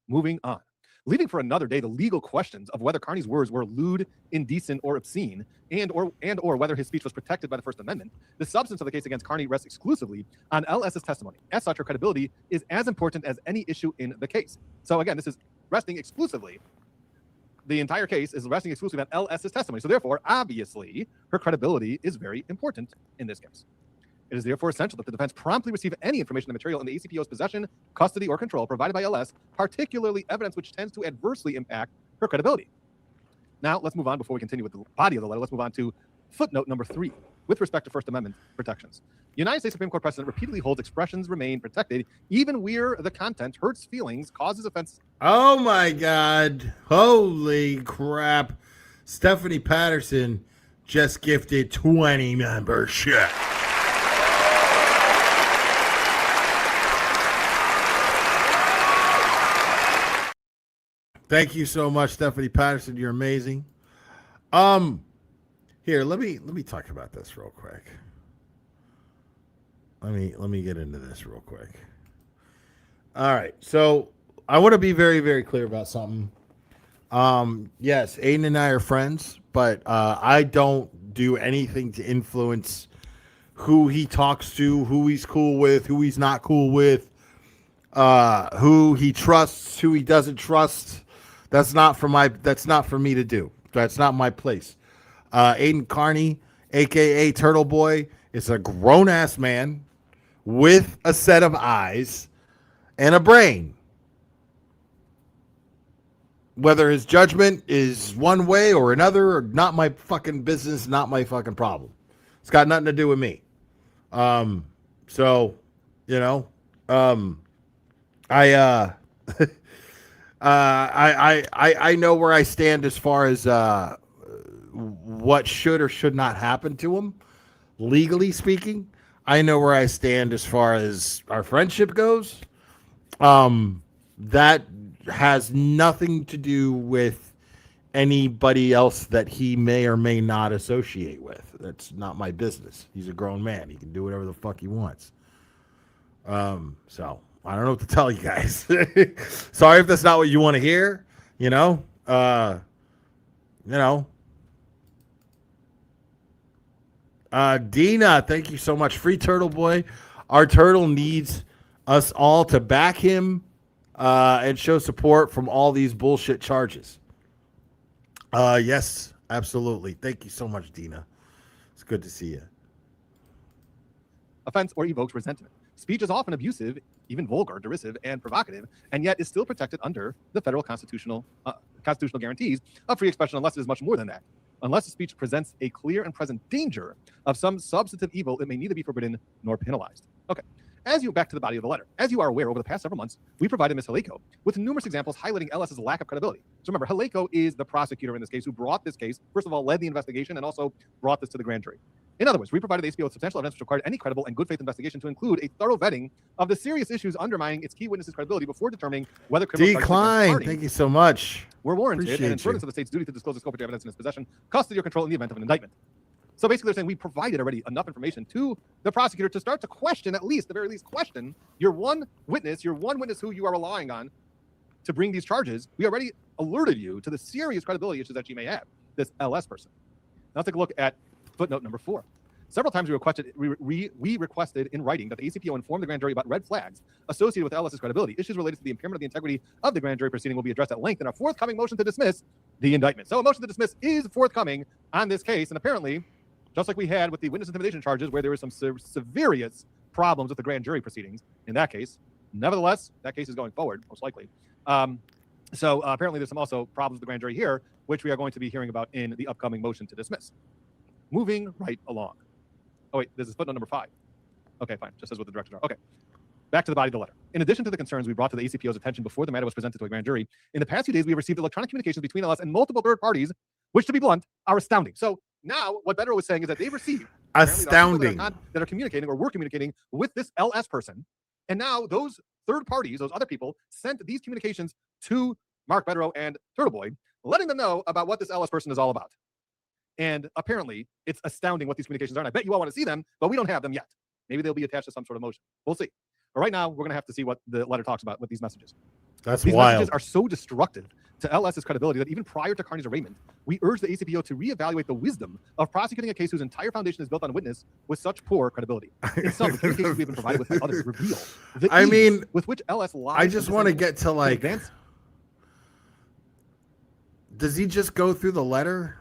Moving on. Leaving for another day the legal questions of whether Carney's words were lewd, indecent, or obscene, and or whether his speech was protected by the First Amendment, the substance of the case against Carney rests exclusively on LS's testimony. As such, her credibility is as important as any issue in the case. So again, this is resting exclusively. The entire case is resting exclusively on LS's testimony. So therefore, obviously, her credibility is very important in this case. It is therefore essential that the defense promptly receive any information and material in the ACPO's possession, custody, or control provided by LS, particularly evidence which tends to adversely impact her credibility. Now, let's move on before we continue with the body of the letter. Let's move on to footnote number 3 with respect to First Amendment protections. The United States Supreme Court precedent repeatedly holds expressions remain protected even where the content hurts feelings, causes offense. Oh my God. Holy crap. Stephanie Patterson just gifted 20 membership. Thank you so much, Stephanie Patterson. You're amazing. Here, let me talk about this real quick. Let me get into this real quick. All right, so I want to be very, very clear about something. Yes, Aiden and I are friends, but I don't do anything to influence who he talks to, who he's cool with, who he's not cool with, who he trusts, who he doesn't trust. That's not for me to do. That's not my place. Aiden Carney, aka Turtle Boy, is a grown-ass man with a set of eyes and a brain. Whether his judgment is one way or another, or not my fucking business, not my fucking problem. It's got nothing to do with me. So, you know, I know where I stand as far as what should or should not happen to him, legally speaking. I know where I stand as far as our friendship goes. That has nothing to do with anybody else that he may or may not associate with. That's not my business. He's a grown man. He can do whatever the fuck he wants. So I don't know what to tell you guys. Sorry if that's not what you want to hear. Dina, thank you so much. Free Turtle Boy. Our turtle needs us all to back him and show support from all these bullshit charges. Yes, absolutely. Thank you so much, Dina. It's good to see you. Offense or evokes resentment. Speech is often abusive, even vulgar, derisive, and provocative, and yet is still protected under the federal constitutional guarantees of free expression unless it is much more than that. Unless the speech presents a clear and present danger of some substantive evil, it may neither be forbidden nor penalized. Okay. Back to the body of the letter. As you are aware, over the past several months, we provided Ms. Haleko with numerous examples highlighting LS's lack of credibility. So remember, Haleko is the prosecutor in this case who brought this case, first of all, led the investigation and also brought this to the grand jury. In other words, we provided the ACPO with substantial evidence which required any credible and good faith investigation to include a thorough vetting of the serious issues undermining its key witnesses' credibility before determining whether criminal Decline. Thank you so much. Were warranted Appreciate and in furtherance of the state's duty to disclose the scope of evidence in its possession, custody or control in the event of an indictment. So basically, they're saying we provided already enough information to the prosecutor to start to question, at least, the very least, question your one witness who you are relying on to bring these charges. We already alerted you to the serious credibility issues that she may have, this LS person. Now, let's take a look at footnote number 4. Several times we requested in writing that the ACPO inform the grand jury about red flags associated with LS's credibility. Issues related to the impairment of the integrity of the grand jury proceeding will be addressed at length in our forthcoming motion to dismiss the indictment. So a motion to dismiss is forthcoming on this case, and apparently, just like we had with the witness intimidation charges where there were some severe problems with the grand jury proceedings in that case, nevertheless, that case is going forward, most likely. So apparently there's some also problems with the grand jury here, which we are going to be hearing about in the upcoming motion to dismiss. Moving right along. Oh, wait, this is footnote number 5. Okay, fine. Just as what the directions are. Okay. Back to the body of the letter. In addition to the concerns we brought to the ACPO's attention before the matter was presented to a grand jury, in the past few days, we have received electronic communications between LS and multiple third parties, which, to be blunt, are astounding. So now what Letterow was saying is that they've received astounding that are communicating or were communicating with this LS person. And now those third parties, those other people, sent these communications to Mark Letterow and Turtle Boy, letting them know about what this LS person is all about. And apparently, it's astounding what these communications are. And I bet you all want to see them, but we don't have them yet. Maybe they'll be attached to some sort of motion. We'll see. But right now, we're going to have to see what the letter talks about with these messages. These messages are so destructive to LS's credibility that even prior to Carney's arraignment, we urge the ACPO to reevaluate the wisdom of prosecuting a case whose entire foundation is built on a witness with such poor credibility. In some, the communications we've been provided with by others reveal the ease with which LS lies. I just want to get to like, does he just go through the letter?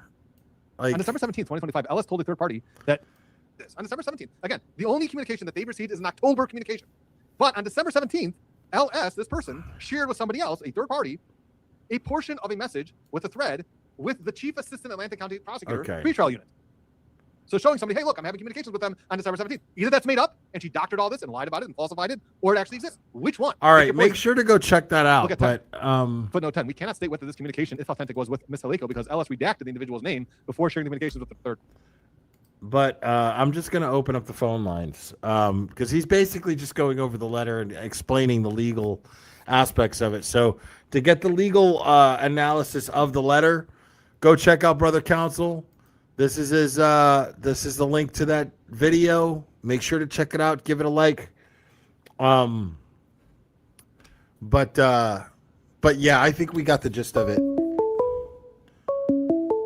Like, on December 17th, 2025, LS told a third party that on December 17th, again, the only communication that they've received is an October communication. But on December 17th, LS, this person, shared with somebody else, a third party, a portion of a message with a thread with the chief assistant Atlantic County prosecutor pretrial unit. So showing somebody, hey, look, I'm having communications with them on December 17th. Either that's made up and she doctored all this and lied about it and falsified it, or it actually exists. Which one? All right, make sure to go check that out. But footnote 10, we cannot state whether this communication, if authentic, was with Ms. Haleko because LS redacted the individual's name before sharing the communications with the third. But I'm just going to open up the phone lines because he's basically just going over the letter and explaining the legal aspects of it. So to get the legal analysis of the letter, go check out Brother Counsel. This is his. This is the link to that video. Make sure to check it out. Give it a like. But yeah, I think we got the gist of it.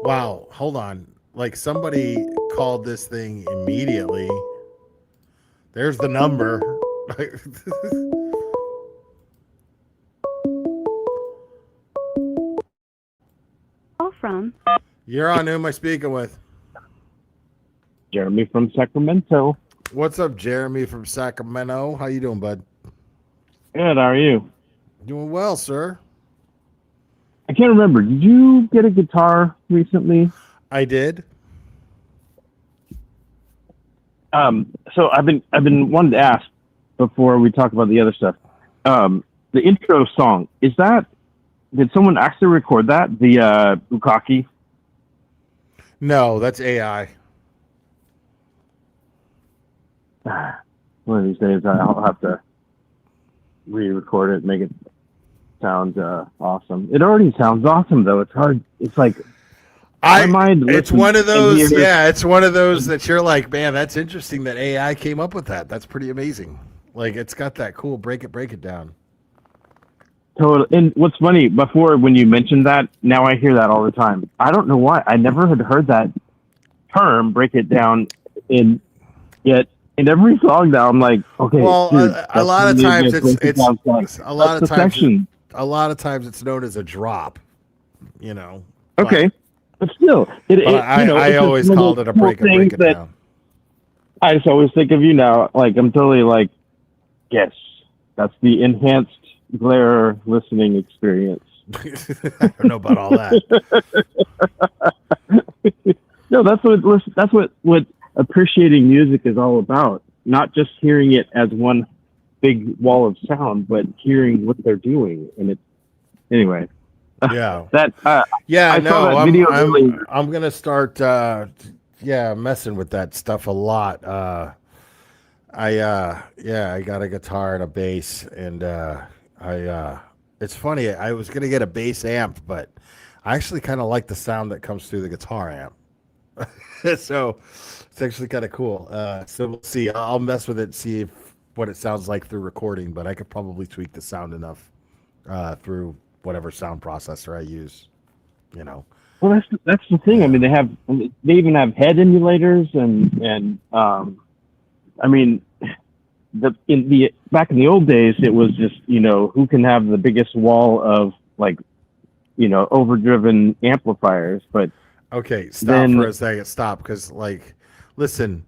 Wow, hold on. Like somebody called this thing immediately. There's the number. Call from. You're on. Who am I speaking with? Jeremy from Sacramento. What's up, Jeremy from Sacramento? How you doing, bud? Good. How are you? Doing well, sir. I can't remember. Did you get a guitar recently? I did. So I've been wanting to ask before we talk about the other stuff. The intro song, did someone actually record that? The Bukaki? No, that's AI. One of these days I'll have to re-record it and make it sound awesome. It already sounds awesome though. It's hard. It's like it's one of those. Yeah, it's one of those that you're like, man, that's interesting that AI came up with that. That's pretty amazing. Like it's got that cool break it down. Totally. And what's funny, before when you mentioned that, now I hear that all the time. I don't know why. I never had heard that term, break it down, and yet in every song now I'm like, okay. Well, dude, a lot of really times good. it's a lot That's of the times section. a lot of times it's known as a drop. You know. Okay, but still, I it's just always one of called those it a cool break things it that down. I just always think of you now. Like I'm totally like, yes, that's the enhanced glare listening experience. I don't know about all that. No, that's what appreciating music is all about. Not just hearing it as one big wall of sound, but hearing what they're doing. And it anyway. Yeah. That Yeah, I no, saw that video really. I'm gonna start messing with that stuff a lot. I got a guitar and a bass, and it's funny, I was gonna get a bass amp, but I actually kind of like the sound that comes through the guitar amp. So it's actually kind of cool. So we'll see. I'll mess with it, see what it sounds like through recording, but I could probably tweak the sound enough through whatever sound processor I use. You know. Well, that's the thing. I mean, they even have head emulators, and I mean, back in the old days, it was just who can have the biggest wall of like overdriven amplifiers. But okay, stop for a second. Stop, because like, listen,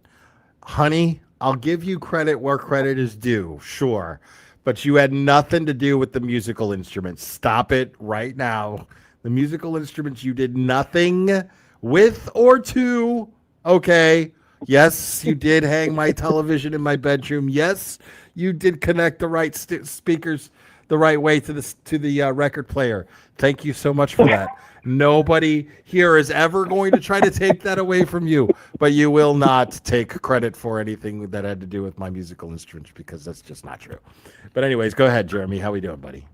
honey, I'll give you credit where credit is due, sure, but you had nothing to do with the musical instruments. Stop it right now. The musical instruments you did nothing with or to. Okay. Yes, you did hang my television in my bedroom. Yes, you did connect the right speakers the right way to the record player. Thank you so much for that. Nobody here is ever going to try to take that away from you, but you will not take credit for anything that had to do with my musical instruments, because that's just not true. But anyways, go ahead, Jeremy. How we doing, buddy?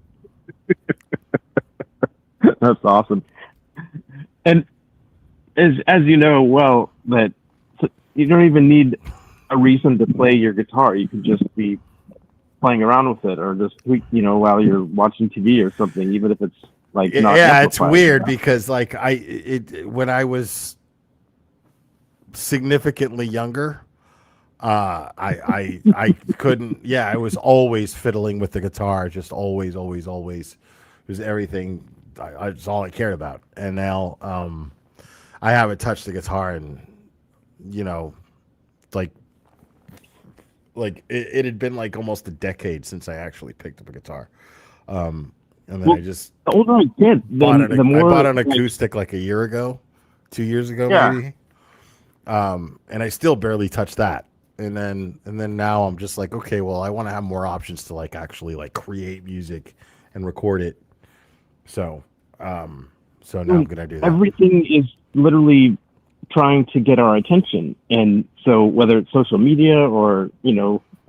That's awesome. And as you know, well, that you don't even need a reason to play your guitar. You can just be playing around with it, or just while you're watching TV or something, even if it's like not amplified. It's weird because like when I was significantly younger, I couldn't. Yeah, I was always fiddling with the guitar, just always. It was everything. It's all I cared about. And now I haven't touched the guitar in like it had been like almost a decade since I actually picked up a guitar. And then I just the older I get, the more I bought an acoustic like a year ago, 2 years ago, maybe. And I still barely touched that. And then now I'm just like, okay, well, I want to have more options to like actually like create music and record it. So now I'm gonna do that. Everything is literally trying to get our attention, and so whether it's social media or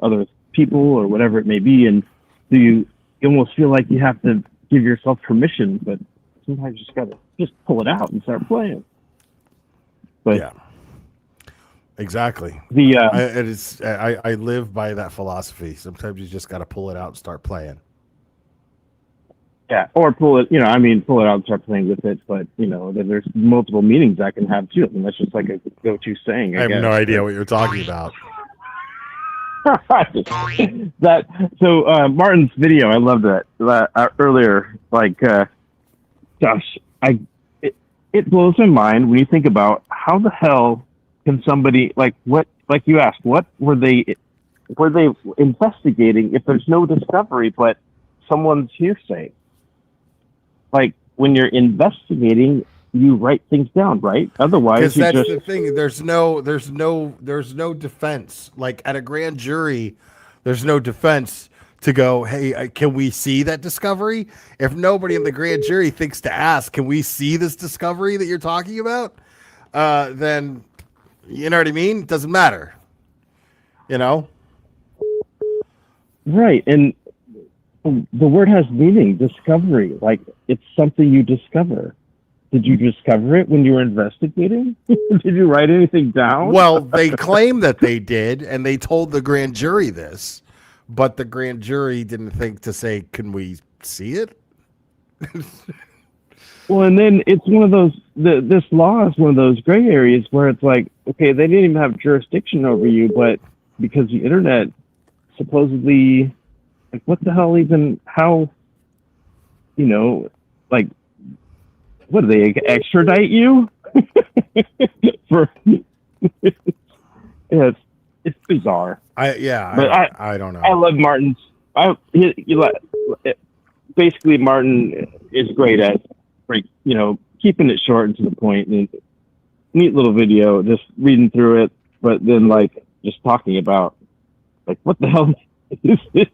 other people or whatever it may be, and so you almost feel like you have to give yourself permission, but sometimes you just gotta pull it out and start playing. But yeah, exactly. I live by that philosophy. Sometimes you just gotta pull it out and start playing. Yeah, or pull it out and start playing with it. But there's multiple meanings that can have too. I mean, that's just like a go-to saying. I have no idea what you're talking about. Martin's video, I loved that earlier. Like, gosh, it blows my mind when you think about how the hell can somebody like you asked, what were they investigating if there's no discovery but someone's hearsay? Like when you're investigating, you write things down, right? Otherwise, that's the thing. There's no defense. Like at a grand jury, there's no defense to go, hey, can we see that discovery? If nobody in the grand jury thinks to ask, can we see this discovery that you're talking about? Then you know what I mean? It doesn't matter. Right. And the word has meaning, discovery. Like it's something you discover. Did you discover it when you were investigating? Did you write anything down? Well, they claim that they did, and they told the grand jury this, but the grand jury didn't think to say, can we see it? Well, and then it's one of those. This law is one of those gray areas where it's like, okay, they didn't even have jurisdiction over you, but because the internet supposedly, like, what the hell? Even how? You know, like, what do they extradite you for? Yeah, it's bizarre. I don't know. I love Martin's. Basically, Martin is great at, keeping it short and to the point. And neat little video, just reading through it, but then just talking about what the hell is this?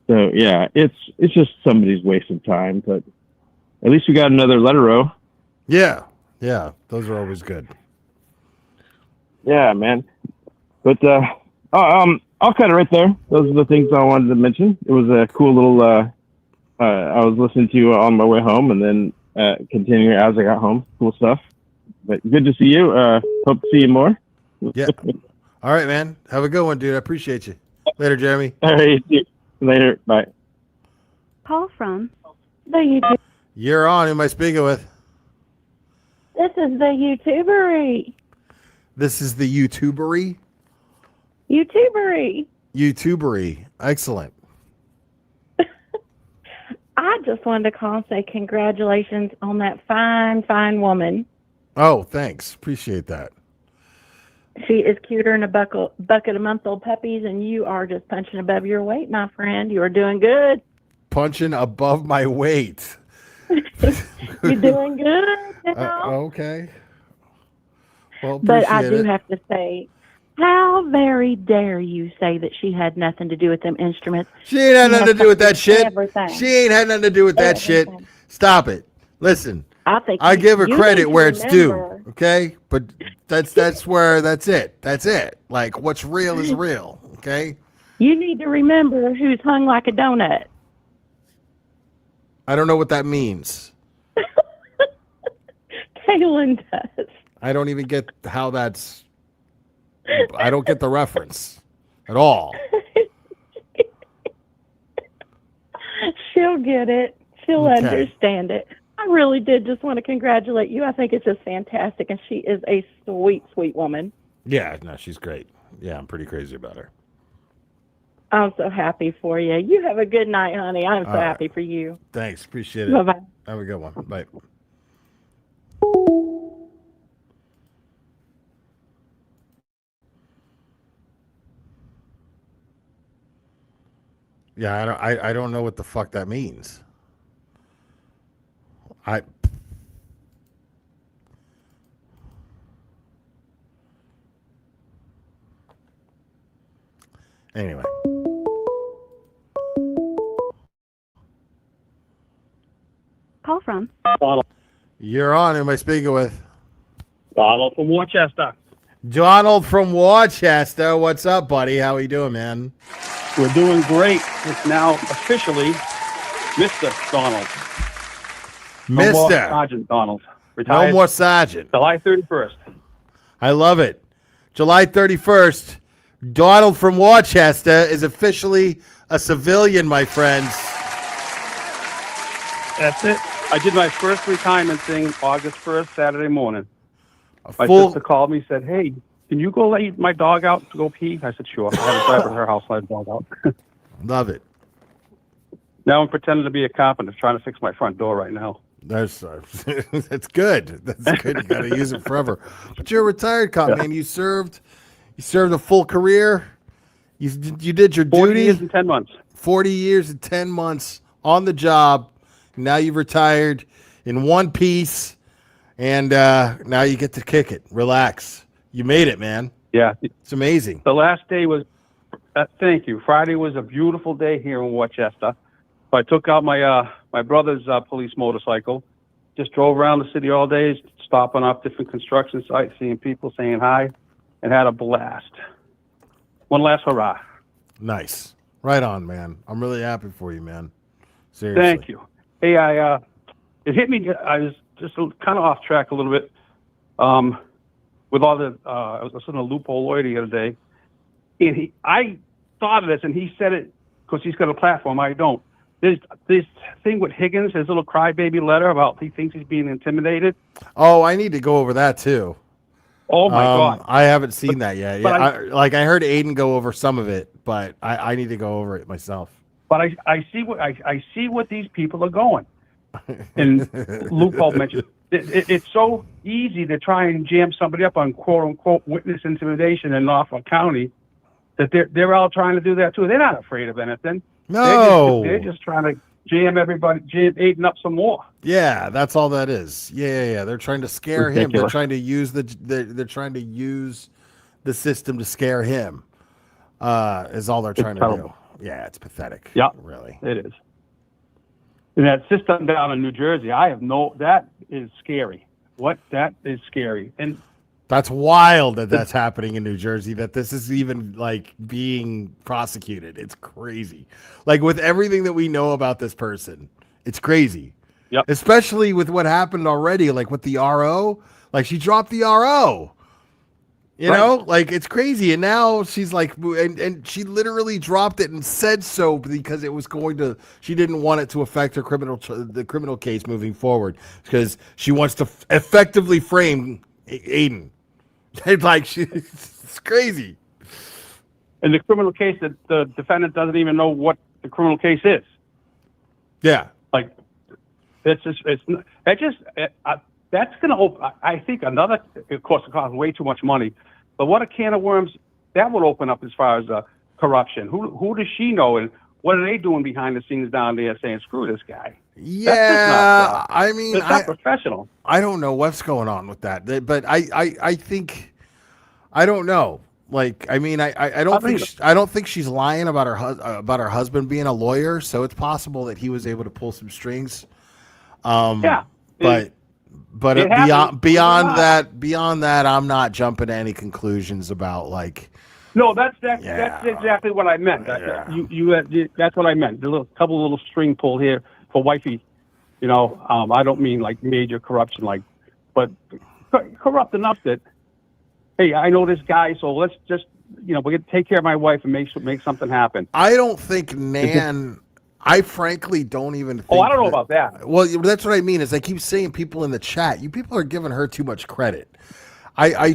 So yeah, it's just somebody's waste of time. But at least we got another Letterow. Yeah, those are always good. Yeah, man. But I'll cut it right there. Those are the things I wanted to mention. It was a cool little. I was listening to on my way home, and then continuing as I got home. Cool stuff. But good to see you. Hope to see you more. Yeah. All right, man. Have a good one, dude. I appreciate you. Later, Jeremy. All right. See you later. Bye. Call from the YouTube. You're on. Who am I speaking with? This is the YouTubery. This is the YouTubery. YouTubery. YouTubery. Excellent. I just wanted to call and say congratulations on that fine, fine woman. Oh, thanks. Appreciate that. She is cuter than a bucket of month-old puppies, and you are just punching above your weight, my friend. You are doing good. Punching above my weight. You're doing good. Okay. Well, but I do it. have to say, how very dare you say that she had nothing to do with them instruments? She ain't had nothing to do with that shit. Everything. She ain't had nothing to do with that shit. Stop it. Listen. I give her credit where it's due. Okay? But that's where that's it. That's it. Like, what's real is real. Okay? You need to remember who's hung like a donut. I don't know what that means. Kaylin does. I don't even get how that's. I don't get the reference at all. She'll get it. She'll understand it. I really did just want to congratulate you. I think it's just fantastic, and she is a sweet, sweet woman. Yeah, no, she's great. Yeah, I'm pretty crazy about her. I'm so happy for you. You have a good night, honey. I'm so happy for you. Thanks. Appreciate it. Bye-bye. Have a good one. Bye. Yeah, I don't know what the fuck that means. Anyway. Call from. Donald. You're on. Who am I speaking with? Donald from Worcester. Donald from Worcester. What's up, buddy? How are you doing, man? We're doing great. It's now officially Mr. Donald. No more Mr. Sergeant Donald. Retired No more Sergeant. July 31st. I love it. July 31st, Donald from Worcester is officially a civilian, my friends. That's it. I did my first retirement thing August 1st, Saturday morning. My Full. sister called me and said, hey, can you go let my dog out to go pee? I said, sure. I had to drive to her house and let the dog out. Love it. Now I'm pretending to be a carpenter trying to fix my front door right now. That's good. That's good. You got to use it forever. But you're a retired cop, man. You served a full career. You did your 40 duty. years and 10 months. 40 years and 10 months on the job. Now you've retired in one piece, and now you get to kick it. Relax. You made it, man. Yeah. It's amazing. The last day was, thank you. Friday was a beautiful day here in Worcester. So I took out my brother's police motorcycle, just drove around the city all day, stopping off different construction sites, seeing people, saying hi, and had a blast. One last hurrah. Nice. Right on, man. I'm really happy for you, man. Seriously. Thank you. Hey, it hit me. I was just kind of off track a little bit. With all the, I was listening to Loophole Lawyer the other day, and I thought of this, and he said it because he's got a platform. I don't. there's this thing with Higgins, his little crybaby letter about he thinks he's being intimidated. Oh, I need to go over that too. Oh my God! I haven't seen that yet. but Yeah, I heard Aiden go over some of it, but I need to go over it myself. But I see what I see what these people are going. And Loophole mentioned it's so easy to try and jam somebody up on quote unquote witness intimidation in Norfolk County that they're all trying to do that too. They're not afraid of anything. No, they're just trying to jam Aiden up some more. Yeah, that's all that is. Yeah. They're trying to scare him. They're Ridiculous. trying to use they're trying to use the system to scare him. Is all they're trying to terrible. do. Yeah, it's pathetic. Yeah, really. it is. And that system down in New Jersey, that is scary. That is scary. And That's wild that that's happening in New Jersey, that this is even like being prosecuted. It's crazy. Like with everything that we know about this person, it's crazy. Yep. Especially with what happened already, like with the RO. Like she dropped the RO. You Right. know, like it's crazy. And now she's like, and she literally dropped it and said so because it was she didn't want it to affect her the criminal case moving forward because she wants to effectively frame Aiden. Like it's crazy. in the criminal case, that the defendant doesn't even know what the criminal case is. Yeah. Like that's going to open. I think another, of course, it costs way too much money. But what a can of worms that would open up as far as corruption. Who does she know, and what are they doing behind the scenes down there saying, "Screw this guy"? Yeah, I mean, it's not professional. I don't know what's going on with that, but I think I don't know. Like, I mean, I don't think she's lying about her husband being a lawyer. So it's possible that he was able to pull some strings. Yeah, but it happens. beyond that, I'm not jumping to any conclusions about like. No, that's exactly what I meant. That's what I meant. The couple little string pull here for wifey. You know, I don't mean like major corruption, but corrupt enough that, hey, I know this guy, so let's just, we're gonna take care of my wife and make something happen. I don't think Nan. I frankly don't even think. Oh, I don't know about that. Well, that's what I mean. Is I keep saying people in the chat. You people are giving her too much credit. I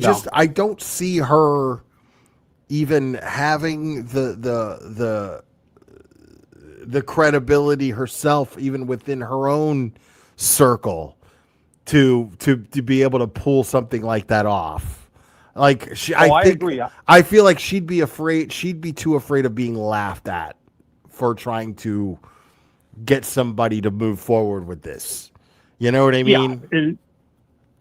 don't see her even having the credibility herself, even within her own circle, to be able to pull something like that off. Like I agree. I feel like she'd be afraid. She'd be too afraid of being laughed at for trying to get somebody to move forward with this. You know what I mean?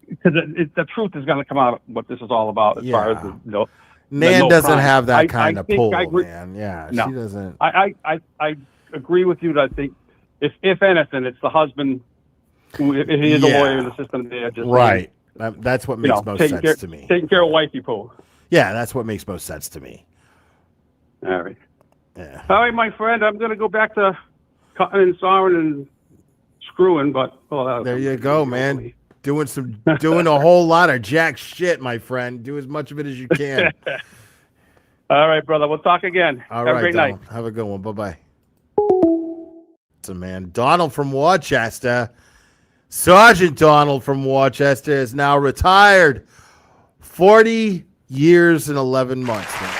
Because the truth is going to come out what this is all about as far as Nan doesn't crime. have that kind of pull, agree. man. Yeah, No. she doesn't. I agree with you that I think if anything, it's the husband who, if he is a lawyer in the system there. Just right. That's what makes most sense to me. Taking care of wifey poo. Yeah, that's what makes most sense to me. All right. Yeah. All right, my friend. I'm going to go back to cutting and sawing and screwing, but there you go, man. Doing a whole lot of jack shit, my friend. Do as much of it as you can. All right, brother. We'll talk again. All Have right, a great Donald. night. Have a good one. Bye-bye. So, man, Donald from Worcester, Sergeant Donald from Worcester is now retired. 40 years and 11 months, man.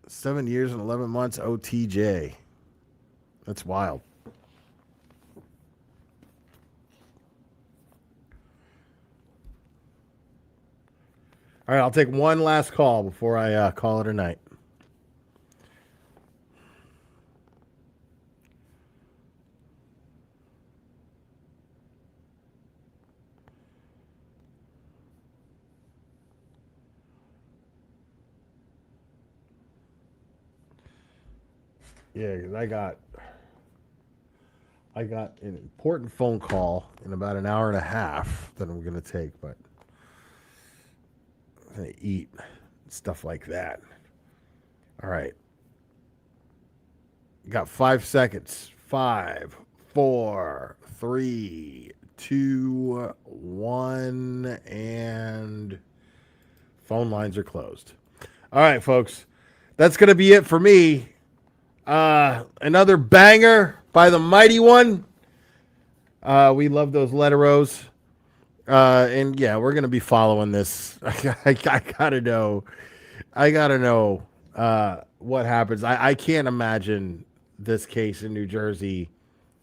Seven years and 11 months OTJ. That's wild. All right, I'll take one last call before I call it a night. Yeah, because I got an important phone call in about an hour and a half that I'm going to take, but I'm going to eat, stuff like that. All right. You got 5 seconds. 5, 4, 3, 2, 1, and Phone lines are closed. All right, folks. That's going to be it for me. Another banger by the Mighty One. We love those Letterows. And yeah, we're going to be following this. I gotta know. What happens. I can't imagine this case in New Jersey,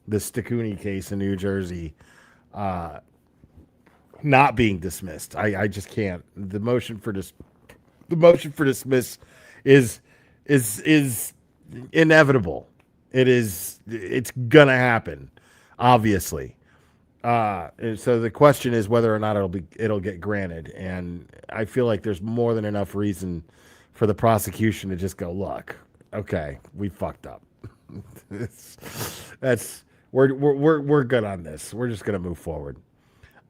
this Stakuni case in New Jersey, not being dismissed. I just can't. The motion for dismiss is inevitable. It's gonna happen, obviously. And so the question is whether or not it'll get granted. And I feel like there's more than enough reason for the prosecution to just go, look, okay, we fucked up. We're good on this. We're just gonna move forward.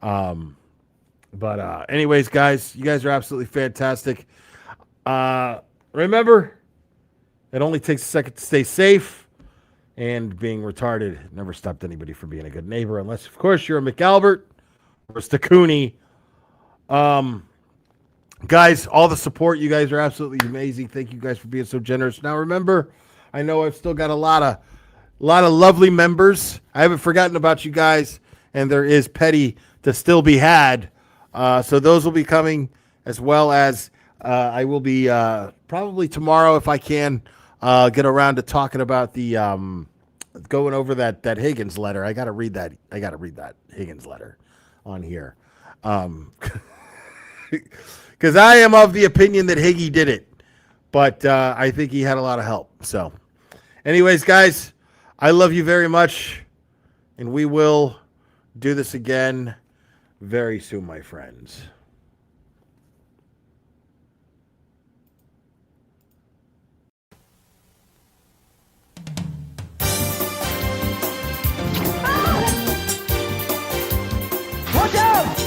But anyways, guys, you guys are absolutely fantastic. Remember, it only takes a second to stay safe. And being retarded never stopped anybody from being a good neighbor, unless, of course, you're a McAlbert or a Stakuni. Guys, all the support. You guys are absolutely amazing. Thank you guys for being so generous. Now, remember, I know I've still got a lot of lovely members. I haven't forgotten about you guys, and there is petty to still be had. So those will be coming, as well as I will be probably tomorrow, if I can, get around to talking about the going over that Higgins letter. I got to read that Higgins letter on here. Because I am of the opinion that Higgy did it, but I think he had a lot of help. So, anyways, guys, I love you very much, and we will do this again very soon, my friends. Watch out!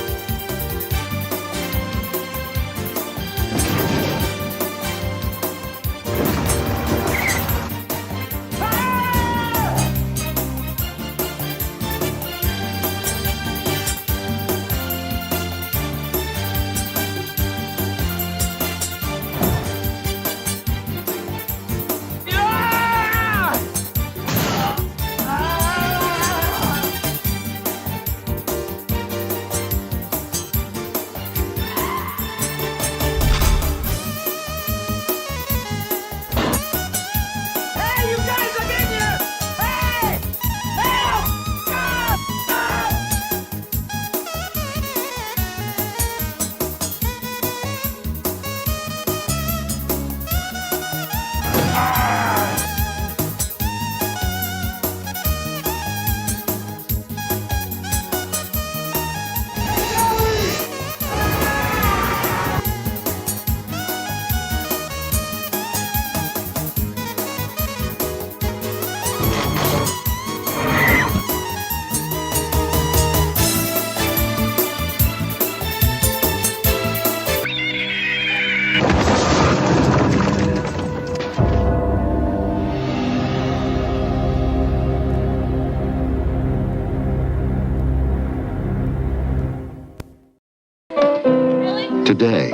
Today,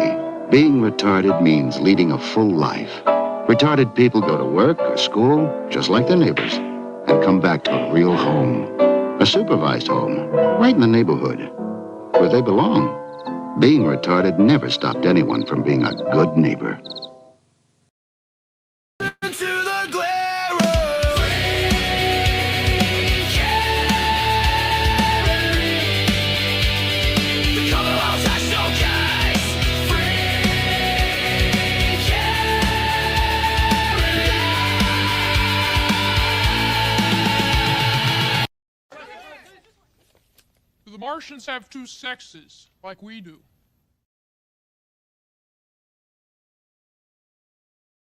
being retarded means leading a full life. Retarded people go to work or school, just like their neighbors, and come back to a real home. A supervised home, right in the neighborhood, where they belong. Being retarded never stopped anyone from being a good neighbor. The Martians have two sexes, like we do.